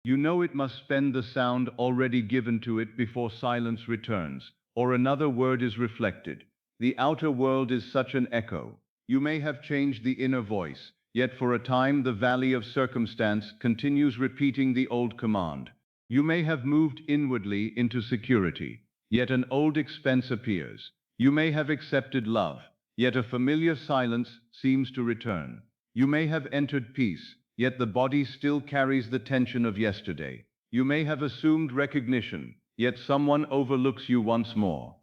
You know it must spend the sound already given to it before silence returns, or another word is reflected. The outer world is such an echo. You may have changed the inner voice, yet for a time the valley of circumstance continues repeating the old command. You may have moved inwardly into security, yet an old expense appears. You may have accepted love, yet a familiar silence seems to return. You may have entered peace, yet the body still carries the tension of yesterday. You may have assumed recognition, yet someone overlooks you once more.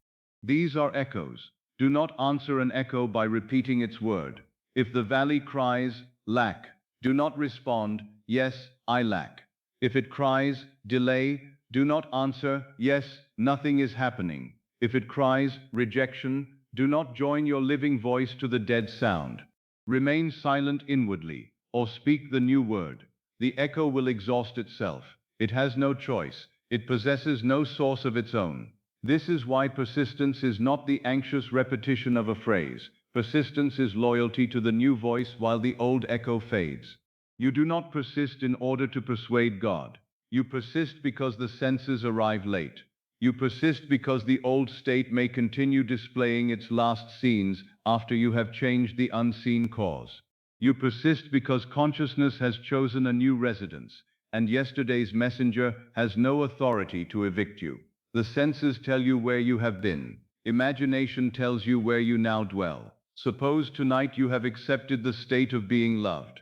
These are echoes. Do not answer an echo by repeating its word. If the valley cries, lack, do not respond, yes, I lack. If it cries, delay, do not answer, yes, nothing is happening. If it cries, rejection, do not join your living voice to the dead sound. Remain silent inwardly, or speak the new word. The echo will exhaust itself. It has no choice. It possesses no source of its own. This is why persistence is not the anxious repetition of a phrase. Persistence is loyalty to the new voice while the old echo fades. You do not persist in order to persuade God. You persist because the senses arrive late. You persist because the old state may continue displaying its last scenes after you have changed the unseen cause. You persist because consciousness has chosen a new residence, and yesterday's messenger has no authority to evict you. The senses tell you where you have been. Imagination tells you where you now dwell. Suppose tonight you have accepted the state of being loved.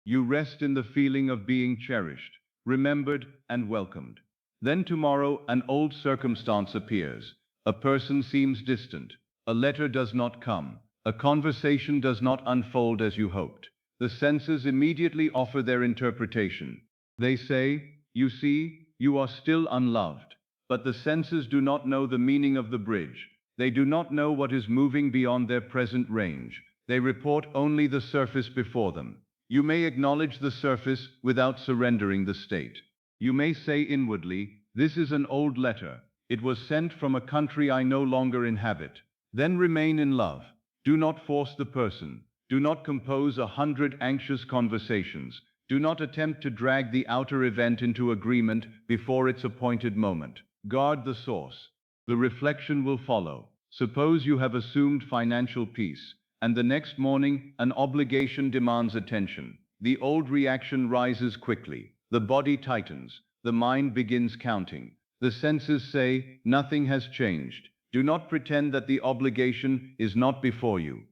You rest in the feeling of being cherished, remembered, and welcomed. Then tomorrow an old circumstance appears. A person seems distant. A letter does not come. A conversation does not unfold as you hoped. The senses immediately offer their interpretation. They say, you see, you are still unloved. But the senses do not know the meaning of the bridge. They do not know what is moving beyond their present range. They report only the surface before them. You may acknowledge the surface without surrendering the state. You may say inwardly, this is an old letter. It was sent from a country I no longer inhabit. Then remain in love. Do not force the person. Do not compose 100 anxious conversations. Do not attempt to drag the outer event into agreement before its appointed moment. Guard the source. The reflection will follow. Suppose you have assumed financial peace, and the next morning an obligation demands attention. The old reaction rises quickly. The body tightens. The mind begins counting. The senses say, nothing has changed. Do not pretend that the obligation is not before you.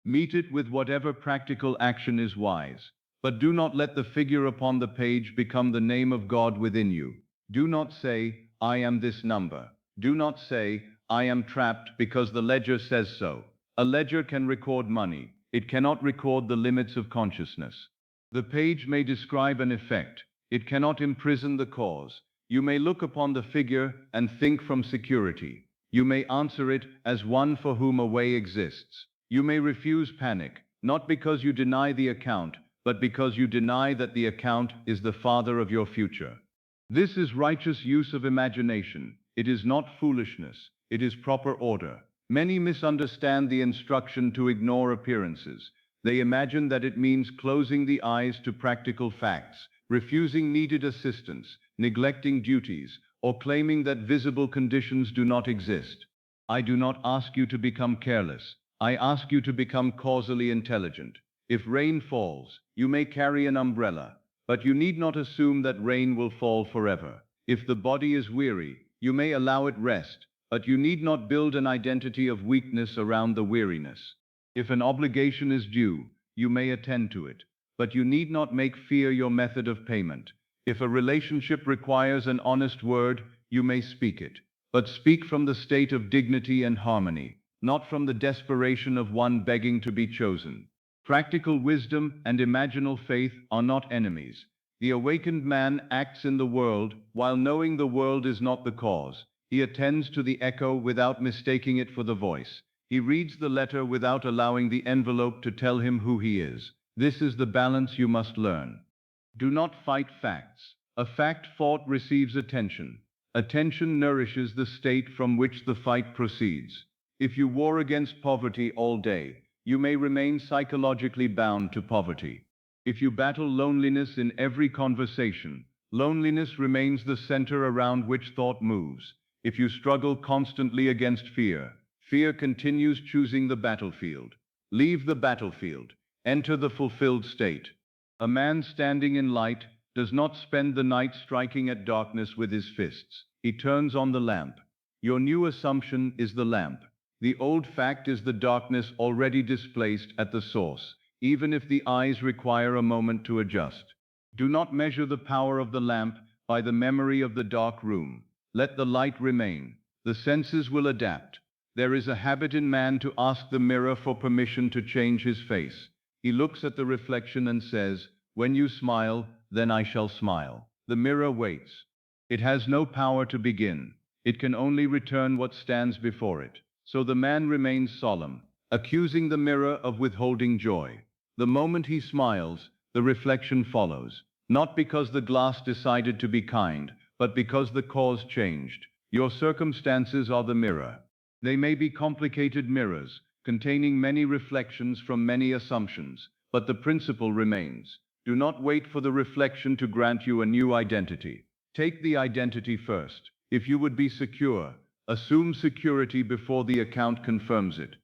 Meet it with whatever practical action is wise. But do not let the figure upon the page become the name of God within you. Do not say, I am this number. Do not say, I am trapped because the ledger says so. A ledger can record money. It cannot record the limits of consciousness. The page may describe an effect. It cannot imprison the cause. You may look upon the figure and think from security. You may answer it as one for whom a way exists. You may refuse panic, not because you deny the account, but because you deny that the account is the father of your future. This is righteous use of imagination. It is not foolishness. It is proper order. Many misunderstand the instruction to ignore appearances. They imagine that it means closing the eyes to practical facts, refusing needed assistance, neglecting duties, or claiming that visible conditions do not exist. I do not ask you to become careless. I ask you to become causally intelligent. If rain falls, you may carry an umbrella, but you need not assume that rain will fall forever. If the body is weary, you may allow it rest, but you need not build an identity of weakness around the weariness. If an obligation is due, you may attend to it, but you need not make fear your method of payment. If a relationship requires an honest word, you may speak it, but speak from the state of dignity and harmony, not from the desperation of one begging to be chosen. Practical wisdom and imaginal faith are not enemies. The awakened man acts in the world while knowing the world is not the cause. He attends to the echo without mistaking it for the voice. He reads the letter without allowing the envelope to tell him who he is. This is the balance you must learn. Do not fight facts. A fact fought receives attention. Attention nourishes the state from which the fight proceeds. If you war against poverty all day, you may remain psychologically bound to poverty. If you battle loneliness in every conversation, loneliness remains the center around which thought moves. If you struggle constantly against fear, fear continues choosing the battlefield. Leave the battlefield. Enter the fulfilled state. A man standing in light does not spend the night striking at darkness with his fists. He turns on the lamp. Your new assumption is the lamp. The old fact is the darkness already displaced at the source, even if the eyes require a moment to adjust. Do not measure the power of the lamp by the memory of the dark room. Let the light remain. The senses will adapt. There is a habit in man to ask the mirror for permission to change his face. He looks at the reflection and says, "When you smile, then I shall smile." The mirror waits. It has no power to begin. It can only return what stands before it. So the man remains solemn, accusing the mirror of withholding joy. The moment he smiles, the reflection follows, not because the glass decided to be kind, but because the cause changed. Your circumstances are the mirror. They may be complicated mirrors, containing many reflections from many assumptions, but the principle remains. Do not wait for the reflection to grant you a new identity. Take the identity first. If you would be secure, assume security before the account confirms it.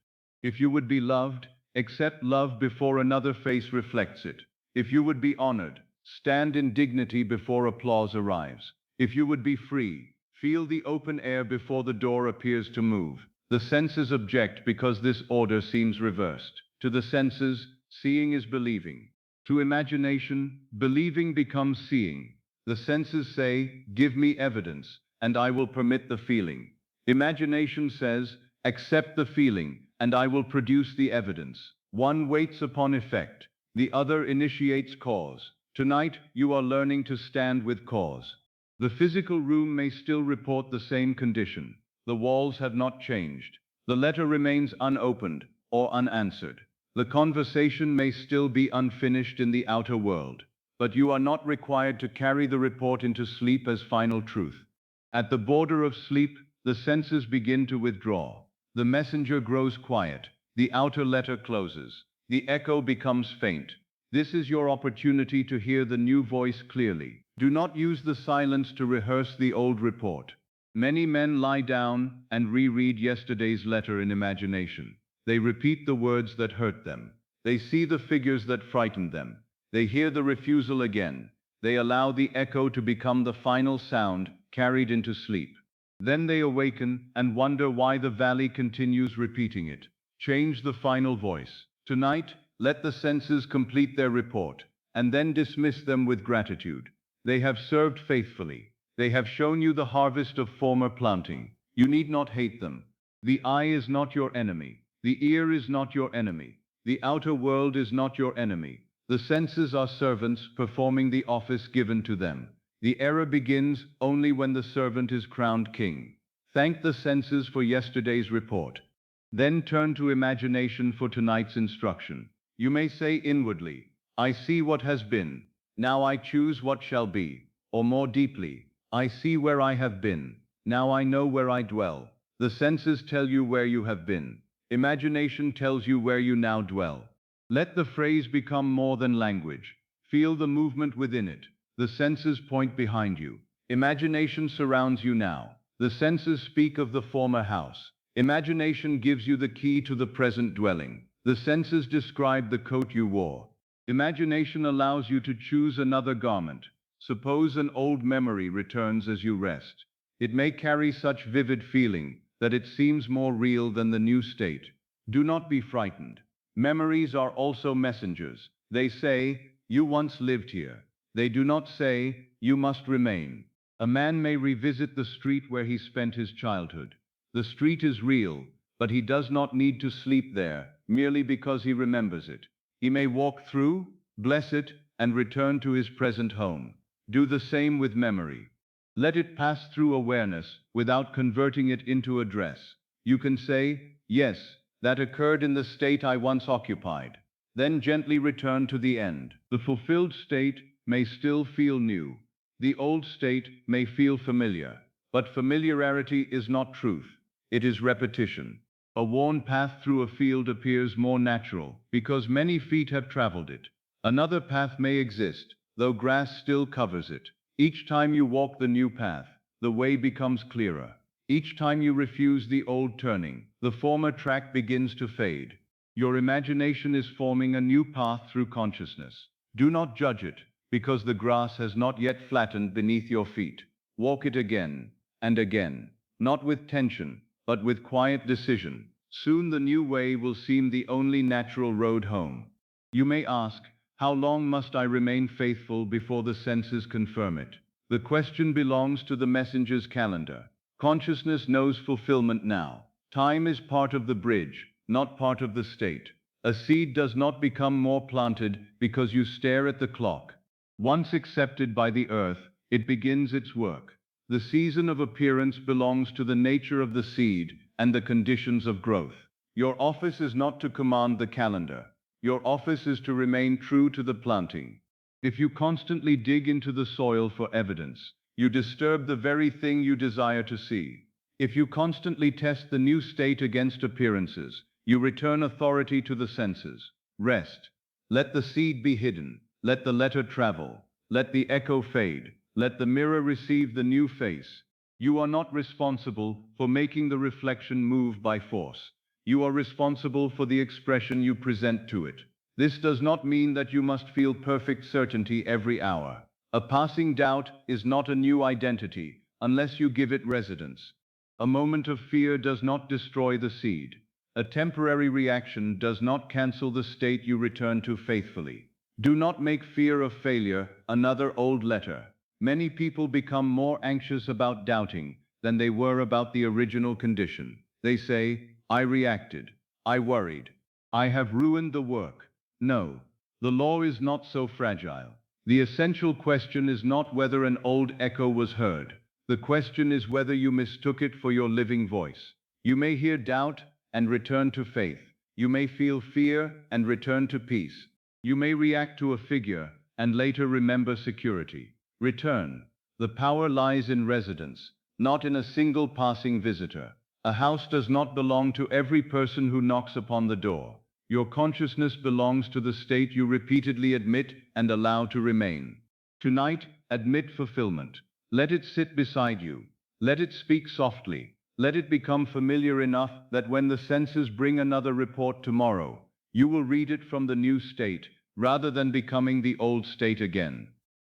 If you would be loved, accept love before another face reflects it. If you would be honored, stand in dignity before applause arrives. If you would be free, feel the open air before the door appears to move. The senses object because this order seems reversed. To the senses, seeing is believing. To imagination, believing becomes seeing. The senses say, "Give me evidence, and I will permit the feeling." Imagination says, "Accept the feeling, and I will produce the evidence." One waits upon effect, the other initiates cause. Tonight, you are learning to stand with cause. The physical room may still report the same condition. The walls have not changed. The letter remains unopened or unanswered. The conversation may still be unfinished in the outer world. But you are not required to carry the report into sleep as final truth. At the border of sleep, the senses begin to withdraw. The messenger grows quiet. The outer letter closes. The echo becomes faint. This is your opportunity to hear the new voice clearly. Do not use the silence to rehearse the old report. Many men lie down and reread yesterday's letter in imagination. They repeat the words that hurt them. They see the figures that frightened them. They hear the refusal again. They allow the echo to become the final sound carried into sleep. Then they awaken and wonder why the valley continues repeating it. Change the final voice. Tonight, let the senses complete their report, and then dismiss them with gratitude. They have served faithfully. They have shown you the harvest of former planting. You need not hate them. The eye is not your enemy. The ear is not your enemy. The outer world is not your enemy. The senses are servants performing the office given to them. The era begins only when the servant is crowned king. Thank the senses for yesterday's report. Then turn to imagination for tonight's instruction. You may say inwardly, "I see what has been. Now I choose what shall be." Or more deeply, "I see where I have been. Now I know where I dwell." The senses tell you where you have been. Imagination tells you where you now dwell. Let the phrase become more than language. Feel the movement within it. The senses point behind you. Imagination surrounds you now. The senses speak of the former house. Imagination gives you the key to the present dwelling. The senses describe the coat you wore. Imagination allows you to choose another garment. Suppose an old memory returns as you rest. It may carry such vivid feeling that it seems more real than the new state. Do not be frightened. Memories are also messengers. They say, "You once lived here." They do not say, "You must remain." A man may revisit the street where he spent his childhood. The street is real, but he does not need to sleep there merely because he remembers it. He may walk through, bless it, and return to his present home. Do the same with memory. Let it pass through awareness without converting it into a dress. You can say, "Yes, that occurred in the state I once occupied." Then gently return to the end. The fulfilled state may still feel new. The old state may feel familiar. But familiarity is not truth. It is repetition. A worn path through a field appears more natural because many feet have traveled it. Another path may exist, though grass still covers it. Each time you walk the new path, the way becomes clearer. Each time you refuse the old turning, the former track begins to fade. Your imagination is forming a new path through consciousness. Do not judge it, because the grass has not yet flattened beneath your feet. Walk it again and again, not with tension, but with quiet decision. Soon the new way will seem the only natural road home. You may ask, how long must I remain faithful before the senses confirm it? The question belongs to the messenger's calendar. Consciousness knows fulfillment now. Time is part of the bridge, not part of the state. A seed does not become more planted because you stare at the clock. Once accepted by the earth, it begins its work. The season of appearance belongs to the nature of the seed and the conditions of growth. Your office is not to command the calendar. Your office is to remain true to the planting. If you constantly dig into the soil for evidence, you disturb the very thing you desire to see. If you constantly test the new state against appearances, you return authority to the senses. Rest. Let the seed be hidden. Let the letter travel. Let the echo fade. Let the mirror receive the new face. You are not responsible for making the reflection move by force. You are responsible for the expression you present to it. This does not mean that you must feel perfect certainty every hour. A passing doubt is not a new identity unless you give it residence. A moment of fear does not destroy the seed. A temporary reaction does not cancel the state you return to faithfully. Do not make fear of failure another old letter. Many people become more anxious about doubting than they were about the original condition. They say, I reacted, I worried, I have ruined the work. No, the law is not so fragile. The essential question is not whether an old echo was heard. The question is whether you mistook it for your living voice. You may hear doubt and return to faith. You may feel fear and return to peace. You may react to a figure and later remember security. Return. The power lies in residence, not in a single passing visitor. A house does not belong to every person who knocks upon the door. Your consciousness belongs to the state you repeatedly admit and allow to remain. Tonight, admit fulfillment. Let it sit beside you. Let it speak softly. Let it become familiar enough that when the senses bring another report tomorrow, you will read it from the new state, rather than becoming the old state again.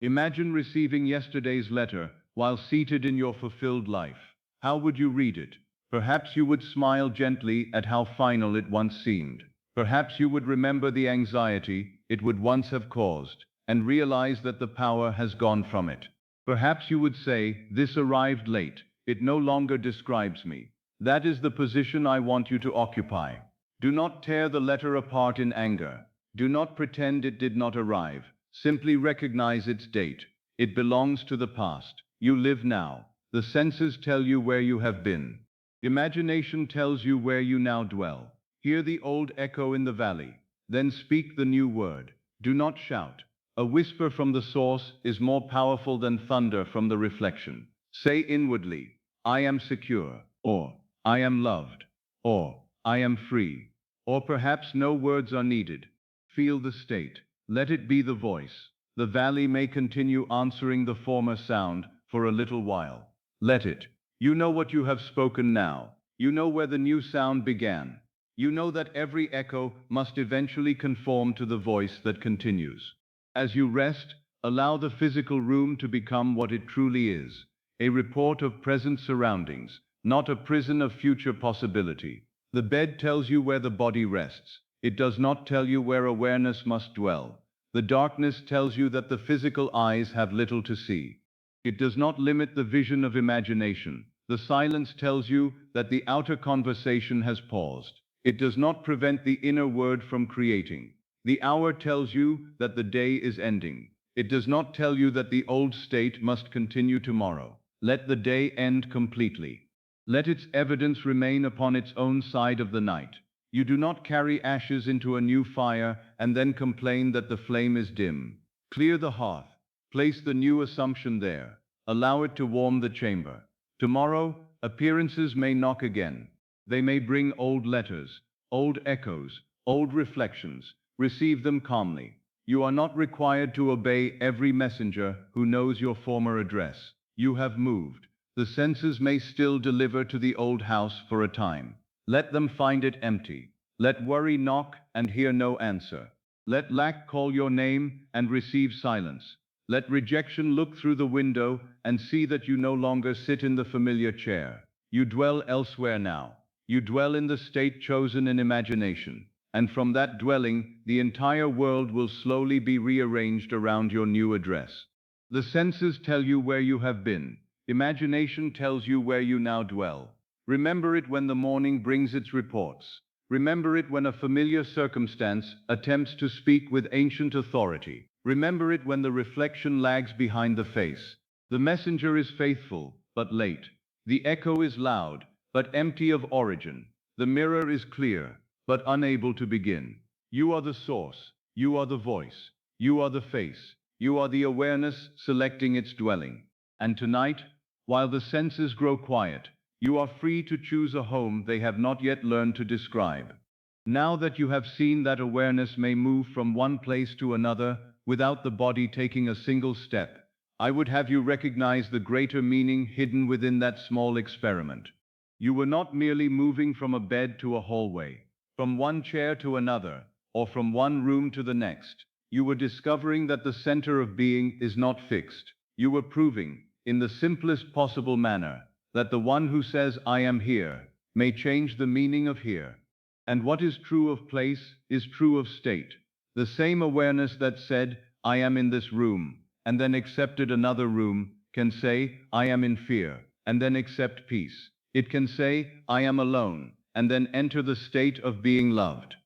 Imagine receiving yesterday's letter while seated in your fulfilled life. How would you read it? Perhaps you would smile gently at how final it once seemed. Perhaps you would remember the anxiety it would once have caused, and realize that the power has gone from it. Perhaps you would say, this arrived late. It no longer describes me. That is the position I want you to occupy. Do not tear the letter apart in anger. Do not pretend it did not arrive. Simply recognize its date. It belongs to the past. You live now. The senses tell you where you have been. Imagination tells you where you now dwell. Hear the old echo in the valley. Then speak the new word. Do not shout. A whisper from the source is more powerful than thunder from the reflection. Say inwardly, I am secure, or I am loved, or I am free, or perhaps no words are needed. Feel the state. Let it be the voice. The valley may continue answering the former sound for a little while. Let it. You know what you have spoken now. You know where the new sound began. You know that every echo must eventually conform to the voice that continues. As you rest, allow the physical room to become what it truly is, a report of present surroundings, not a prison of future possibility. The bed tells you where the body rests. It does not tell you where awareness must dwell. The darkness tells you that the physical eyes have little to see. It does not limit the vision of imagination. The silence tells you that the outer conversation has paused. It does not prevent the inner word from creating. The hour tells you that the day is ending. It does not tell you that the old state must continue tomorrow. Let the day end completely. Let its evidence remain upon its own side of the night. You do not carry ashes into a new fire and then complain that the flame is dim. Clear the hearth. Place the new assumption there. Allow it to warm the chamber. Tomorrow, appearances may knock again. They may bring old letters, old echoes, old reflections. Receive them calmly. You are not required to obey every messenger who knows your former address. You have moved. The senses may still deliver to the old house for a time. Let them find it empty. Let worry knock and hear no answer. Let lack call your name and receive silence. Let rejection look through the window and see that you no longer sit in the familiar chair. You dwell elsewhere now. You dwell in the state chosen in imagination. And from that dwelling, the entire world will slowly be rearranged around your new address. The senses tell you where you have been. Imagination tells you where you now dwell. Remember it when the morning brings its reports. Remember it when a familiar circumstance attempts to speak with ancient authority. Remember it when the reflection lags behind the face. The messenger is faithful, but late. The echo is loud, but empty of origin. The mirror is clear, but unable to begin. You are the source. You are the voice. You are the face. You are the awareness selecting its dwelling. And tonight, while the senses grow quiet, you are free to choose a home they have not yet learned to describe. Now that you have seen that awareness may move from one place to another without the body taking a single step, I would have you recognize the greater meaning hidden within that small experiment. You were not merely moving from a bed to a hallway, from one chair to another, or from one room to the next. You were discovering that the center of being is not fixed. You were proving, in the simplest possible manner, that the one who says, "I am here," may change the meaning of here. And what is true of place is true of state. The same awareness that said, "I am in this room," and then accepted another room, can say, "I am in fear," and then accept peace. It can say, "I am alone," and then enter the state of being loved.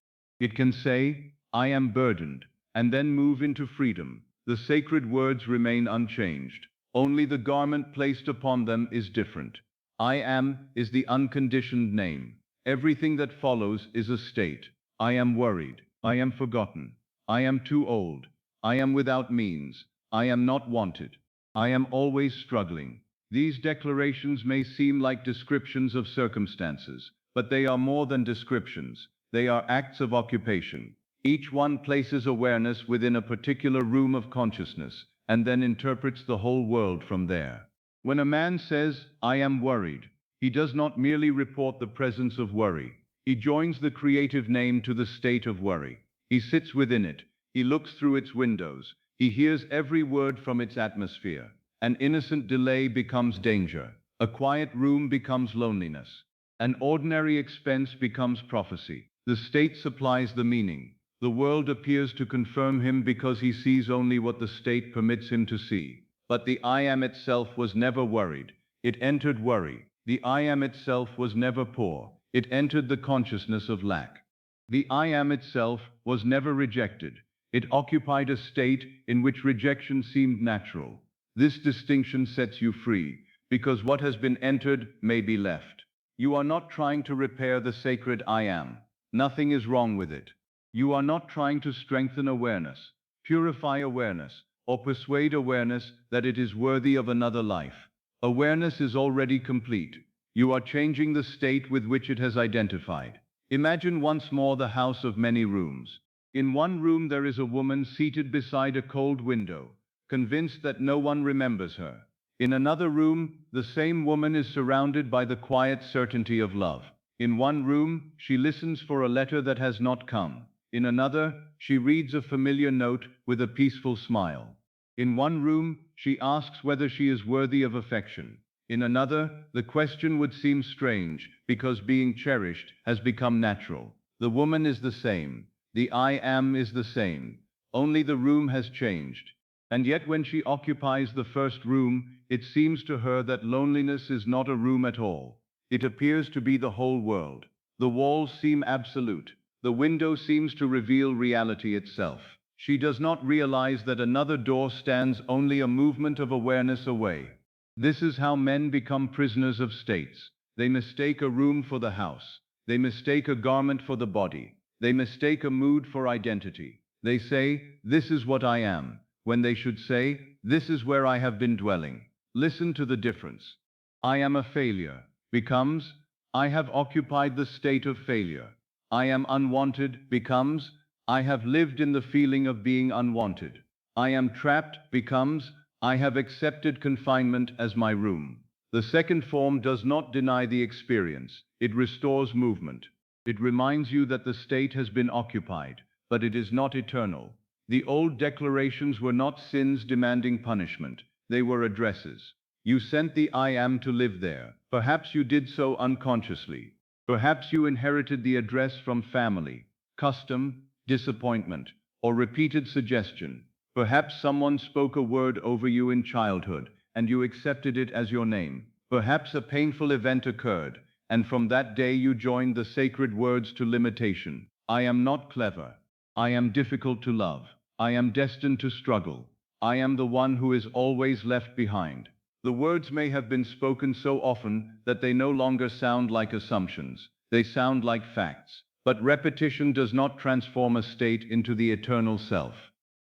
It can say, "I am burdened," and then move into freedom. The sacred words remain unchanged. Only the garment placed upon them is different. I am is the unconditioned name. Everything that follows is a state. I am worried. I am forgotten. I am too old. I am without means. I am not wanted. I am always struggling. These declarations may seem like descriptions of circumstances, but they are more than descriptions. They are acts of occupation. Each one places awareness within a particular room of consciousness, and then interprets the whole world from there. When a man says, "I am worried," he does not merely report the presence of worry. He joins the creative name to the state of worry. He sits within it. He looks through its windows. He hears every word from its atmosphere. An innocent delay becomes danger. A quiet room becomes loneliness. An ordinary expense becomes prophecy. The state supplies the meaning. The world appears to confirm him because he sees only what the state permits him to see. But the I am itself was never worried. It entered worry. The I am itself was never poor. It entered the consciousness of lack. The I am itself was never rejected. It occupied a state in which rejection seemed natural. This distinction sets you free, because what has been entered may be left. You are not trying to repair the sacred I am. Nothing is wrong with it. You are not trying to strengthen awareness, purify awareness, or persuade awareness that it is worthy of another life. Awareness is already complete. You are changing the state with which it has identified. Imagine once more the house of many rooms. In one room there is a woman seated beside a cold window, convinced that no one remembers her. In another room, the same woman is surrounded by the quiet certainty of love. In one room, she listens for a letter that has not come. In another, she reads a familiar note with a peaceful smile. In one room, she asks whether she is worthy of affection. In another, the question would seem strange, because being cherished has become natural. The woman is the same. The I am is the same. Only the room has changed. And yet when she occupies the first room, it seems to her that loneliness is not a room at all. It appears to be the whole world. The walls seem absolute. The window seems to reveal reality itself. She does not realize that another door stands only a movement of awareness away. This is how men become prisoners of states. They mistake a room for the house. They mistake a garment for the body. They mistake a mood for identity. They say, "This is what I am," when they should say, "This is where I have been dwelling." Listen to the difference. I am a failure becomes, I have occupied the state of failure. I am unwanted becomes, I have lived in the feeling of being unwanted. I am trapped becomes, I have accepted confinement as my room. The second form does not deny the experience. It restores movement. It reminds you that the state has been occupied, but it is not eternal. The old declarations were not sins demanding punishment. They were addresses. You sent the I am to live there. Perhaps you did so unconsciously. Perhaps you inherited the address from family, custom, disappointment, or repeated suggestion. Perhaps someone spoke a word over you in childhood, and you accepted it as your name. Perhaps a painful event occurred, and from that day you joined the sacred words to limitation. I am not clever. I am difficult to love. I am destined to struggle. I am the one who is always left behind. The words may have been spoken so often that they no longer sound like assumptions. They sound like facts. But repetition does not transform a state into the eternal self.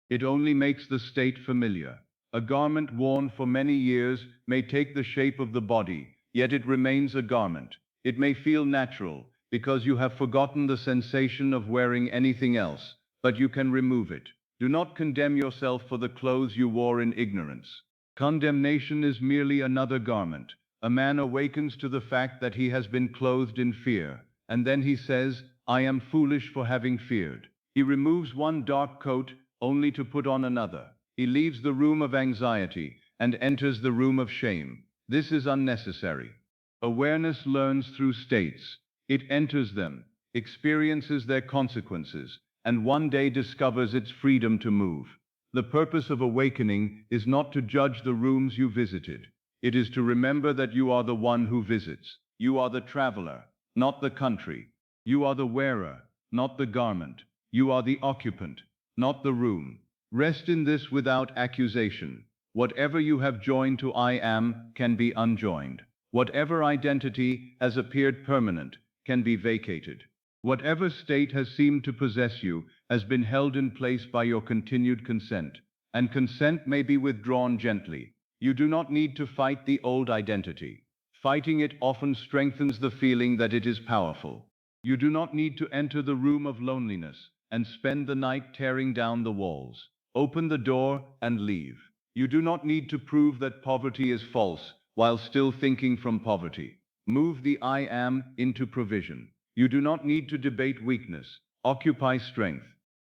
It only makes the state familiar. A garment worn for many years may take the shape of the body, yet it remains a garment. It may feel natural, because you have forgotten the sensation of wearing anything else, but you can remove it. Do not condemn yourself for the clothes you wore in ignorance. Condemnation is merely another garment. A man awakens to the fact that he has been clothed in fear, and then he says, I am foolish for having feared. He removes one dark coat only to put on another. He leaves the room of anxiety and enters the room of shame. This is unnecessary. Awareness learns through states. It enters them, experiences their consequences, and one day discovers its freedom to move. The purpose of awakening is not to judge the rooms you visited. It is to remember that you are the one who visits. You are the traveler, not the country. You are the wearer, not the garment. You are the occupant, not the room. Rest in this without accusation. Whatever you have joined to I am can be unjoined. Whatever identity has appeared permanent can be vacated. Whatever state has seemed to possess you has been held in place by your continued consent, and consent may be withdrawn gently. You do not need to fight the old identity. Fighting it often strengthens the feeling that it is powerful. You do not need to enter the room of loneliness and spend the night tearing down the walls. Open the door and leave. You do not need to prove that poverty is false while still thinking from poverty. Move the I am into provision. You do not need to debate weakness. Occupy strength.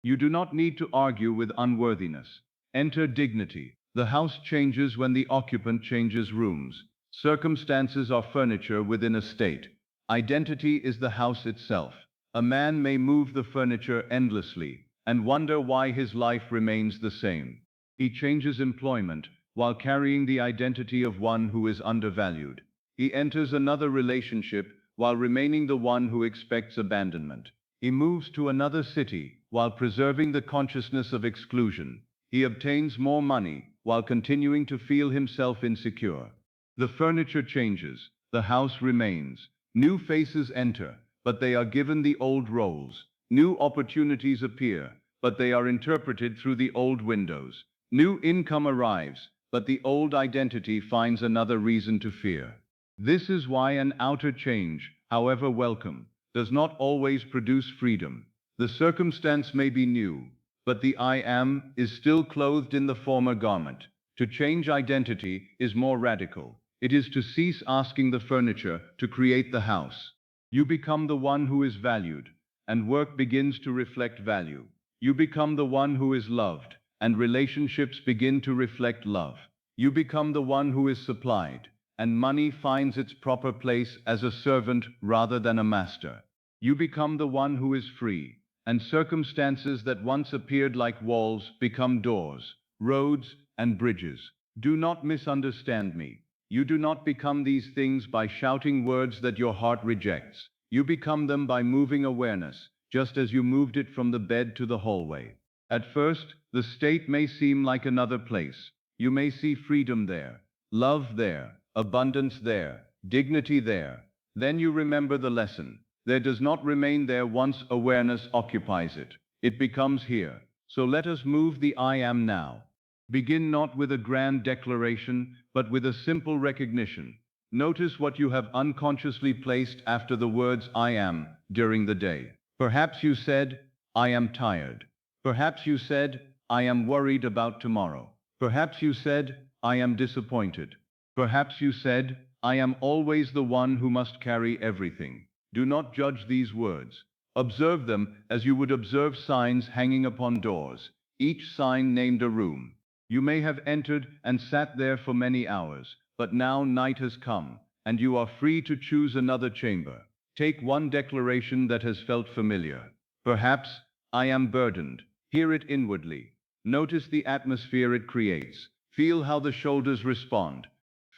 You do not need to argue with unworthiness. Enter dignity. The house changes when the occupant changes rooms. Circumstances are furniture within a state. Identity is the house itself. A man may move the furniture endlessly and wonder why his life remains the same. He changes employment while carrying the identity of one who is undervalued. He enters another relationship while remaining the one who expects abandonment. He moves to another city while preserving the consciousness of exclusion. He obtains more money while continuing to feel himself insecure. The furniture changes, the house remains. New faces enter, but they are given the old roles. New opportunities appear, but they are interpreted through the old windows. New income arrives, but the old identity finds another reason to fear. This is why an outer change, however welcome, does not always produce freedom. The circumstance may be new, but the I am is still clothed in the former garment. To change identity is more radical. It is to cease asking the furniture to create the house. You become the one who is valued, and work begins to reflect value. You become the one who is loved, and relationships begin to reflect love. You become the one who is supplied, and money finds its proper place as a servant rather than a master. You become the one who is free, and circumstances that once appeared like walls become doors, roads, and bridges. Do not misunderstand me. You do not become these things by shouting words that your heart rejects. You become them by moving awareness, just as you moved it from the bed to the hallway. At first, the state may seem like another place. You may see freedom there, love there, abundance there, dignity there. Then you remember the lesson. There does not remain there once awareness occupies it. It becomes here. So let us move the I am now. Begin not with a grand declaration, but with a simple recognition. Notice what you have unconsciously placed after the words I am during the day. Perhaps you said, I am tired. Perhaps you said, I am worried about tomorrow. Perhaps you said, I am disappointed. Perhaps you said, I am always the one who must carry everything. Do not judge these words. Observe them as you would observe signs hanging upon doors. Each sign named a room. You may have entered and sat there for many hours, but now night has come, and you are free to choose another chamber. Take one declaration that has felt familiar. Perhaps, I am burdened. Hear it inwardly. Notice the atmosphere it creates. Feel how the shoulders respond.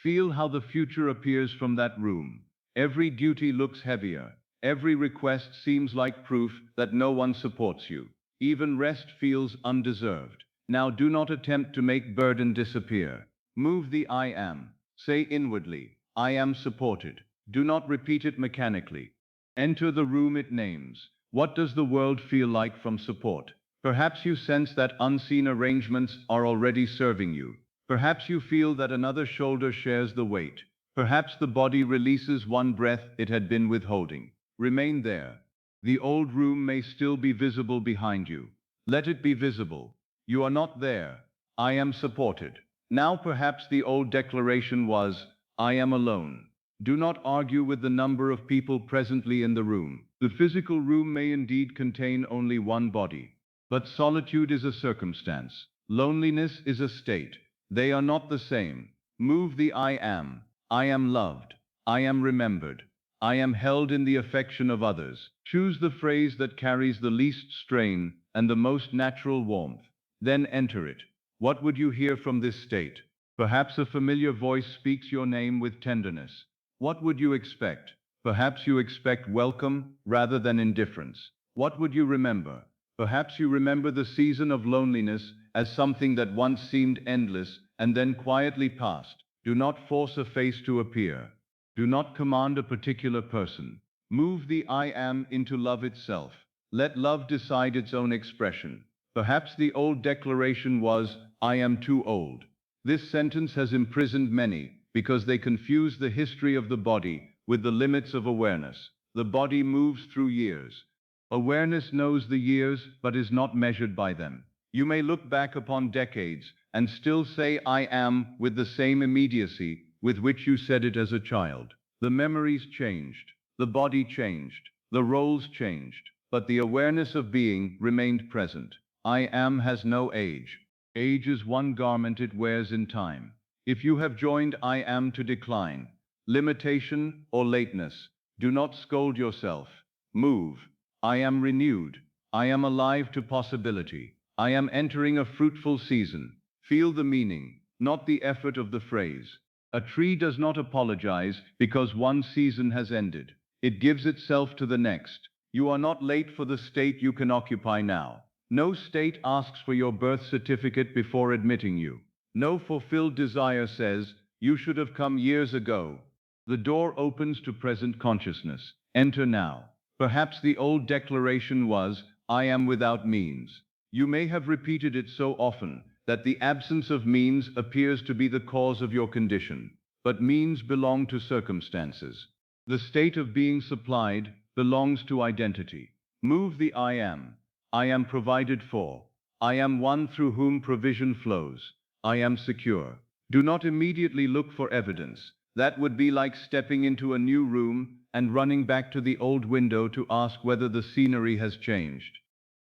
Feel how the future appears from that room. Every duty looks heavier. Every request seems like proof that no one supports you. Even rest feels undeserved. Now do not attempt to make burden disappear. Move the I am. Say inwardly, I am supported. Do not repeat it mechanically. Enter the room it names. What does the world feel like from support? Perhaps you sense that unseen arrangements are already serving you. Perhaps you feel that another shoulder shares the weight. Perhaps the body releases one breath it had been withholding. Remain there. The old room may still be visible behind you. Let it be visible. You are not there. I am supported. Now perhaps the old declaration was, I am alone. Do not argue with the number of people presently in the room. The physical room may indeed contain only one body. But solitude is a circumstance. Loneliness is a state. They are not the same. Move the I am. I am loved. I am remembered. I am held in the affection of others. Choose the phrase that carries the least strain and the most natural warmth. Then enter it. What would you hear from this state? Perhaps a familiar voice speaks your name with tenderness. What would you expect? Perhaps you expect welcome rather than indifference. What would you remember? Perhaps you remember the season of loneliness as something that once seemed endless and then quietly passed. Do not force a face to appear. Do not command a particular person. Move the I am into love itself. Let love decide its own expression. Perhaps the old declaration was, I am too old. This sentence has imprisoned many because they confuse the history of the body with the limits of awareness. The body moves through years. Awareness knows the years but is not measured by them. You may look back upon decades and still say I am with the same immediacy with which you said it as a child. The memories changed, the body changed, the roles changed, but the awareness of being remained present. I am has no age. Age is one garment it wears in time. If you have joined I am to decline, limitation, or lateness, do not scold yourself. Move. I am renewed. I am alive to possibility. I am entering a fruitful season. Feel the meaning, not the effort of the phrase. A tree does not apologize because one season has ended. It gives itself to the next. You are not late for the state you can occupy now. No state asks for your birth certificate before admitting you. No fulfilled desire says, you should have come years ago. The door opens to present consciousness. Enter now. Perhaps the old declaration was, I am without means. You may have repeated it so often that the absence of means appears to be the cause of your condition. But means belong to circumstances. The state of being supplied belongs to identity. Move the I am. I am provided for. I am one through whom provision flows. I am secure. Do not immediately look for evidence. That would be like stepping into a new room and running back to the old window to ask whether the scenery has changed.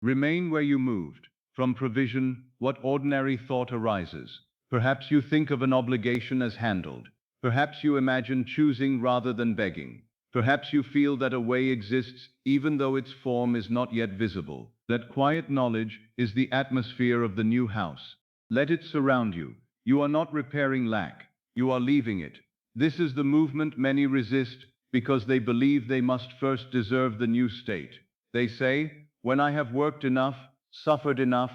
Remain where you moved. From provision, what ordinary thought arises? Perhaps you think of an obligation as handled. Perhaps you imagine choosing rather than begging. Perhaps you feel that a way exists even though its form is not yet visible. That quiet knowledge is the atmosphere of the new house. Let it surround you. You are not repairing lack. You are leaving it. This is the movement many resist because they believe they must first deserve the new state. They say, when I have worked enough, suffered enough,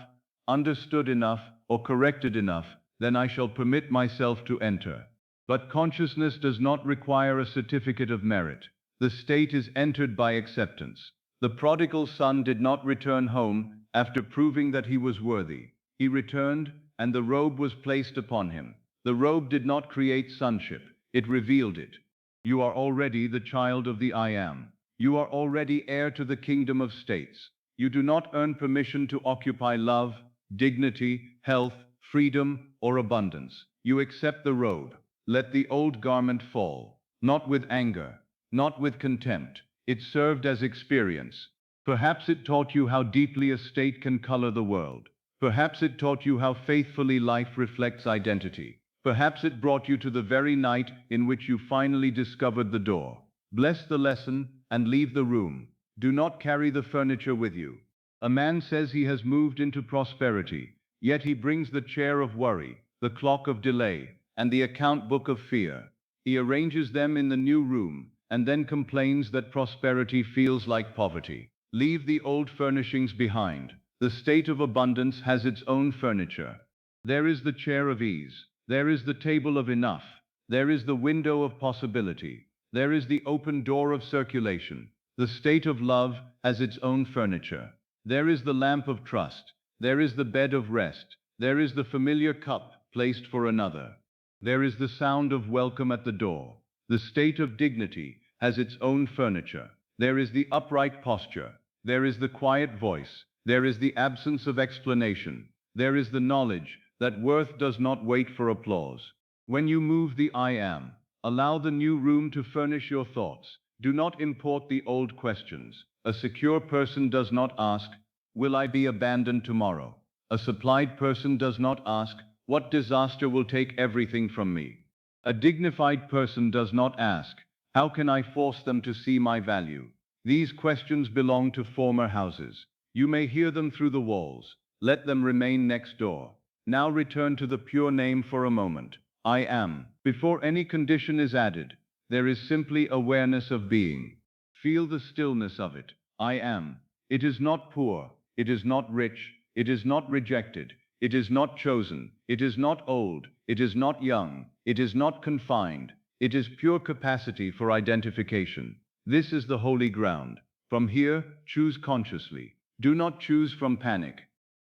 understood enough, or corrected enough, then I shall permit myself to enter. But consciousness does not require a certificate of merit. The state is entered by acceptance. The prodigal son did not return home after proving that he was worthy. He returned, and the robe was placed upon him. The robe did not create sonship, it revealed it. You are already the child of the I am. You are already heir to the kingdom of states. You do not earn permission to occupy love, dignity, health, freedom, or abundance. You accept the robe. Let the old garment fall. Not with anger, not with contempt. It served as experience. Perhaps it taught you how deeply a state can color the world. Perhaps it taught you how faithfully life reflects identity. Perhaps it brought you to the very night in which you finally discovered the door. Bless the lesson and leave the room. Do not carry the furniture with you. A man says he has moved into prosperity, yet he brings the chair of worry, the clock of delay, and the account book of fear. He arranges them in the new room, and then complains that prosperity feels like poverty. Leave the old furnishings behind. The state of abundance has its own furniture. There is the chair of ease. There is the table of enough. There is the window of possibility. There is the open door of circulation. The state of love has its own furniture. There is the lamp of trust. There is the bed of rest. There is the familiar cup placed for another. There is the sound of welcome at the door. The state of dignity has its own furniture. There is the upright posture. There is the quiet voice. There is the absence of explanation. There is the knowledge that worth does not wait for applause. When you move the I am, allow the new room to furnish your thoughts. Do not import the old questions. A secure person does not ask, will I be abandoned tomorrow? A supplied person does not ask, what disaster will take everything from me? A dignified person does not ask, how can I force them to see my value? These questions belong to former houses. You may hear them through the walls. Let them remain next door. Now return to the pure name for a moment. I am. Before any condition is added, there is simply awareness of being. Feel the stillness of it. I am. It is not poor. It is not rich. It is not rejected. It is not chosen. It is not old. It is not young. It is not confined. It is pure capacity for identification. This is the holy ground. From here, choose consciously. Do not choose from panic.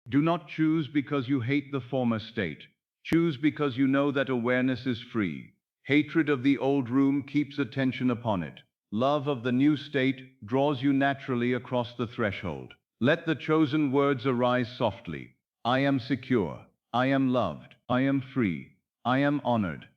Do not choose because you hate the former state. Choose because you know that awareness is free. Hatred of the old room keeps attention upon it. Love of the new state draws you naturally across the threshold. Let the chosen words arise softly. I am secure. I am loved. I am free. I am honored.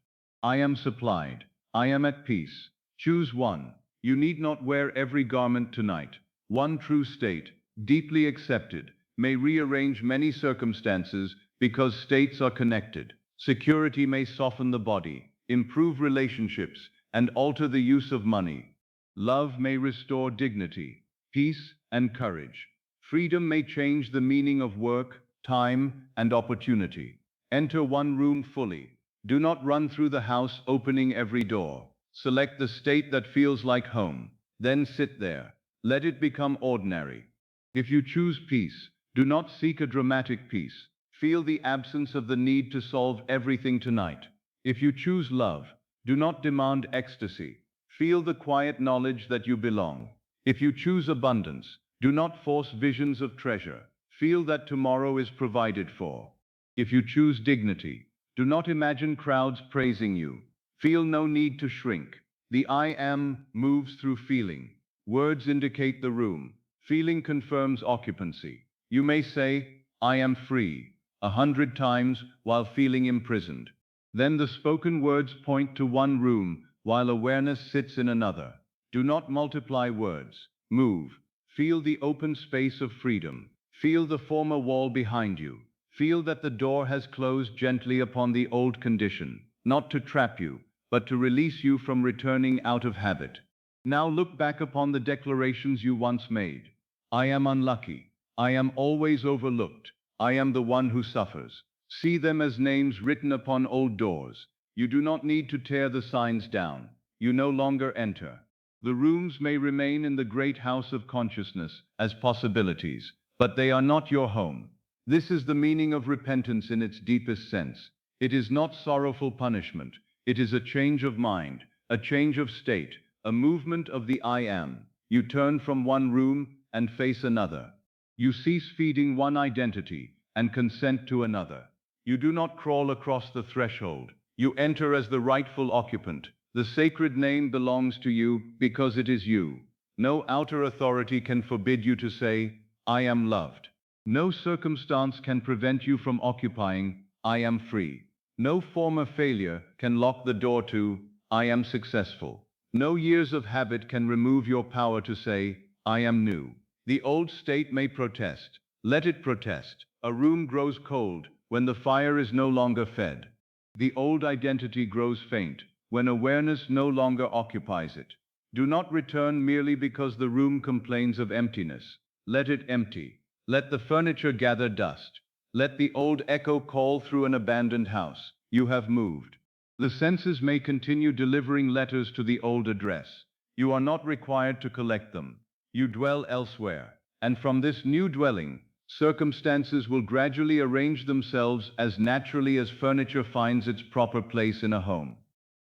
I am supplied. I am at peace. Choose one. You need not wear every garment tonight. One true state, deeply accepted, may rearrange many circumstances because states are connected. Security may soften the body, improve relationships, and alter the use of money. Love may restore dignity, peace, and courage. Freedom may change the meaning of work, time, and opportunity. Enter one room fully. Do not run through the house opening every door. Select the state that feels like home. Then sit there. Let it become ordinary. If you choose peace, do not seek a dramatic peace. Feel the absence of the need to solve everything tonight. If you choose love, do not demand ecstasy. Feel the quiet knowledge that you belong. If you choose abundance, do not force visions of treasure. Feel that tomorrow is provided for. If you choose dignity, do not imagine crowds praising you. Feel no need to shrink. The I am moves through feeling. Words indicate the room. Feeling confirms occupancy. You may say, I am free, 100 times while feeling imprisoned. Then the spoken words point to one room while awareness sits in another. Do not multiply words. Move. Feel the open space of freedom. Feel the former wall behind you. Feel that the door has closed gently upon the old condition, not to trap you, but to release you from returning out of habit. Now look back upon the declarations you once made. I am unlucky. I am always overlooked. I am the one who suffers. See them as names written upon old doors. You do not need to tear the signs down. You no longer enter. The rooms may remain in the great house of consciousness as possibilities, but they are not your home. This is the meaning of repentance in its deepest sense. It is not sorrowful punishment. It is a change of mind, a change of state, a movement of the I am. You turn from one room and face another. You cease feeding one identity and consent to another. You do not crawl across the threshold. You enter as the rightful occupant. The sacred name belongs to you because it is you. No outer authority can forbid you to say, I am loved. No circumstance can prevent you from occupying, I am free. No former failure can lock the door to, I am successful. No years of habit can remove your power to say, I am new. The old state may protest. Let it protest. A room grows cold when the fire is no longer fed. The old identity grows faint when awareness no longer occupies it. Do not return merely because the room complains of emptiness. Let it empty. Let the furniture gather dust. Let the old echo call through an abandoned house. You have moved. The senses may continue delivering letters to the old address. You are not required to collect them. You dwell elsewhere. And from this new dwelling, circumstances will gradually arrange themselves as naturally as furniture finds its proper place in a home.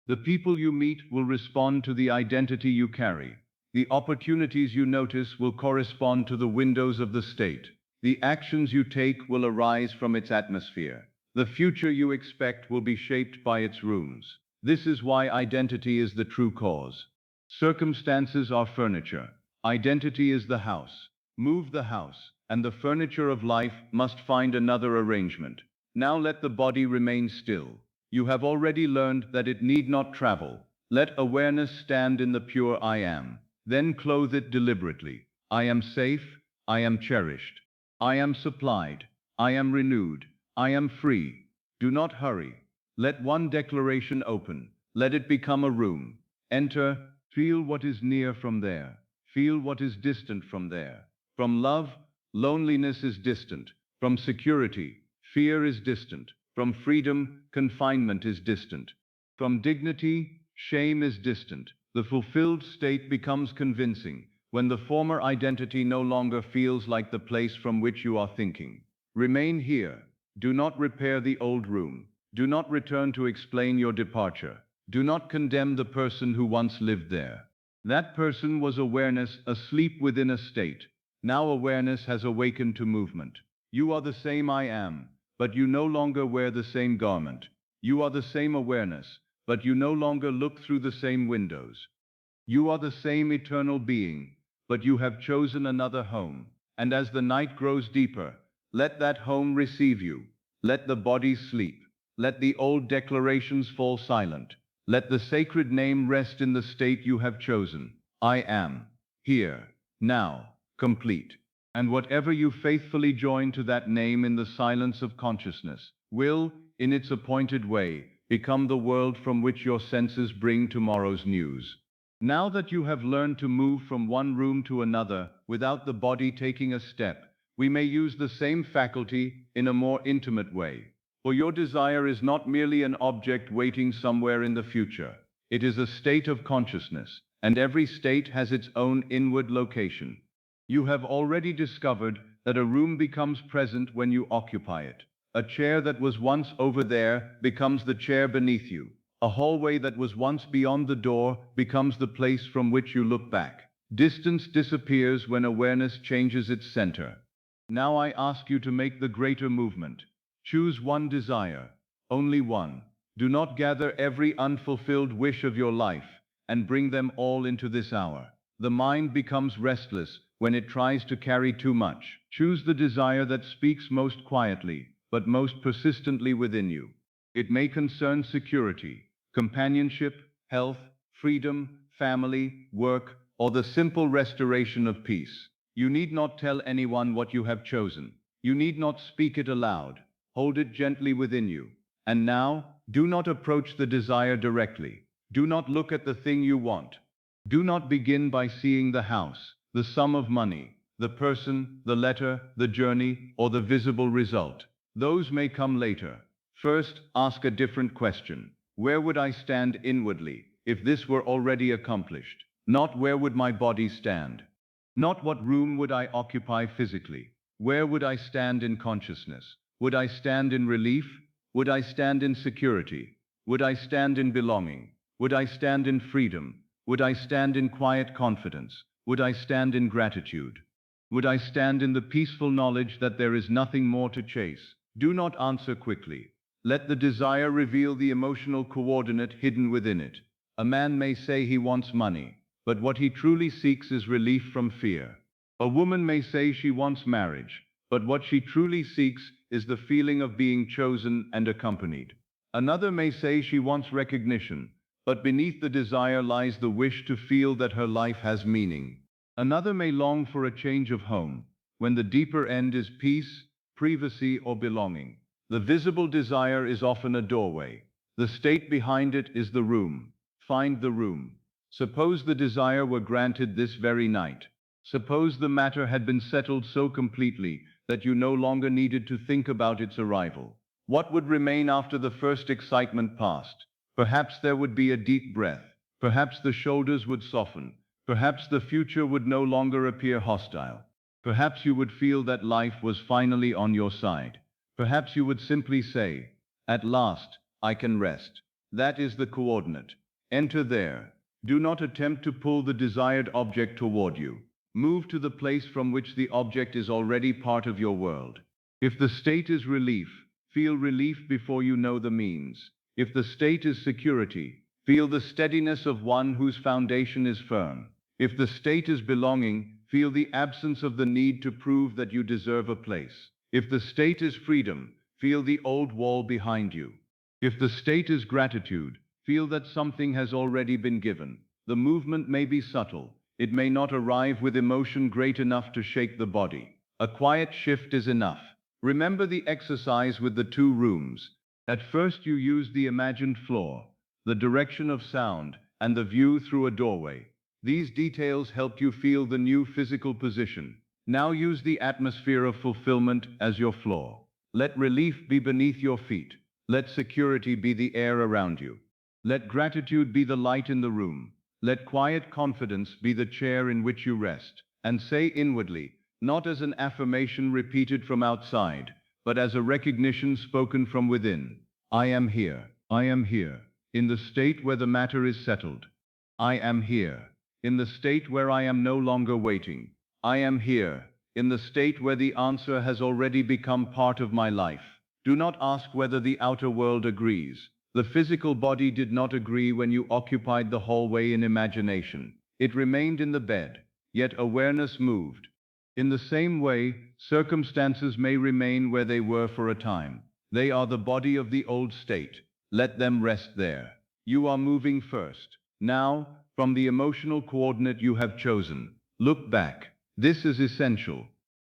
The people you meet will respond to the identity you carry. The opportunities you notice will correspond to the windows of the state. The actions you take will arise from its atmosphere. The future you expect will be shaped by its rooms. This is why identity is the true cause. Circumstances are furniture. Identity is the house. Move the house, and the furniture of life must find another arrangement. Now let the body remain still. You have already learned that it need not travel. Let awareness stand in the pure I am. Then clothe it deliberately. I am safe. I am cherished. I am supplied. I am renewed. I am free. Do not hurry. Let one declaration open. Let it become a room. Enter. Feel what is near from there. Feel what is distant from there. From love, loneliness is distant. From security, fear is distant. From freedom, confinement is distant. From dignity, shame is distant. The fulfilled state becomes convincing when the former identity no longer feels like the place from which you are thinking. Remain here. Do not repair the old room. Do not return to explain your departure. Do not condemn the person who once lived there. That person was awareness asleep within a state. Now awareness has awakened to movement. You are the same I am, but you no longer wear the same garment. You are the same awareness, but you no longer look through the same windows. You are the same eternal being, but you have chosen another home. And as the night grows deeper, let that home receive you. Let the body sleep. Let the old declarations fall silent. Let the sacred name rest in the state you have chosen. I am, here, now, complete. And whatever you faithfully join to that name in the silence of consciousness will, in its appointed way, become the world from which your senses bring tomorrow's news. Now that you have learned to move from one room to another without the body taking a step, we may use the same faculty in a more intimate way. For your desire is not merely an object waiting somewhere in the future. It is a state of consciousness, and every state has its own inward location. You have already discovered that a room becomes present when you occupy it. A chair that was once over there becomes the chair beneath you. A hallway that was once beyond the door becomes the place from which you look back. Distance disappears when awareness changes its center. Now I ask you to make the greater movement. Choose one desire, only one. Do not gather every unfulfilled wish of your life and bring them all into this hour. The mind becomes restless when it tries to carry too much. Choose the desire that speaks most quietly, but most persistently within you. It may concern security, companionship, health, freedom, family, work, or the simple restoration of peace. You need not tell anyone what you have chosen. You need not speak it aloud. Hold it gently within you. And now, do not approach the desire directly. Do not look at the thing you want. Do not begin by seeing the house, the sum of money, the person, the letter, the journey, or the visible result. Those may come later. First, ask a different question. Where would I stand inwardly if this were already accomplished? Not where would my body stand? Not what room would I occupy physically? Where would I stand in consciousness? Would I stand in relief? Would I stand in security? Would I stand in belonging? Would I stand in freedom? Would I stand in quiet confidence? Would I stand in gratitude? Would I stand in the peaceful knowledge that there is nothing more to chase? Do not answer quickly. Let the desire reveal the emotional coordinate hidden within it. A man may say he wants money, but what he truly seeks is relief from fear. A woman may say she wants marriage, but what she truly seeks is the feeling of being chosen and accompanied. Another may say she wants recognition, but beneath the desire lies the wish to feel that her life has meaning. Another may long for a change of home, when the deeper end is peace, privacy, or belonging. The visible desire is often a doorway. The state behind it is the room. Find the room. Suppose the desire were granted this very night. Suppose the matter had been settled so completely that you no longer needed to think about its arrival. What would remain after the first excitement passed? Perhaps there would be a deep breath. Perhaps the shoulders would soften. Perhaps the future would no longer appear hostile. Perhaps you would feel that life was finally on your side. Perhaps you would simply say, "At last, I can rest." That is the coordinate. Enter there. Do not attempt to pull the desired object toward you. Move to the place from which the object is already part of your world. If the state is relief, feel relief before you know the means. If the state is security, feel the steadiness of one whose foundation is firm. If the state is belonging, feel the absence of the need to prove that you deserve a place. If the state is freedom, feel the old wall behind you. If the state is gratitude, feel that something has already been given. The movement may be subtle. It may not arrive with emotion great enough to shake the body. A quiet shift is enough. Remember the exercise with the 2 rooms. At first you used the imagined floor, the direction of sound, and the view through a doorway. These details helped you feel the new physical position. Now use the atmosphere of fulfillment as your floor. Let relief be beneath your feet. Let security be the air around you. Let gratitude be the light in the room. Let quiet confidence be the chair in which you rest. And say inwardly, not as an affirmation repeated from outside, but as a recognition spoken from within. I am here. I am here. In the state where the matter is settled. I am here. In the state where I am no longer waiting. I am here. In the state where the answer has already become part of my life. Do not ask whether the outer world agrees. The physical body did not agree when you occupied the hallway in imagination. It remained in the bed, yet awareness moved. In the same way, circumstances may remain where they were for a time. They are the body of the old state. Let them rest there. You are moving first. Now, from the emotional coordinate you have chosen, look back. This is essential.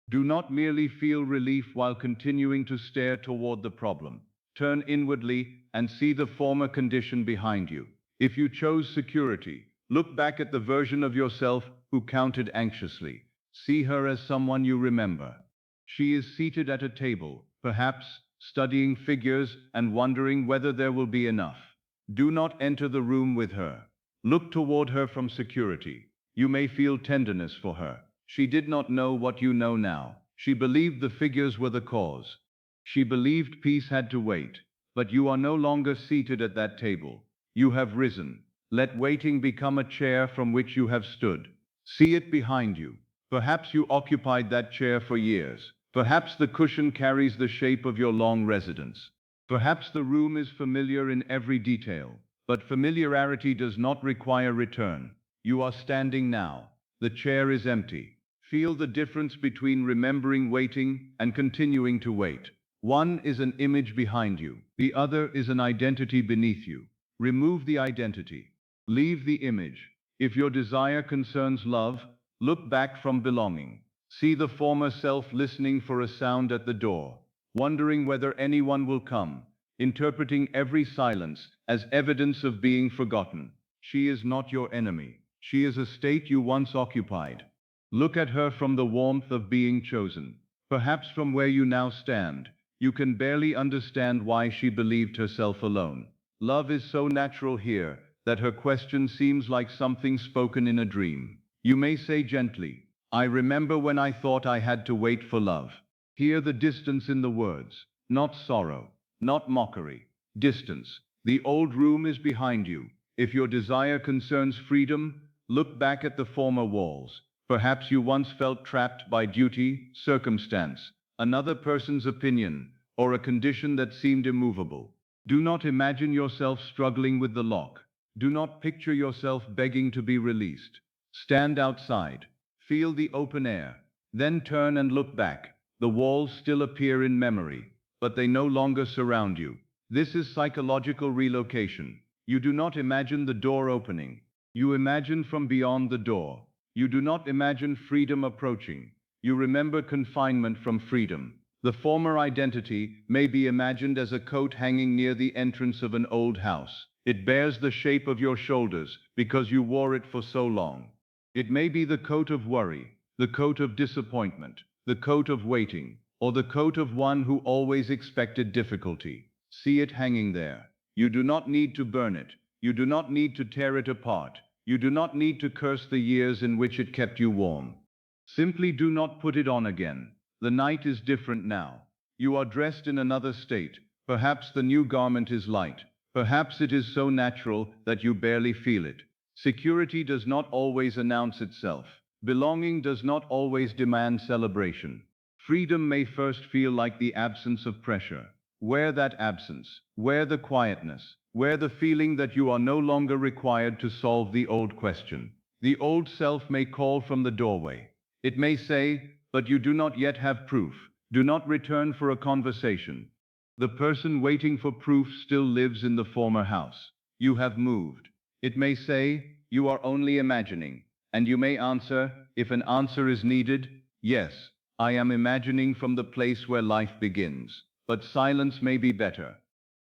Do not merely feel relief while continuing to stare toward the problem. Turn inwardly and see the former condition behind you. If you chose security, look back at the version of yourself who counted anxiously. See her as someone you remember. She is seated at a table, perhaps studying figures and wondering whether there will be enough. Do not enter the room with her. Look toward her from security. You may feel tenderness for her. She did not know what you know now. She believed the figures were the cause. She believed peace had to wait. But you are no longer seated at that table. You have risen. Let waiting become a chair from which you have stood. See it behind you. Perhaps you occupied that chair for years. Perhaps the cushion carries the shape of your long residence. Perhaps the room is familiar in every detail. But familiarity does not require return. You are standing now. The chair is empty. Feel the difference between remembering waiting and continuing to wait. One is an image behind you. The other is an identity beneath you. Remove the identity. Leave the image. If your desire concerns love, look back from belonging. See the former self listening for a sound at the door, wondering whether anyone will come, interpreting every silence as evidence of being forgotten. She is not your enemy. She is a state you once occupied. Look at her from the warmth of being chosen. Perhaps from where you now stand, you can barely understand why she believed herself alone. Love is so natural here that her question seems like something spoken in a dream. You may say gently, I remember when I thought I had to wait for love. Hear the distance in the words, not sorrow, not mockery, distance. The old room is behind you. If your desire concerns freedom, look back at the former walls. Perhaps you once felt trapped by duty, circumstance, another person's opinion, or a condition that seemed immovable. Do not imagine yourself struggling with the lock. Do not picture yourself begging to be released. Stand outside. Feel the open air. Then turn and look back. The walls still appear in memory, but they no longer surround you. This is psychological relocation. You do not imagine the door opening. You imagine from beyond the door. You do not imagine freedom approaching. You remember confinement from freedom. The former identity may be imagined as a coat hanging near the entrance of an old house. It bears the shape of your shoulders because you wore it for so long. It may be the coat of worry, the coat of disappointment, the coat of waiting, or the coat of one who always expected difficulty. See it hanging there. You do not need to burn it. You do not need to tear it apart. You do not need to curse the years in which it kept you warm. Simply do not put it on again. The night is different now. You are dressed in another state. Perhaps the new garment is light. Perhaps it is so natural that you barely feel it. Security does not always announce itself. Belonging does not always demand celebration. Freedom may first feel like the absence of pressure. Where that absence, where the quietness, where the feeling that you are no longer required to solve the old question. The old self may call from the doorway. It may say, but you do not yet have proof. Do not return for a conversation. The person waiting for proof still lives in the former house. You have moved. It may say, you are only imagining. And you may answer, if an answer is needed, yes, I am imagining from the place where life begins. But silence may be better.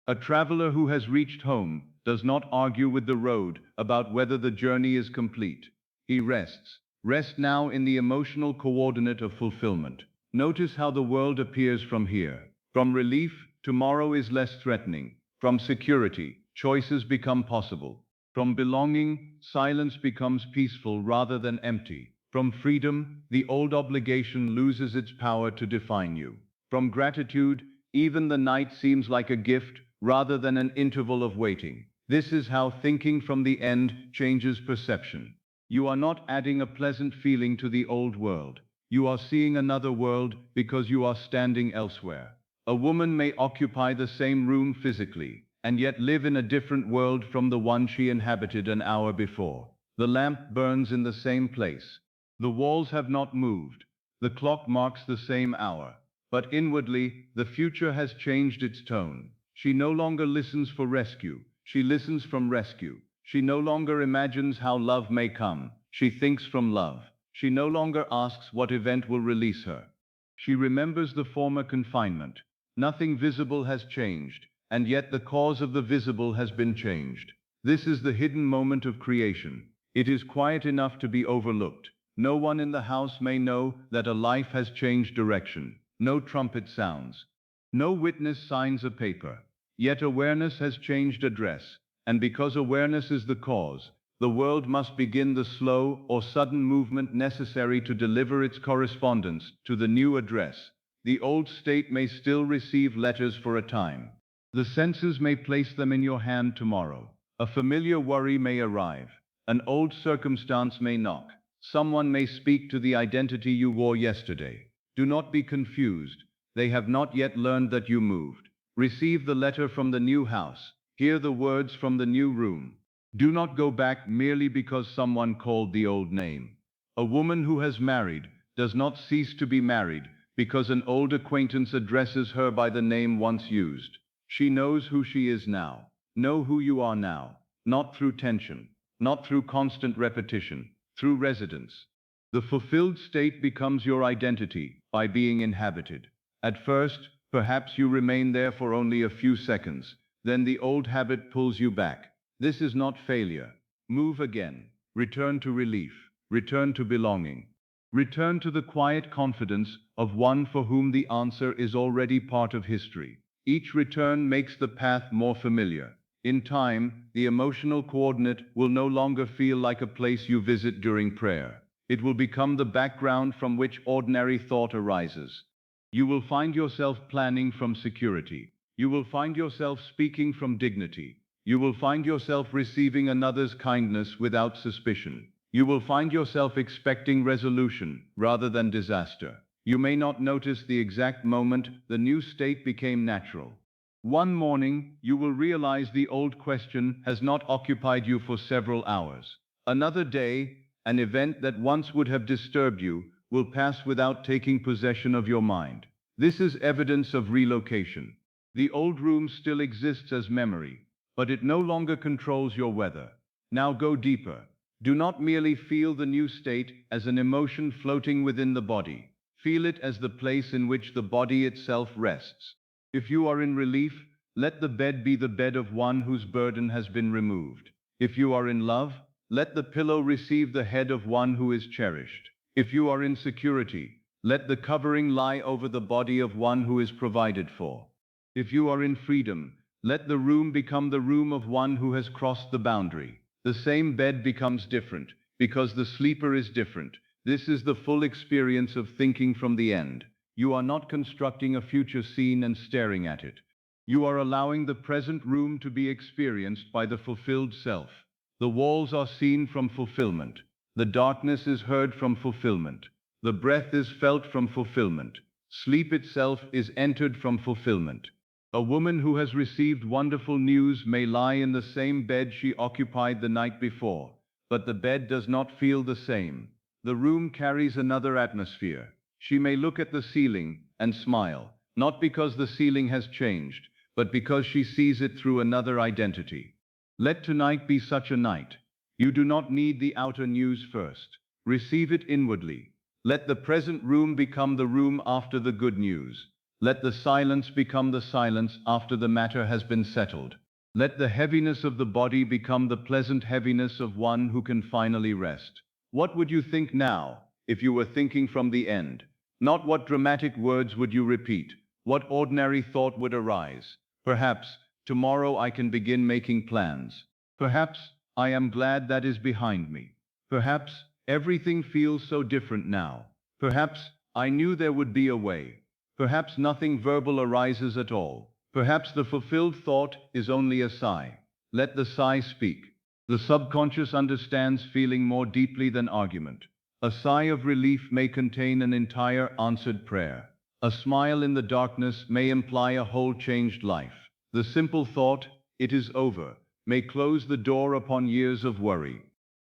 A traveler who has reached home does not argue with the road about whether the journey is complete. He rests. Rest now in the emotional coordinate of fulfillment. Notice how the world appears from here. From relief, tomorrow is less threatening. From security, choices become possible. From belonging, silence becomes peaceful rather than empty. From freedom, the old obligation loses its power to define you. From gratitude, even the night seems like a gift rather than an interval of waiting. This is how thinking from the end changes perception. You are not adding a pleasant feeling to the old world. You are seeing another world because you are standing elsewhere. A woman may occupy the same room physically, and yet live in a different world from the one she inhabited an hour before. The lamp burns in the same place. The walls have not moved. The clock marks the same hour. But inwardly, the future has changed its tone. She no longer listens for rescue. She listens from rescue. She no longer imagines how love may come. She thinks from love. She no longer asks what event will release her. She remembers the former confinement. Nothing visible has changed, and yet the cause of the visible has been changed. This is the hidden moment of creation. It is quiet enough to be overlooked. No one in the house may know that a life has changed direction. No trumpet sounds. No witness signs a paper. Yet awareness has changed address, and because awareness is the cause, the world must begin the slow or sudden movement necessary to deliver its correspondence to the new address. The old state may still receive letters for a time. The senses may place them in your hand tomorrow. A familiar worry may arrive. An old circumstance may knock. Someone may speak to the identity you wore yesterday. Do not be confused. They have not yet learned that you moved. Receive the letter from the new house. Hear the words from the new room. Do not go back merely because someone called the old name. A woman who has married does not cease to be married because an old acquaintance addresses her by the name once used. She knows who she is now. Know who you are now. Not through tension, not through constant repetition, through residence. The fulfilled state becomes your identity by being inhabited. At first, perhaps you remain there for only a few seconds. Then the old habit pulls you back. This is not failure. Move again. Return to relief. Return to belonging. Return to the quiet confidence of one for whom the answer is already part of history. Each return makes the path more familiar. In time, the emotional coordinate will no longer feel like a place you visit during prayer. It will become the background from which ordinary thought arises. You will find yourself planning from security. You will find yourself speaking from dignity. You will find yourself receiving another's kindness without suspicion. You will find yourself expecting resolution rather than disaster. You may not notice the exact moment the new state became natural. One morning, you will realize the old question has not occupied you for several hours. Another day, an event that once would have disturbed you will pass without taking possession of your mind. This is evidence of relocation. The old room still exists as memory, but it no longer controls your weather. Now go deeper. Do not merely feel the new state as an emotion floating within the body. Feel it as the place in which the body itself rests. If you are in relief, let the bed be the bed of one whose burden has been removed. If you are in love, let the pillow receive the head of one who is cherished. If you are in security, let the covering lie over the body of one who is provided for. If you are in freedom, Let the room become the room of one who has crossed the boundary. The same bed becomes different, because the sleeper is different. This is the full experience of thinking from the end. You are not constructing a future scene and staring at it. You are allowing the present room to be experienced by the fulfilled self. The walls are seen from fulfillment. The darkness is heard from fulfillment. The breath is felt from fulfillment. Sleep itself is entered from fulfillment. A woman who has received wonderful news may lie in the same bed she occupied the night before, but the bed does not feel the same. The room carries another atmosphere. She may look at the ceiling and smile, not because the ceiling has changed, but because she sees it through another identity. Let tonight be such a night. You do not need the outer news first. Receive it inwardly. Let the present room become the room after the good news. Let the silence become the silence after the matter has been settled. Let the heaviness of the body become the pleasant heaviness of one who can finally rest. What would you think now, if you were thinking from the end? Not what dramatic words would you repeat, what ordinary thought would arise. Perhaps, tomorrow I can begin making plans. Perhaps, I am glad that is behind me. Perhaps, everything feels so different now. Perhaps, I knew there would be a way. Perhaps nothing verbal arises at all. Perhaps the fulfilled thought is only a sigh. Let the sigh speak. The subconscious understands feeling more deeply than argument. A sigh of relief may contain an entire answered prayer. A smile in the darkness may imply a whole changed life. The simple thought, "It is over," may close the door upon years of worry.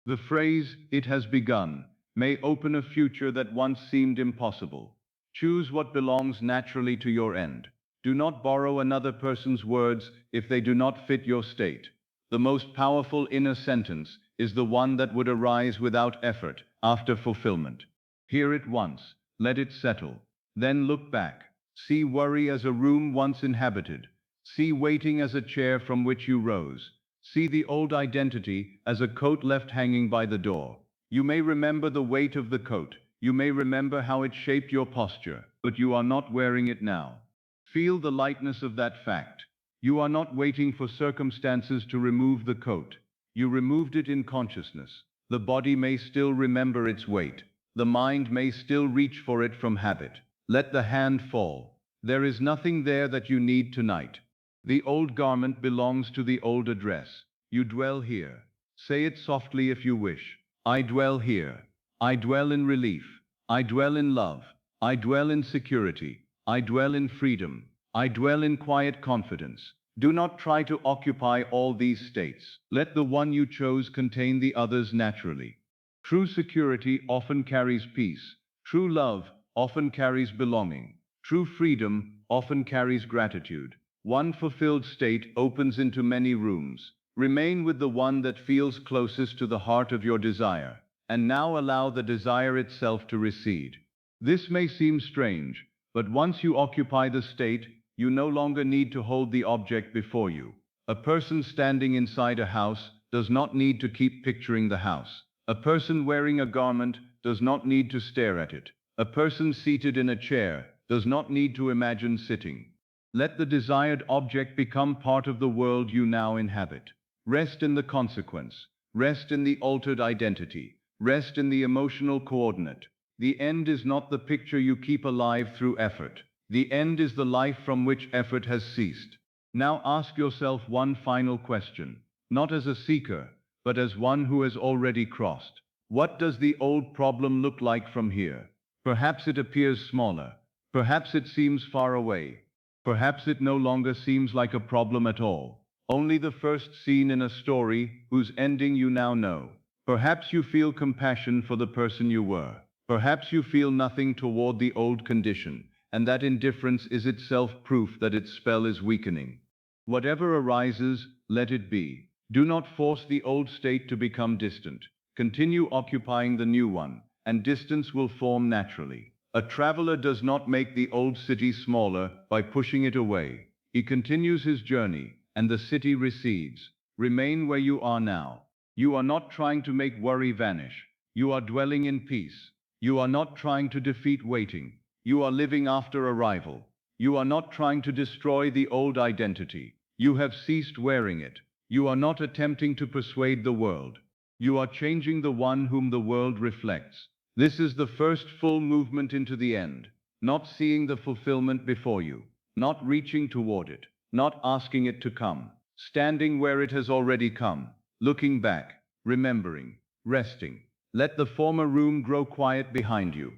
The phrase, "it has begun," may open a future that once seemed impossible. Choose what belongs naturally to your end. Do not borrow another person's words if they do not fit your state. The most powerful inner sentence is the one that would arise without effort after fulfillment. Hear it once, let it settle. Then look back. See worry as a room once inhabited. See waiting as a chair from which you rose. See the old identity as a coat left hanging by the door. You may remember the weight of the coat. You may remember how it shaped your posture, but you are not wearing it now. Feel the lightness of that fact. You are not waiting for circumstances to remove the coat. You removed it in consciousness. The body may still remember its weight. The mind may still reach for it from habit. Let the hand fall. There is nothing there that you need tonight. The old garment belongs to the old address. You dwell here. Say it softly if you wish. I dwell here. I dwell in relief. I dwell in love. I dwell in security. I dwell in freedom. I dwell in quiet confidence. Do not try to occupy all these states. Let the one you chose contain the others naturally. True security often carries peace. True love often carries belonging. True freedom often carries gratitude. One fulfilled state opens into many rooms. Remain with the one that feels closest to the heart of your desire, and now allow the desire itself to recede. This may seem strange, but once you occupy the state, you no longer need to hold the object before you. A person standing inside a house does not need to keep picturing the house. A person wearing a garment does not need to stare at it. A person seated in a chair does not need to imagine sitting. Let the desired object become part of the world you now inhabit. Rest in the consequence. Rest in the altered identity. Rest in the emotional coordinate. The end is not the picture you keep alive through effort. The end is the life from which effort has ceased. Now ask yourself one final question, not as a seeker, but as one who has already crossed. What does the old problem look like from here? Perhaps it appears smaller. Perhaps it seems far away. Perhaps it no longer seems like a problem at all. Only the first scene in a story whose ending you now know. Perhaps you feel compassion for the person you were. Perhaps you feel nothing toward the old condition, and that indifference is itself proof that its spell is weakening. Whatever arises, let it be. Do not force the old state to become distant. Continue occupying the new one, and distance will form naturally. A traveler does not make the old city smaller by pushing it away. He continues his journey, and the city recedes. Remain where you are now. You are not trying to make worry vanish. You are dwelling in peace. You are not trying to defeat waiting. You are living after arrival. You are not trying to destroy the old identity. You have ceased wearing it. You are not attempting to persuade the world. You are changing the one whom the world reflects. This is the first full movement into the end, not seeing the fulfillment before you, not reaching toward it, not asking it to come, standing where it has already come, looking back, remembering, resting. Let the former room grow quiet behind you.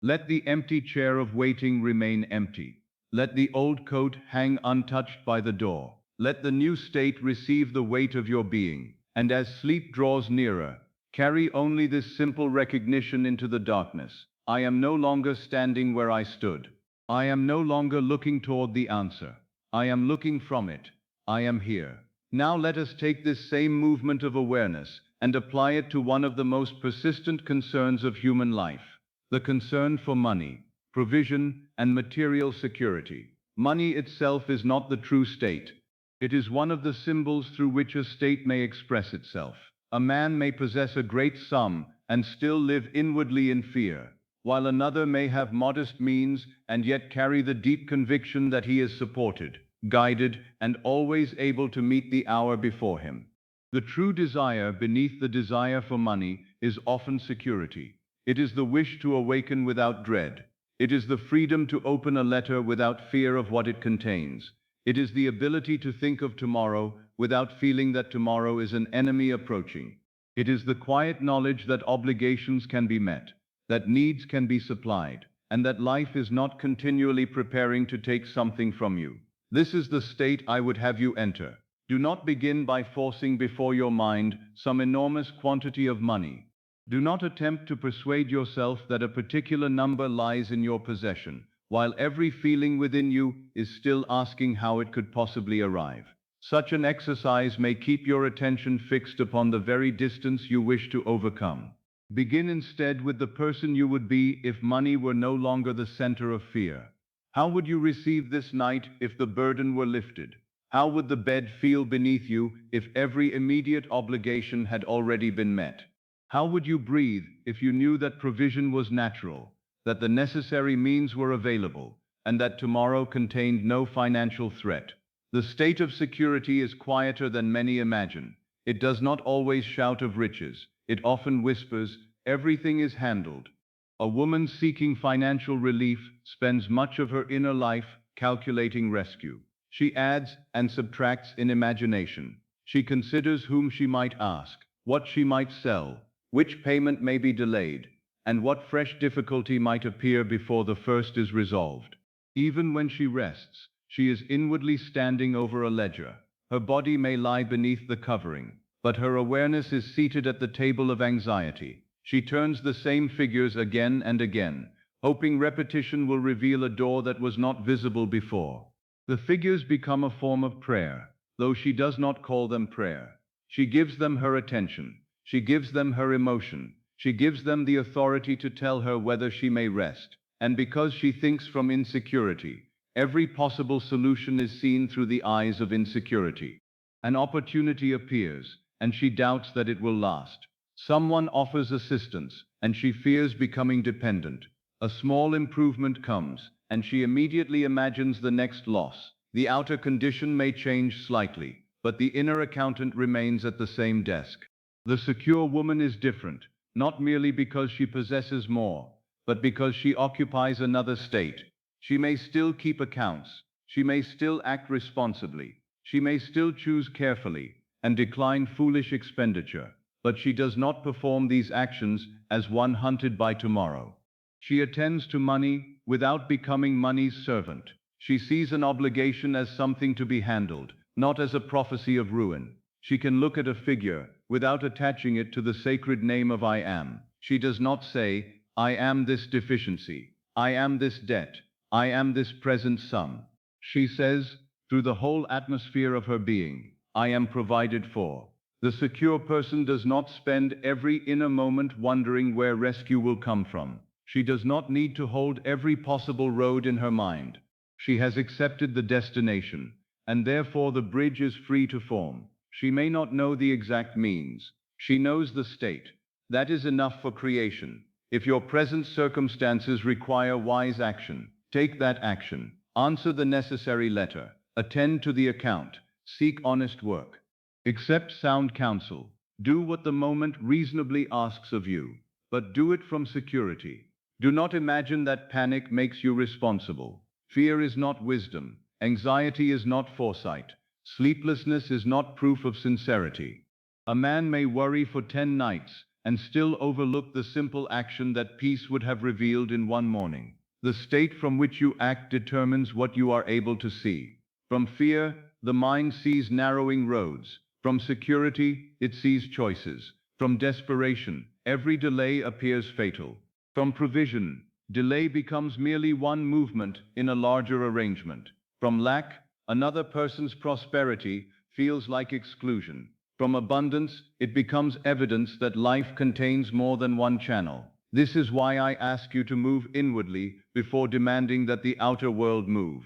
Let the empty chair of waiting remain empty. Let the old coat hang untouched by the door. Let the new state receive the weight of your being, and as sleep draws nearer, carry only this simple recognition into the darkness. I am no longer standing where I stood. I am no longer looking toward the answer. I am looking from it. I am here. Now let us take this same movement of awareness and apply it to one of the most persistent concerns of human life, the concern for money, provision, and material security. Money itself is not the true state. It is one of the symbols through which a state may express itself. A man may possess a great sum and still live inwardly in fear, while another may have modest means and yet carry the deep conviction that he is supported, guided, and always able to meet the hour before him. The true desire beneath the desire for money is often security. It is the wish to awaken without dread. It is the freedom to open a letter without fear of what it contains. It is the ability to think of tomorrow without feeling that tomorrow is an enemy approaching. It is the quiet knowledge that obligations can be met, that needs can be supplied, and that life is not continually preparing to take something from you. This is the state I would have you enter. Do not begin by forcing before your mind some enormous quantity of money. Do not attempt to persuade yourself that a particular number lies in your possession, while every feeling within you is still asking how it could possibly arrive. Such an exercise may keep your attention fixed upon the very distance you wish to overcome. Begin instead with the person you would be if money were no longer the center of fear. How would you receive this night if the burden were lifted? How would the bed feel beneath you if every immediate obligation had already been met? How would you breathe if you knew that provision was natural, that the necessary means were available, and that tomorrow contained no financial threat? The state of security is quieter than many imagine. It does not always shout of riches. It often whispers, "Everything is handled." A woman seeking financial relief spends much of her inner life calculating rescue. She adds and subtracts in imagination. She considers whom she might ask, what she might sell, which payment may be delayed, and what fresh difficulty might appear before the first is resolved. Even when she rests, she is inwardly standing over a ledger. Her body may lie beneath the covering, but her awareness is seated at the table of anxiety. She turns the same figures again and again, hoping repetition will reveal a door that was not visible before. The figures become a form of prayer, though she does not call them prayer. She gives them her attention. She gives them her emotion. She gives them the authority to tell her whether she may rest. And because she thinks from insecurity, every possible solution is seen through the eyes of insecurity. An opportunity appears, and she doubts that it will last. Someone offers assistance, and she fears becoming dependent. A small improvement comes, and she immediately imagines the next loss. The outer condition may change slightly, but the inner accountant remains at the same desk. The secure woman is different, not merely because she possesses more, but because she occupies another state. She may still keep accounts. She may still act responsibly. She may still choose carefully and decline foolish expenditure, but she does not perform these actions as one hunted by tomorrow. She attends to money without becoming money's servant. She sees an obligation as something to be handled, not as a prophecy of ruin. She can look at a figure without attaching it to the sacred name of I am. She does not say, I am this deficiency, I am this debt, I am this present sum. She says, through the whole atmosphere of her being, I am provided for. The secure person does not spend every inner moment wondering where rescue will come from. She does not need to hold every possible road in her mind. She has accepted the destination, and therefore the bridge is free to form. She may not know the exact means. She knows the state. That is enough for creation. If your present circumstances require wise action, take that action. Answer the necessary letter. Attend to the account. Seek honest work. Accept sound counsel. Do what the moment reasonably asks of you, but do it from security. Do not imagine that panic makes you responsible. Fear is not wisdom. Anxiety is not foresight. Sleeplessness is not proof of sincerity. A man may worry for 10 nights and still overlook the simple action that peace would have revealed in one morning. The state from which you act determines what you are able to see. From fear, the mind sees narrowing roads. From security, it sees choices. From desperation, every delay appears fatal. From provision, delay becomes merely one movement in a larger arrangement. From lack, another person's prosperity feels like exclusion. From abundance, it becomes evidence that life contains more than one channel. This is why I ask you to move inwardly before demanding that the outer world move.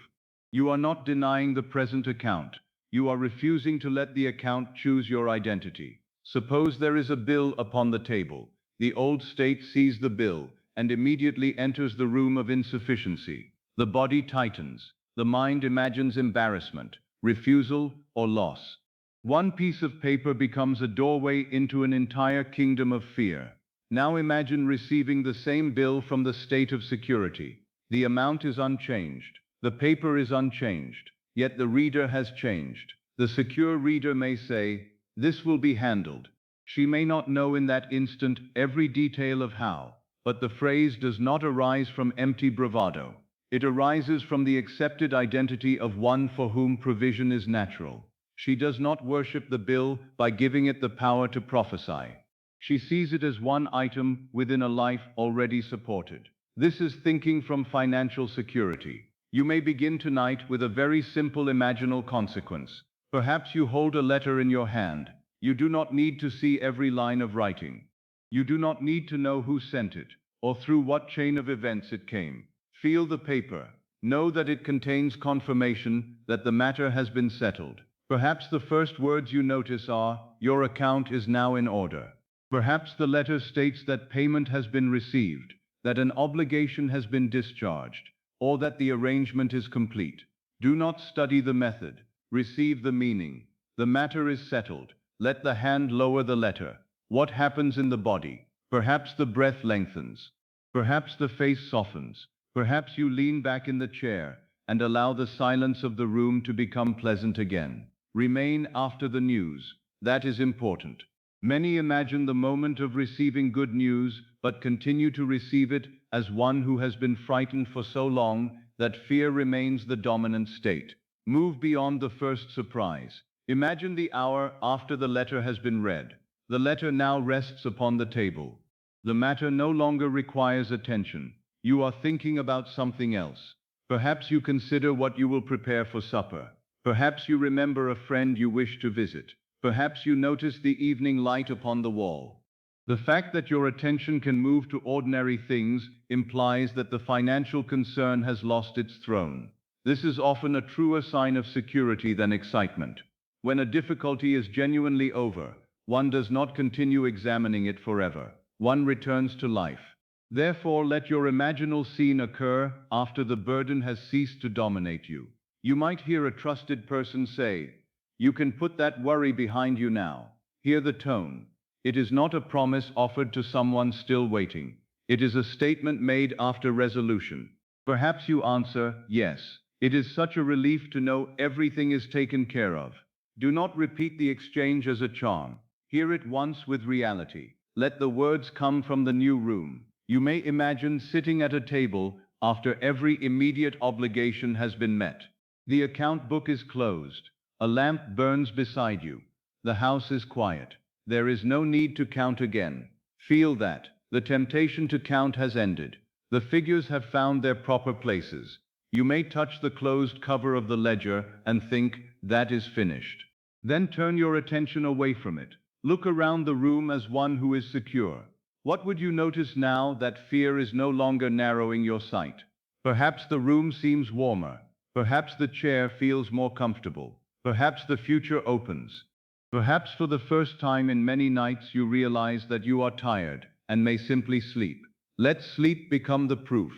You are not denying the present account. You are refusing to let the account choose your identity. Suppose there is a bill upon the table. The old state sees the bill and immediately enters the room of insufficiency. The body tightens. The mind imagines embarrassment, refusal, or loss. One piece of paper becomes a doorway into an entire kingdom of fear. Now imagine receiving the same bill from the state of security. The amount is unchanged. The paper is unchanged. Yet the reader has changed. The secure reader may say, "This will be handled." She may not know in that instant every detail of how, but the phrase does not arise from empty bravado. It arises from the accepted identity of one for whom provision is natural. She does not worship the bill by giving it the power to prophesy. She sees it as one item within a life already supported. This is thinking from financial security. You may begin tonight with a very simple imaginal consequence. Perhaps you hold a letter in your hand. You do not need to see every line of writing. You do not need to know who sent it, or through what chain of events it came. Feel the paper. Know that it contains confirmation that the matter has been settled. Perhaps the first words you notice are, "Your account is now in order." Perhaps the letter states that payment has been received, that an obligation has been discharged, or that the arrangement is complete. Do not study the method. Receive the meaning. The matter is settled. Let the hand lower the letter. What happens in the body? Perhaps the breath lengthens. Perhaps the face softens. Perhaps you lean back in the chair and allow the silence of the room to become pleasant again. Remain after the news. That is important. Many imagine the moment of receiving good news, but continue to receive it as one who has been frightened for so long that fear remains the dominant state. Move beyond the first surprise. Imagine the hour after the letter has been read. The letter now rests upon the table. The matter no longer requires attention. You are thinking about something else. Perhaps you consider what you will prepare for supper. Perhaps you remember a friend you wish to visit. Perhaps you notice the evening light upon the wall. The fact that your attention can move to ordinary things implies that the financial concern has lost its throne. This is often a truer sign of security than excitement. When a difficulty is genuinely over, one does not continue examining it forever. One returns to life. Therefore, let your imaginal scene occur after the burden has ceased to dominate you. You might hear a trusted person say, "You can put that worry behind you now." Hear the tone. It is not a promise offered to someone still waiting. It is a statement made after resolution. Perhaps you answer, "Yes." It is such a relief to know everything is taken care of. Do not repeat the exchange as a charm. Hear it once with reality. Let the words come from the new room. You may imagine sitting at a table after every immediate obligation has been met. The account book is closed. A lamp burns beside you. The house is quiet. There is no need to count again. Feel that. The temptation to count has ended. The figures have found their proper places. You may touch the closed cover of the ledger and think, "That is finished." Then turn your attention away from it. Look around the room as one who is secure. What would you notice now that fear is no longer narrowing your sight? Perhaps the room seems warmer. Perhaps the chair feels more comfortable. Perhaps the future opens. Perhaps for the first time in many nights you realize that you are tired and may simply sleep. Let sleep become the proof.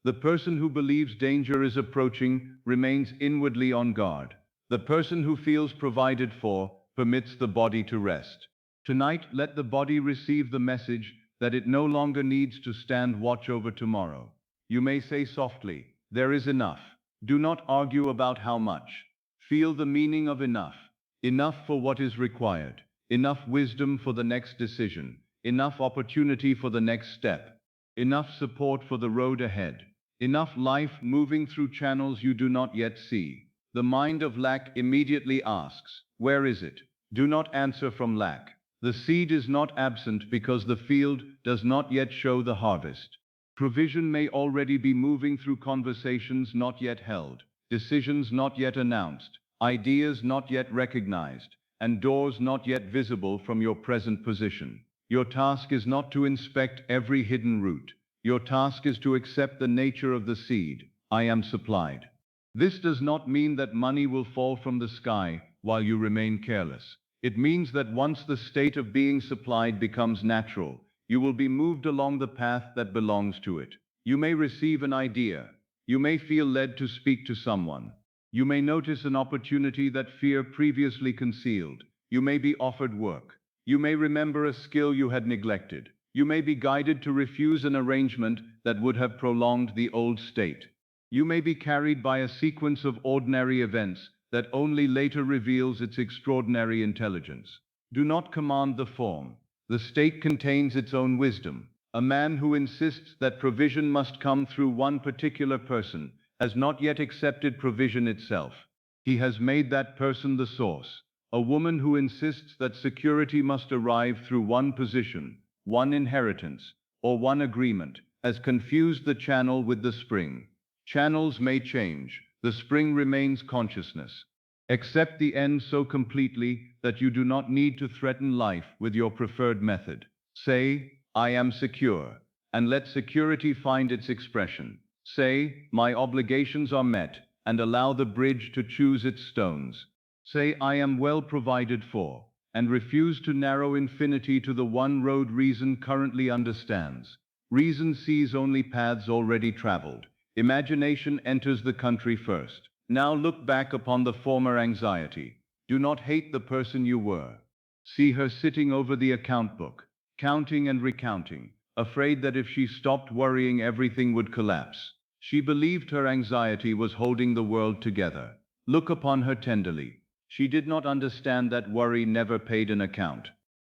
The person who believes danger is approaching remains inwardly on guard. The person who feels provided for permits the body to rest. Tonight, let the body receive the message that it no longer needs to stand watch over tomorrow. You may say softly, "There is enough." Do not argue about how much. Feel the meaning of enough. Enough for what is required. Enough wisdom for the next decision. Enough opportunity for the next step. Enough support for the road ahead. Enough life moving through channels you do not yet see. The mind of lack immediately asks, "Where is it?" Do not answer from lack. The seed is not absent because the field does not yet show the harvest. Provision may already be moving through conversations not yet held, decisions not yet announced, ideas not yet recognized, and doors not yet visible from your present position. Your task is not to inspect every hidden root. Your task is to accept the nature of the seed. I am supplied. This does not mean that money will fall from the sky while you remain careless. It means that once the state of being supplied becomes natural, you will be moved along the path that belongs to it. You may receive an idea. You may feel led to speak to someone. You may notice an opportunity that fear previously concealed. You may be offered work. You may remember a skill you had neglected. You may be guided to refuse an arrangement that would have prolonged the old state. You may be carried by a sequence of ordinary events that only later reveals its extraordinary intelligence. Do not command the form. The state contains its own wisdom. A man who insists that provision must come through one particular person has not yet accepted provision itself. He has made that person the source. A woman who insists that security must arrive through one position, one inheritance, or one agreement has confused the channel with the spring. Channels may change. The spring remains consciousness. Accept the end so completely that you do not need to threaten life with your preferred method. Say, "I am secure," and let security find its expression. Say, "My obligations are met," and allow the bridge to choose its stones. Say, "I am well provided for," and refuse to narrow infinity to the one road reason currently understands. Reason sees only paths already traveled. Imagination enters the country first. Now look back upon the former anxiety. Do not hate the person you were. See her sitting over the account book, counting and recounting, afraid that if she stopped worrying everything would collapse. She believed her anxiety was holding the world together. Look upon her tenderly. She did not understand that worry never paid an account.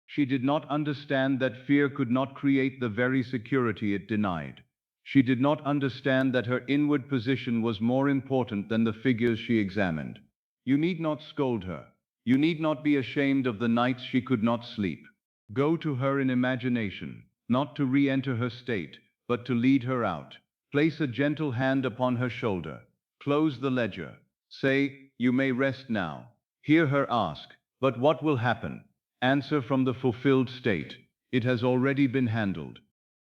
She did not understand that fear could not create the very security it denied. She did not understand that her inward position was more important than the figures she examined. You need not scold her. You need not be ashamed of the nights she could not sleep. Go to her in imagination, not to re-enter her state, but to lead her out. Place a gentle hand upon her shoulder. Close the ledger. Say, "You may rest now." Hear her ask, "But what will happen?" Answer from the fulfilled state. It has already been handled.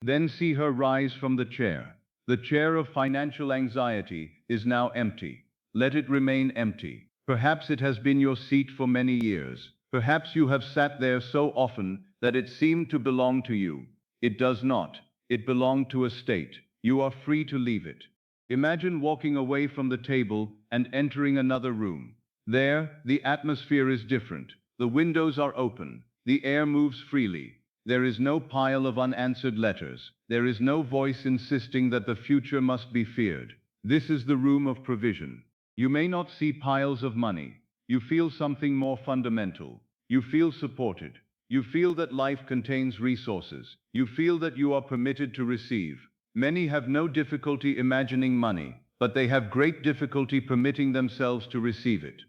Then see her rise from the chair. The chair of financial anxiety is now empty. Let it remain empty. Perhaps it has been your seat for many years. Perhaps you have sat there so often that it seemed to belong to you. It does not. It belonged to a state. You are free to leave it. Imagine walking away from the table and entering another room. There, the atmosphere is different. The windows are open. The air moves freely. There is no pile of unanswered letters. There is no voice insisting that the future must be feared. This is the room of provision. You may not see piles of money. You feel something more fundamental. You feel supported. You feel that life contains resources. You feel that you are permitted to receive. Many have no difficulty imagining money, but they have great difficulty permitting themselves to receive it.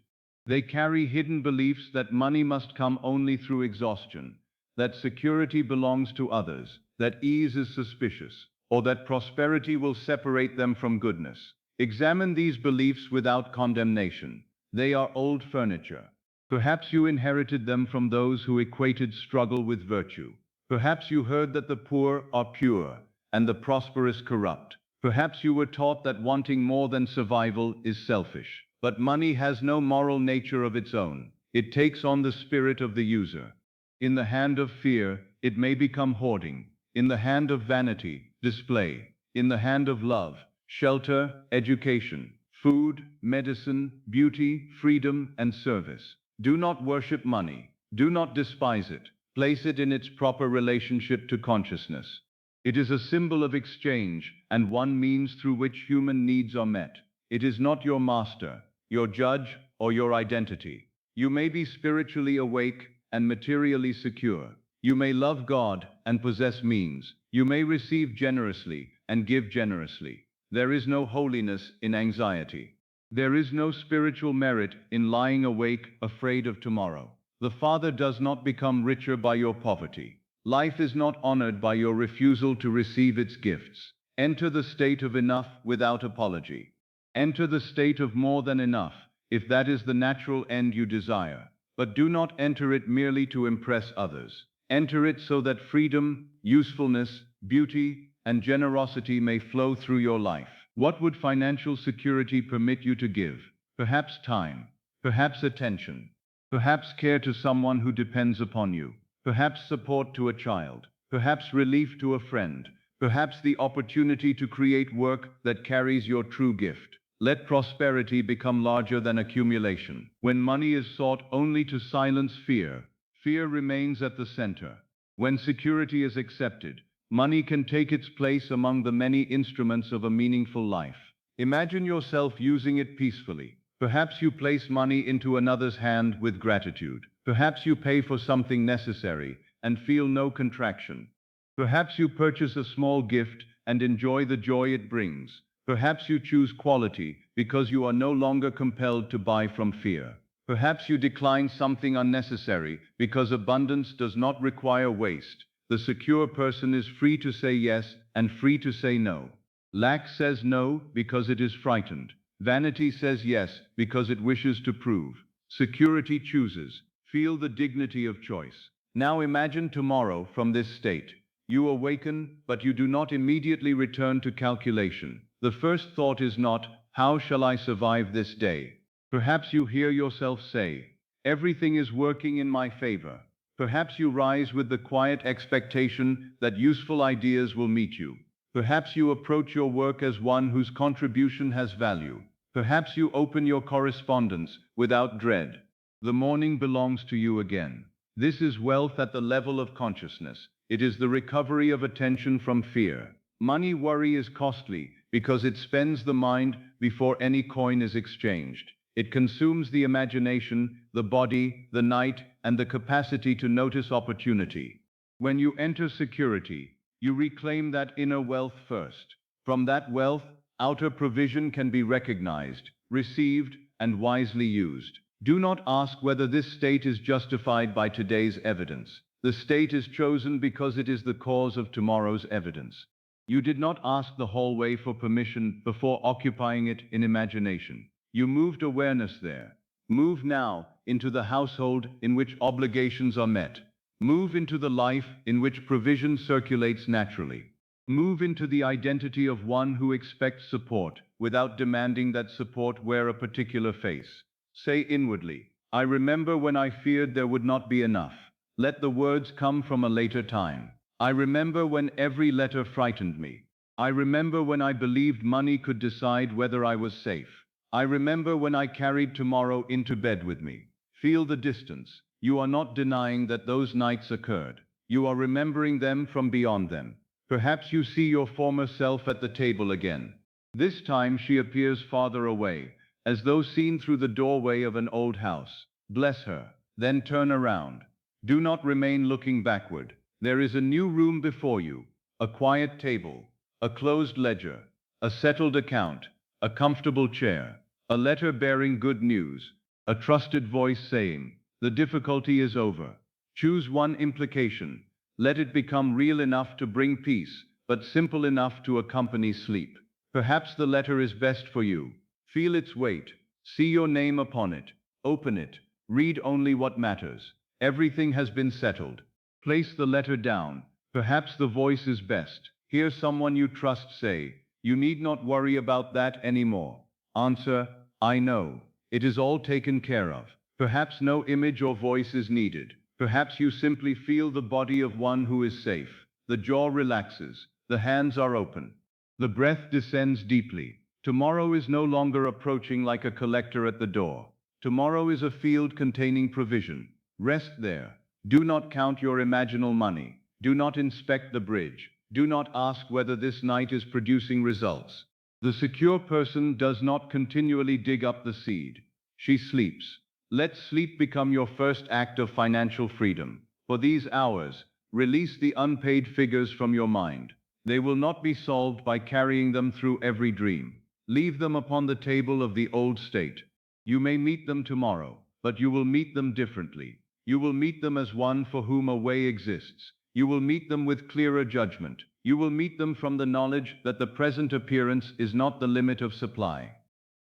They carry hidden beliefs that money must come only through exhaustion, that security belongs to others, that ease is suspicious, or that prosperity will separate them from goodness. Examine these beliefs without condemnation. They are old furniture. Perhaps you inherited them from those who equated struggle with virtue. Perhaps you heard that the poor are pure and the prosperous corrupt. Perhaps you were taught that wanting more than survival is selfish. But money has no moral nature of its own. It takes on the spirit of the user. In the hand of fear, it may become hoarding. In the hand of vanity, display. In the hand of love, shelter, education, food, medicine, beauty, freedom, and service. Do not worship money. Do not despise it. Place it in its proper relationship to consciousness. It is a symbol of exchange and one means through which human needs are met. It is not your master, your judge, or your identity. You may be spiritually awake and materially secure. You may love God and possess means. You may receive generously and give generously. There is no holiness in anxiety. There is no spiritual merit in lying awake, afraid of tomorrow. The Father does not become richer by your poverty. Life is not honored by your refusal to receive its gifts. Enter the state of enough without apology. Enter the state of more than enough, if that is the natural end you desire. But do not enter it merely to impress others. Enter it so that freedom, usefulness, beauty, and generosity may flow through your life. What would financial security permit you to give? Perhaps time, perhaps attention, perhaps care to someone who depends upon you, perhaps support to a child, perhaps relief to a friend, perhaps the opportunity to create work that carries your true gift. Let prosperity become larger than accumulation. When money is sought only to silence fear, fear remains at the center. When security is accepted, money can take its place among the many instruments of a meaningful life. Imagine yourself using it peacefully. Perhaps you place money into another's hand with gratitude. Perhaps you pay for something necessary and feel no contraction. Perhaps you purchase a small gift and enjoy the joy it brings. Perhaps you choose quality because you are no longer compelled to buy from fear. Perhaps you decline something unnecessary because abundance does not require waste. The secure person is free to say yes and free to say no. Lack says no because it is frightened. Vanity says yes because it wishes to prove. Security chooses. Feel the dignity of choice. Now imagine tomorrow from this state. You awaken, but you do not immediately return to calculation. The first thought is not, how shall I survive this day? Perhaps you hear yourself say, everything is working in my favor. Perhaps you rise with the quiet expectation that useful ideas will meet you. Perhaps you approach your work as one whose contribution has value. Perhaps you open your correspondence without dread. The morning belongs to you again. This is wealth at the level of consciousness. It is the recovery of attention from fear. Money worry is costly because it spends the mind before any coin is exchanged. It consumes the imagination, the body, the night, and the capacity to notice opportunity. When you enter security, you reclaim that inner wealth first. From that wealth, outer provision can be recognized, received, and wisely used. Do not ask whether this state is justified by today's evidence. The state is chosen because it is the cause of tomorrow's evidence. You did not ask the hallway for permission before occupying it in imagination. You moved awareness there. Move now into the household in which obligations are met. Move into the life in which provision circulates naturally. Move into the identity of one who expects support without demanding that support wear a particular face. Say inwardly, I remember when I feared there would not be enough. Let the words come from a later time. I remember when every letter frightened me. I remember when I believed money could decide whether I was safe. I remember when I carried tomorrow into bed with me. Feel the distance. You are not denying that those nights occurred. You are remembering them from beyond them. Perhaps you see your former self at the table again. This time she appears farther away, as though seen through the doorway of an old house. Bless her. Then turn around. Do not remain looking backward. There is a new room before you, a quiet table, a closed ledger, a settled account, a comfortable chair, a letter bearing good news, a trusted voice saying, the difficulty is over. Choose one implication. Let it become real enough to bring peace, but simple enough to accompany sleep. Perhaps the letter is best for you. Feel its weight. See your name upon it. Open it. Read only what matters. Everything has been settled. Place the letter down. Perhaps the voice is best. Hear someone you trust say, you need not worry about that anymore. Answer, I know. It is all taken care of. Perhaps no image or voice is needed. Perhaps you simply feel the body of one who is safe. The jaw relaxes. The hands are open. The breath descends deeply. Tomorrow is no longer approaching like a collector at the door. Tomorrow is a field containing provision. Rest there. Do not count your imaginal money. Do not inspect the bridge. Do not ask whether this night is producing results. The secure person does not continually dig up the seed. She sleeps. Let sleep become your first act of financial freedom. For these hours, release the unpaid figures from your mind. They will not be solved by carrying them through every dream. Leave them upon the table of the old state. You may meet them tomorrow, but you will meet them differently. You will meet them as one for whom a way exists. You will meet them with clearer judgment. You will meet them from the knowledge that the present appearance is not the limit of supply.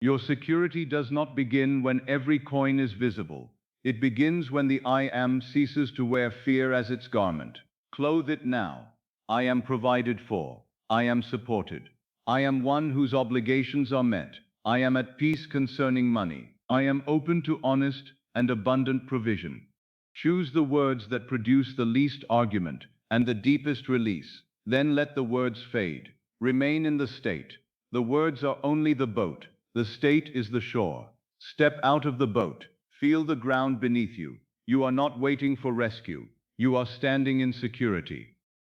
Your security does not begin when every coin is visible. It begins when the I am ceases to wear fear as its garment. Clothe it now. I am provided for. I am supported. I am one whose obligations are met. I am at peace concerning money. I am open to honest and abundant provision. Choose the words that produce the least argument and the deepest release. Then let the words fade. Remain in the state. The words are only the boat. The state is the shore. Step out of the boat. Feel the ground beneath you. You are not waiting for rescue. You are standing in security.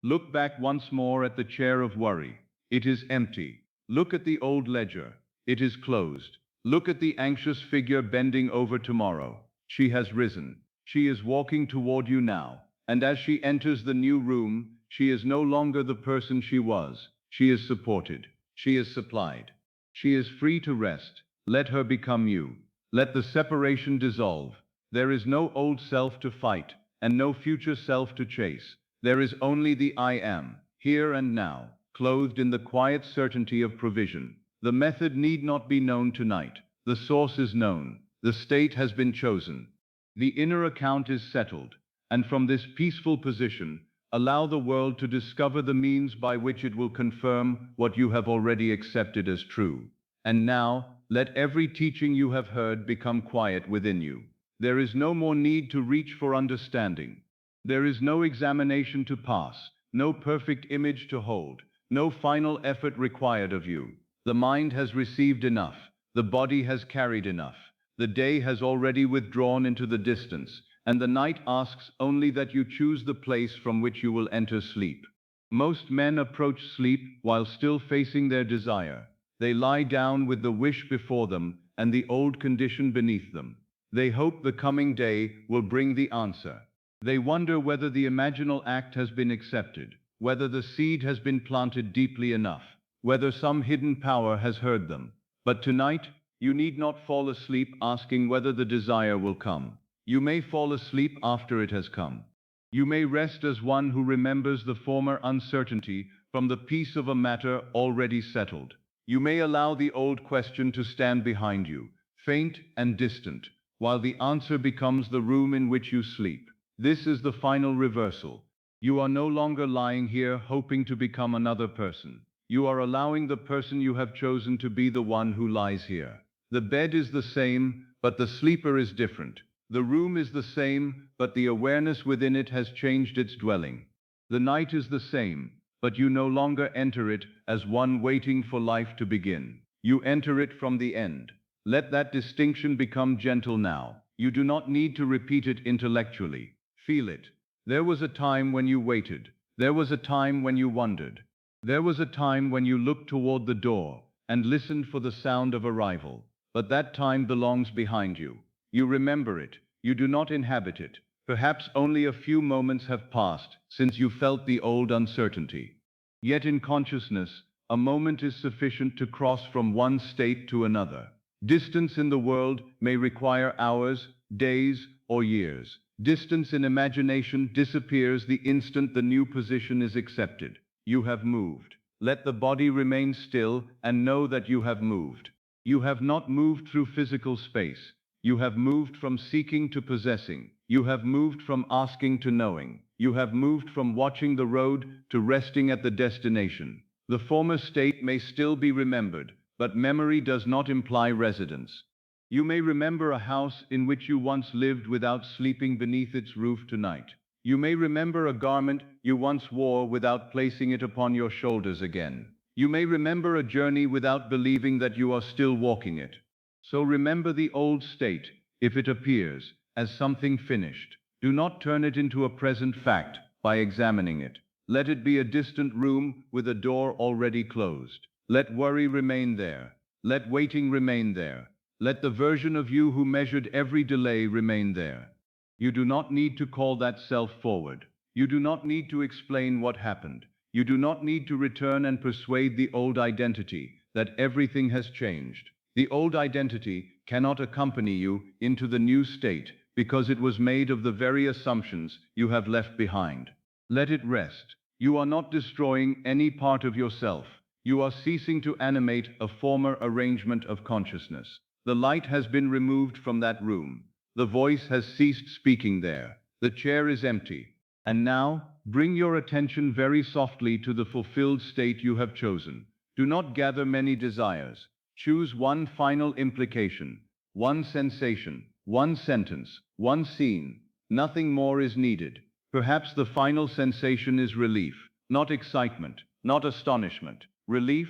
Look back once more at the chair of worry. It is empty. Look at the old ledger. It is closed. Look at the anxious figure bending over tomorrow. She has risen. She is walking toward you now. And as she enters the new room, she is no longer the person she was. She is supported. She is supplied. She is free to rest. Let her become you. Let the separation dissolve. There is no old self to fight, and no future self to chase. There is only the I am, here and now, clothed in the quiet certainty of provision. The method need not be known tonight. The source is known. The state has been chosen. The inner account is settled, and from this peaceful position, allow the world to discover the means by which it will confirm what you have already accepted as true. And now, let every teaching you have heard become quiet within you. There is no more need to reach for understanding. There is no examination to pass, no perfect image to hold, no final effort required of you. The mind has received enough. The body has carried enough. The day has already withdrawn into the distance, and the night asks only that you choose the place from which you will enter sleep. Most men approach sleep while still facing their desire. They lie down with the wish before them and the old condition beneath them. They hope the coming day will bring the answer. They wonder whether the imaginal act has been accepted, whether the seed has been planted deeply enough, whether some hidden power has heard them. But tonight, you need not fall asleep asking whether the desire will come. You may fall asleep after it has come. You may rest as one who remembers the former uncertainty from the peace of a matter already settled. You may allow the old question to stand behind you, faint and distant, while the answer becomes the room in which you sleep. This is the final reversal. You are no longer lying here hoping to become another person. You are allowing the person you have chosen to be the one who lies here. The bed is the same, but the sleeper is different. The room is the same, but the awareness within it has changed its dwelling. The night is the same, but you no longer enter it as one waiting for life to begin. You enter it from the end. Let that distinction become gentle now. You do not need to repeat it intellectually. Feel it. There was a time when you waited. There was a time when you wondered. There was a time when you looked toward the door and listened for the sound of arrival. But that time belongs behind you. You remember it. You do not inhabit it. Perhaps only a few moments have passed since you felt the old uncertainty. Yet in consciousness, a moment is sufficient to cross from one state to another. Distance in the world may require hours, days, or years. Distance in imagination disappears the instant the new position is accepted. You have moved. Let the body remain still and know that you have moved. You have not moved through physical space. You have moved from seeking to possessing. You have moved from asking to knowing. You have moved from watching the road to resting at the destination. The former state may still be remembered, but memory does not imply residence. You may remember a house in which you once lived without sleeping beneath its roof tonight. You may remember a garment you once wore without placing it upon your shoulders again. You may remember a journey without believing that you are still walking it. So remember the old state, if it appears, as something finished. Do not turn it into a present fact by examining it. Let it be a distant room with a door already closed. Let worry remain there. Let waiting remain there. Let the version of you who measured every delay remain there. You do not need to call that self forward. You do not need to explain what happened. You do not need to return and persuade the old identity that everything has changed. The old identity cannot accompany you into the new state because it was made of the very assumptions you have left behind. Let it rest. You are not destroying any part of yourself. You are ceasing to animate a former arrangement of consciousness. The light has been removed from that room. The voice has ceased speaking there. The chair is empty. And now, bring your attention very softly to the fulfilled state you have chosen. Do not gather many desires. Choose one final implication, one sensation, one sentence, one scene. Nothing more is needed. Perhaps the final sensation is relief, not excitement, not astonishment. Relief,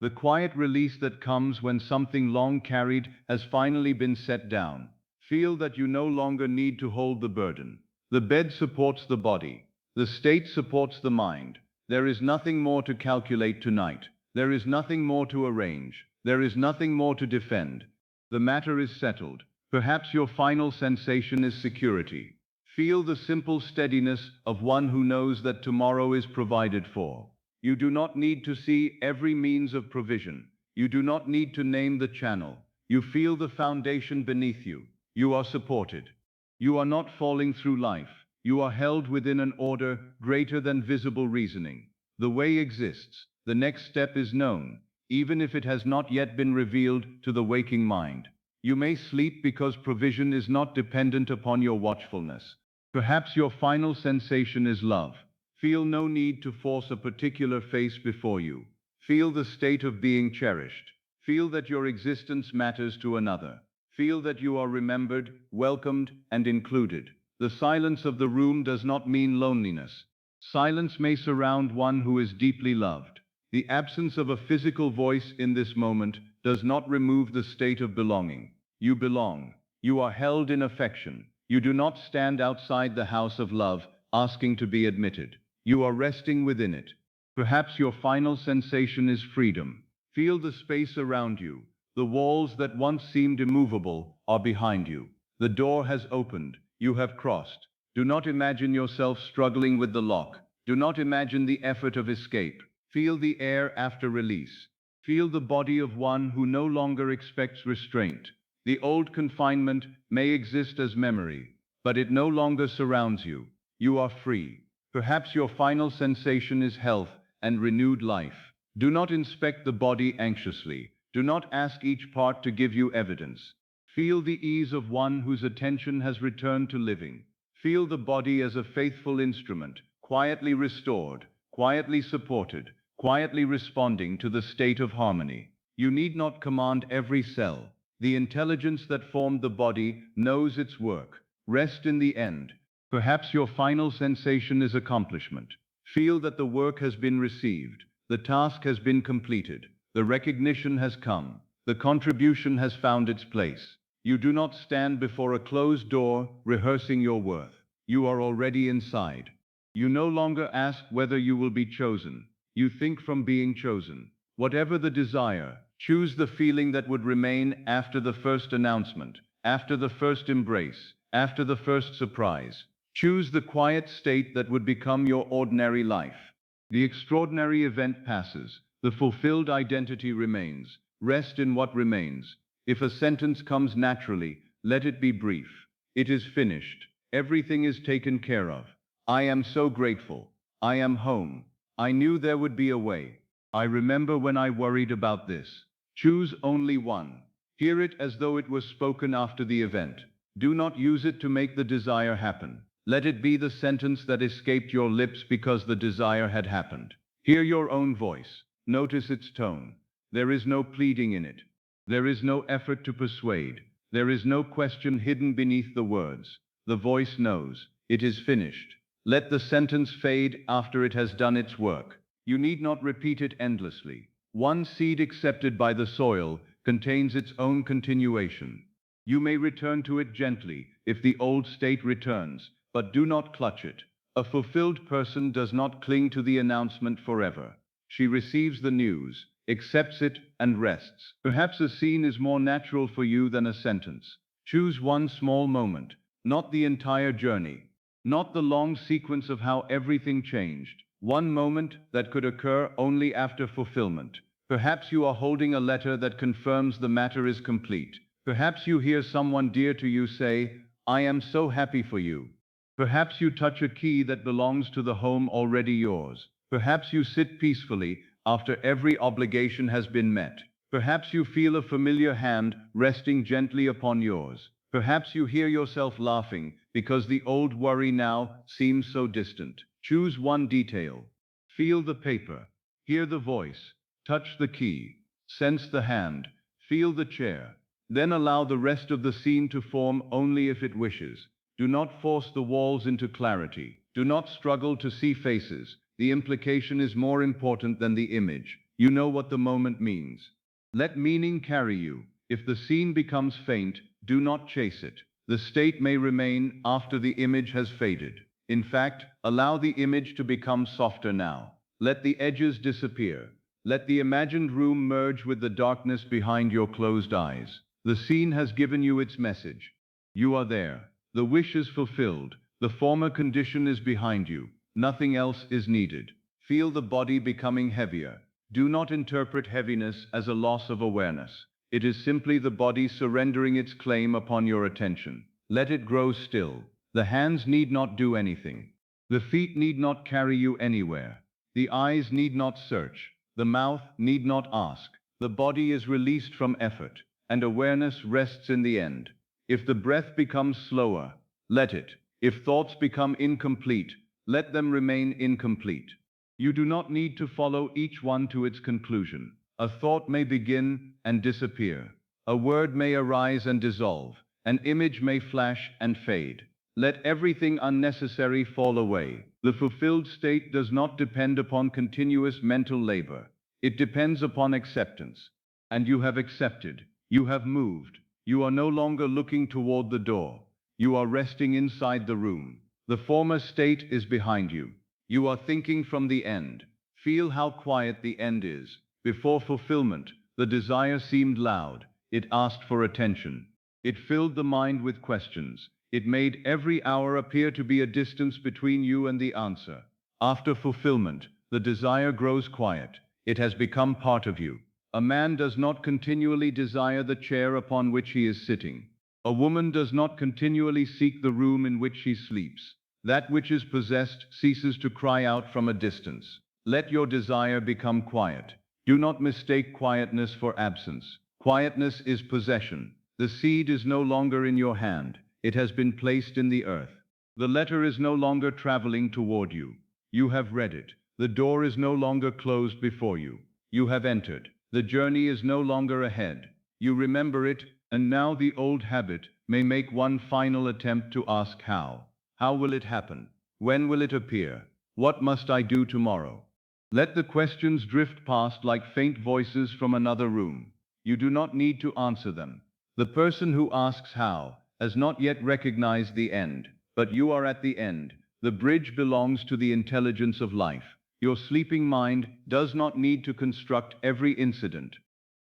the quiet release that comes when something long carried has finally been set down. Feel that you no longer need to hold the burden. The bed supports the body. The state supports the mind. There is nothing more to calculate tonight. There is nothing more to arrange. There is nothing more to defend. The matter is settled. Perhaps your final sensation is security. Feel the simple steadiness of one who knows that tomorrow is provided for. You do not need to see every means of provision. You do not need to name the channel. You feel the foundation beneath you. You are supported. You are not falling through life. You are held within an order greater than visible reasoning. The way exists. The next step is known, even if it has not yet been revealed to the waking mind. You may sleep because provision is not dependent upon your watchfulness. Perhaps your final sensation is love. Feel no need to force a particular face before you. Feel the state of being cherished. Feel that your existence matters to another. Feel that you are remembered, welcomed, and included. The silence of the room does not mean loneliness. Silence may surround one who is deeply loved. The absence of a physical voice in this moment does not remove the state of belonging. You belong. You are held in affection. You do not stand outside the house of love, asking to be admitted. You are resting within it. Perhaps your final sensation is freedom. Feel the space around you. The walls that once seemed immovable are behind you. The door has opened. You have crossed. Do not imagine yourself struggling with the lock. Do not imagine the effort of escape. Feel the air after release. Feel the body of one who no longer expects restraint. The old confinement may exist as memory, but it no longer surrounds you. You are free. Perhaps your final sensation is health and renewed life. Do not inspect the body anxiously. Do not ask each part to give you evidence. Feel the ease of one whose attention has returned to living. Feel the body as a faithful instrument, quietly restored, quietly supported, quietly responding to the state of harmony. You need not command every cell. The intelligence that formed the body knows its work. Rest in the end. Perhaps your final sensation is accomplishment. Feel that the work has been received. The task has been completed. The recognition has come. The contribution has found its place. You do not stand before a closed door rehearsing your worth. You are already inside. You no longer ask whether you will be chosen. You think from being chosen. Whatever the desire, choose the feeling that would remain after the first announcement, after the first embrace, after the first surprise. Choose the quiet state that would become your ordinary life. The extraordinary event passes. The fulfilled identity remains. Rest in what remains. If a sentence comes naturally, let it be brief. It is finished. Everything is taken care of. I am so grateful. I am home. I knew there would be a way. I remember when I worried about this. Choose only one. Hear it as though it was spoken after the event. Do not use it to make the desire happen. Let it be the sentence that escaped your lips because the desire had happened. Hear your own voice. Notice its tone. There is no pleading in it. There is no effort to persuade. There is no question hidden beneath the words. The voice knows. It is finished. Let the sentence fade after it has done its work. You need not repeat it endlessly. One seed accepted by the soil contains its own continuation. You may return to it gently if the old state returns, but do not clutch it. A fulfilled person does not cling to the announcement forever. She receives the news, accepts it, and rests. Perhaps a scene is more natural for you than a sentence. Choose one small moment, not the entire journey, not the long sequence of how everything changed. One moment that could occur only after fulfillment. Perhaps you are holding a letter that confirms the matter is complete. Perhaps you hear someone dear to you say, "I am so happy for you." Perhaps you touch a key that belongs to the home already yours. Perhaps you sit peacefully after every obligation has been met. Perhaps you feel a familiar hand resting gently upon yours. Perhaps you hear yourself laughing because the old worry now seems so distant. Choose one detail. Feel the paper, hear the voice, touch the key, sense the hand, feel the chair. Then allow the rest of the scene to form only if it wishes. Do not force the walls into clarity. Do not struggle to see faces. The implication is more important than the image. You know what the moment means. Let meaning carry you. If the scene becomes faint, do not chase it. The state may remain after the image has faded. In fact, allow the image to become softer now. Let the edges disappear. Let the imagined room merge with the darkness behind your closed eyes. The scene has given you its message. You are there. The wish is fulfilled. The former condition is behind you. Nothing else is needed. Feel the body becoming heavier. Do not interpret heaviness as a loss of awareness. It is simply the body surrendering its claim upon your attention. Let it grow still. The hands need not do anything. The feet need not carry you anywhere. The eyes need not search. The mouth need not ask. The body is released from effort, and awareness rests in the end. If the breath becomes slower, let it. If thoughts become incomplete, let them remain incomplete. You do not need to follow each one to its conclusion. A thought may begin and disappear. A word may arise and dissolve. An image may flash and fade. Let everything unnecessary fall away. The fulfilled state does not depend upon continuous mental labor. It depends upon acceptance. And you have accepted. You have moved. You are no longer looking toward the door. You are resting inside the room. The former state is behind you. You are thinking from the end. Feel how quiet the end is. Before fulfillment, the desire seemed loud. It asked for attention. It filled the mind with questions. It made every hour appear to be a distance between you and the answer. After fulfillment, the desire grows quiet. It has become part of you. A man does not continually desire the chair upon which he is sitting. A woman does not continually seek the room in which she sleeps. That which is possessed ceases to cry out from a distance. Let your desire become quiet. Do not mistake quietness for absence. Quietness is possession. The seed is no longer in your hand. It has been placed in the earth. The letter is no longer traveling toward you. You have read it. The door is no longer closed before you. You have entered. The journey is no longer ahead. You remember it, and now the old habit may make one final attempt to ask how. How will it happen? When will it appear? What must I do tomorrow? Let the questions drift past like faint voices from another room. You do not need to answer them. The person who asks how has not yet recognized the end, but you are at the end. The bridge belongs to the intelligence of life. Your sleeping mind does not need to construct every incident.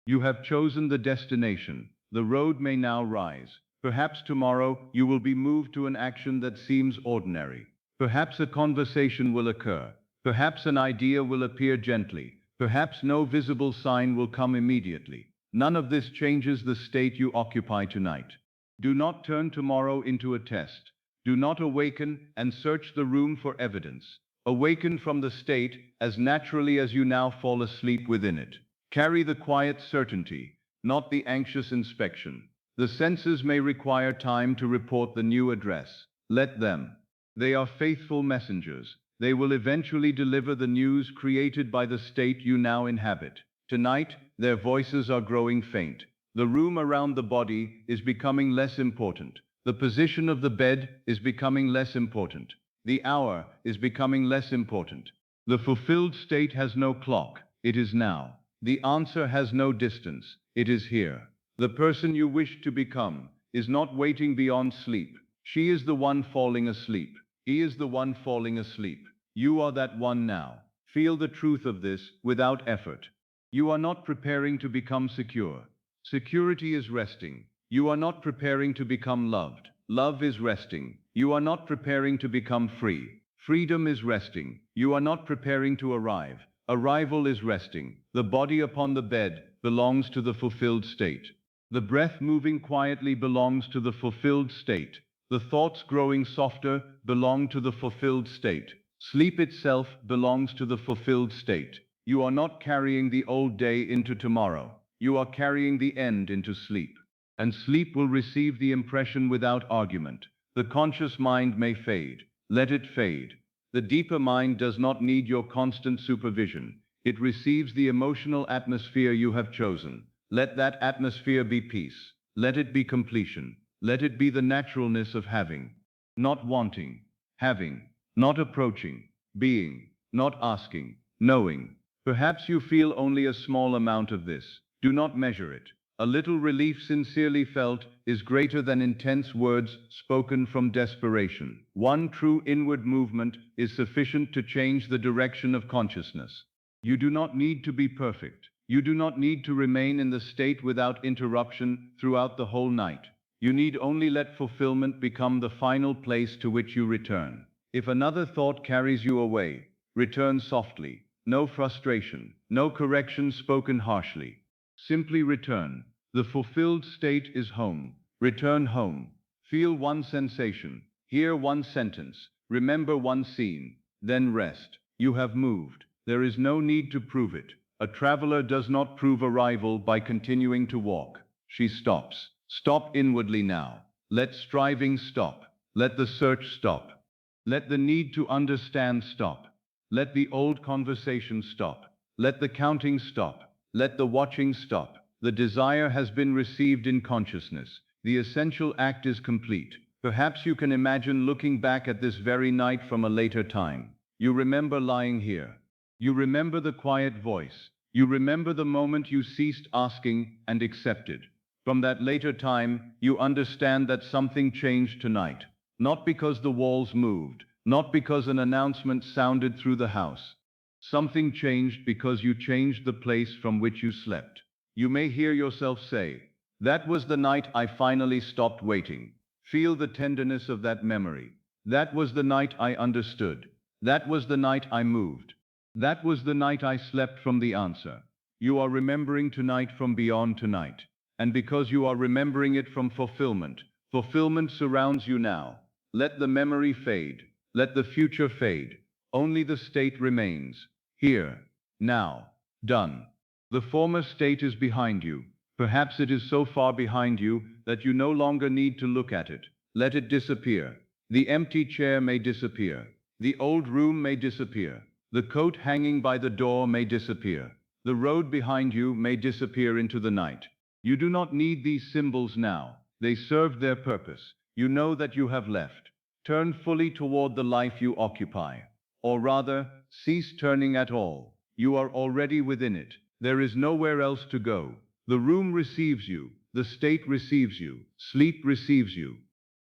You have chosen the destination. The road may now rise. Perhaps tomorrow you will be moved to an action that seems ordinary. Perhaps a conversation will occur. Perhaps an idea will appear gently. Perhaps no visible sign will come immediately. None of this changes the state you occupy tonight. Do not turn tomorrow into a test. Do not awaken and search the room for evidence. Awaken from the state as naturally as you now fall asleep within it. Carry the quiet certainty, not the anxious inspection. The senses may require time to report the new address. Let them. They are faithful messengers. They will eventually deliver the news created by the state you now inhabit. Tonight, their voices are growing faint. The room around the body is becoming less important. The position of the bed is becoming less important. The hour is becoming less important. The fulfilled state has no clock, it is now. The answer has no distance, it is here. The person you wish to become is not waiting beyond sleep. She is the one falling asleep. He is the one falling asleep. You are that one now. Feel the truth of this without effort. You are not preparing to become secure. Security is resting. You are not preparing to become loved. Love is resting. You are not preparing to become free. Freedom is resting. You are not preparing to arrive. Arrival is resting. The body upon the bed belongs to the fulfilled state. The breath moving quietly belongs to the fulfilled state. The thoughts growing softer belong to the fulfilled state. Sleep itself belongs to the fulfilled state. You are not carrying the old day into tomorrow. You are carrying the end into sleep. And sleep will receive the impression without argument. The conscious mind may fade. Let it fade. The deeper mind does not need your constant supervision. It receives the emotional atmosphere you have chosen. Let that atmosphere be peace. Let it be completion. Let it be the naturalness of having, not wanting, having, not approaching, being, not asking, knowing. Perhaps you feel only a small amount of this. Do not measure it. A little relief sincerely felt is greater than intense words spoken from desperation. One true inward movement is sufficient to change the direction of consciousness. You do not need to be perfect. You do not need to remain in the state without interruption throughout the whole night. You need only let fulfillment become the final place to which you return. If another thought carries you away, return softly. No frustration, no correction spoken harshly. Simply return. The fulfilled state is home. Return home. Feel one sensation. Hear one sentence. Remember one scene. Then rest. You have moved. There is no need to prove it. A traveler does not prove arrival by continuing to walk. She stops. Stop inwardly now. Let striving stop. Let the search stop. Let the need to understand stop. Let the old conversation stop. Let the counting stop. Let the watching stop. The desire has been received in consciousness. The essential act is complete. Perhaps you can imagine looking back at this very night from a later time. You remember lying here. You remember the quiet voice. You remember the moment you ceased asking and accepted. From that later time, you understand that something changed tonight. Not because the walls moved, not because an announcement sounded through the house. Something changed because you changed the place from which you slept. You may hear yourself say, "That was the night I finally stopped waiting." Feel the tenderness of that memory. That was the night I understood. That was the night I moved. That was the night I slept from the answer. You are remembering tonight from beyond tonight. And because you are remembering it from fulfillment, fulfillment surrounds you now. Let the memory fade. Let the future fade. Only the state remains. Here. Now. Done. The former state is behind you. Perhaps it is so far behind you that you no longer need to look at it. Let it disappear. The empty chair may disappear. The old room may disappear. The coat hanging by the door may disappear. The road behind you may disappear into the night. You do not need these symbols now. They served their purpose. You know that you have left. Turn fully toward the life you occupy. Or rather, cease turning at all. You are already within it. There is nowhere else to go. The room receives you. The state receives you. Sleep receives you.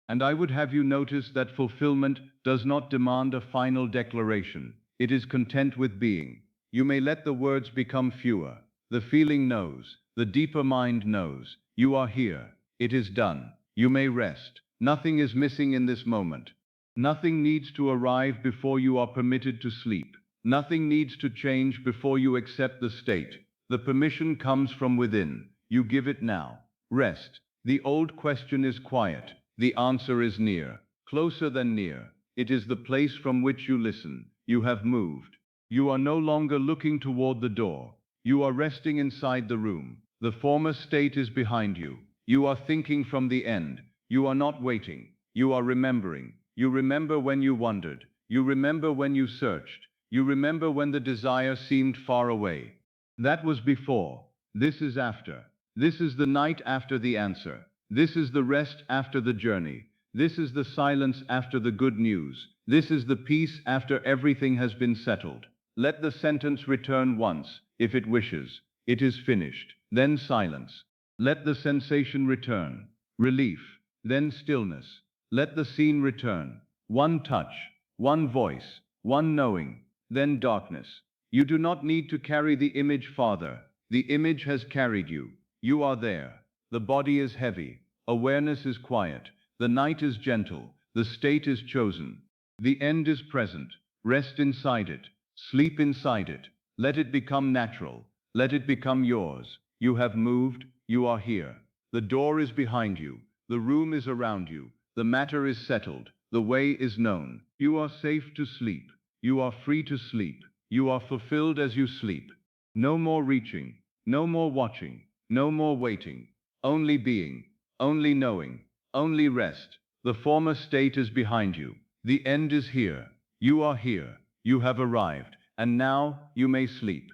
And I would have you notice that fulfillment does not demand a final declaration. It is content with being. You may let the words become fewer. The feeling knows. The deeper mind knows. You are here. It is done. You may rest. Nothing is missing in this moment. Nothing needs to arrive before you are permitted to sleep. Nothing needs to change before you accept the state. The permission comes from within. You give it now. Rest. The old question is quiet. The answer is near. Closer than near. It is the place from which you listen. You have moved. You are no longer looking toward the door. You are resting inside the room. The former state is behind you. You are thinking from the end. You are not waiting. You are remembering. You remember when you wondered. You remember when you searched. You remember when the desire seemed far away. That was before. This is after. This is the night after the answer. This is the rest after the journey. This is the silence after the good news. This is the peace after everything has been settled. Let the sentence return once, if it wishes. It is finished. Then silence. Let the sensation return. Relief. Then stillness. Let the scene return. One touch, one voice, one knowing, then darkness. You do not need to carry the image farther. The image has carried you. You are there. The body is heavy. Awareness is quiet. The night is gentle. The state is chosen. The end is present. Rest inside it. Sleep inside it. Let it become natural. Let it become yours. You have moved. You are here. The door is behind you. The room is around you. The matter is settled. The way is known. You are safe to sleep. You are free to sleep. You are fulfilled as you sleep. No more reaching. No more watching. No more waiting. Only being. Only knowing. Only rest. The former state is behind you. The end is here. You are here. You have arrived. And now you may sleep.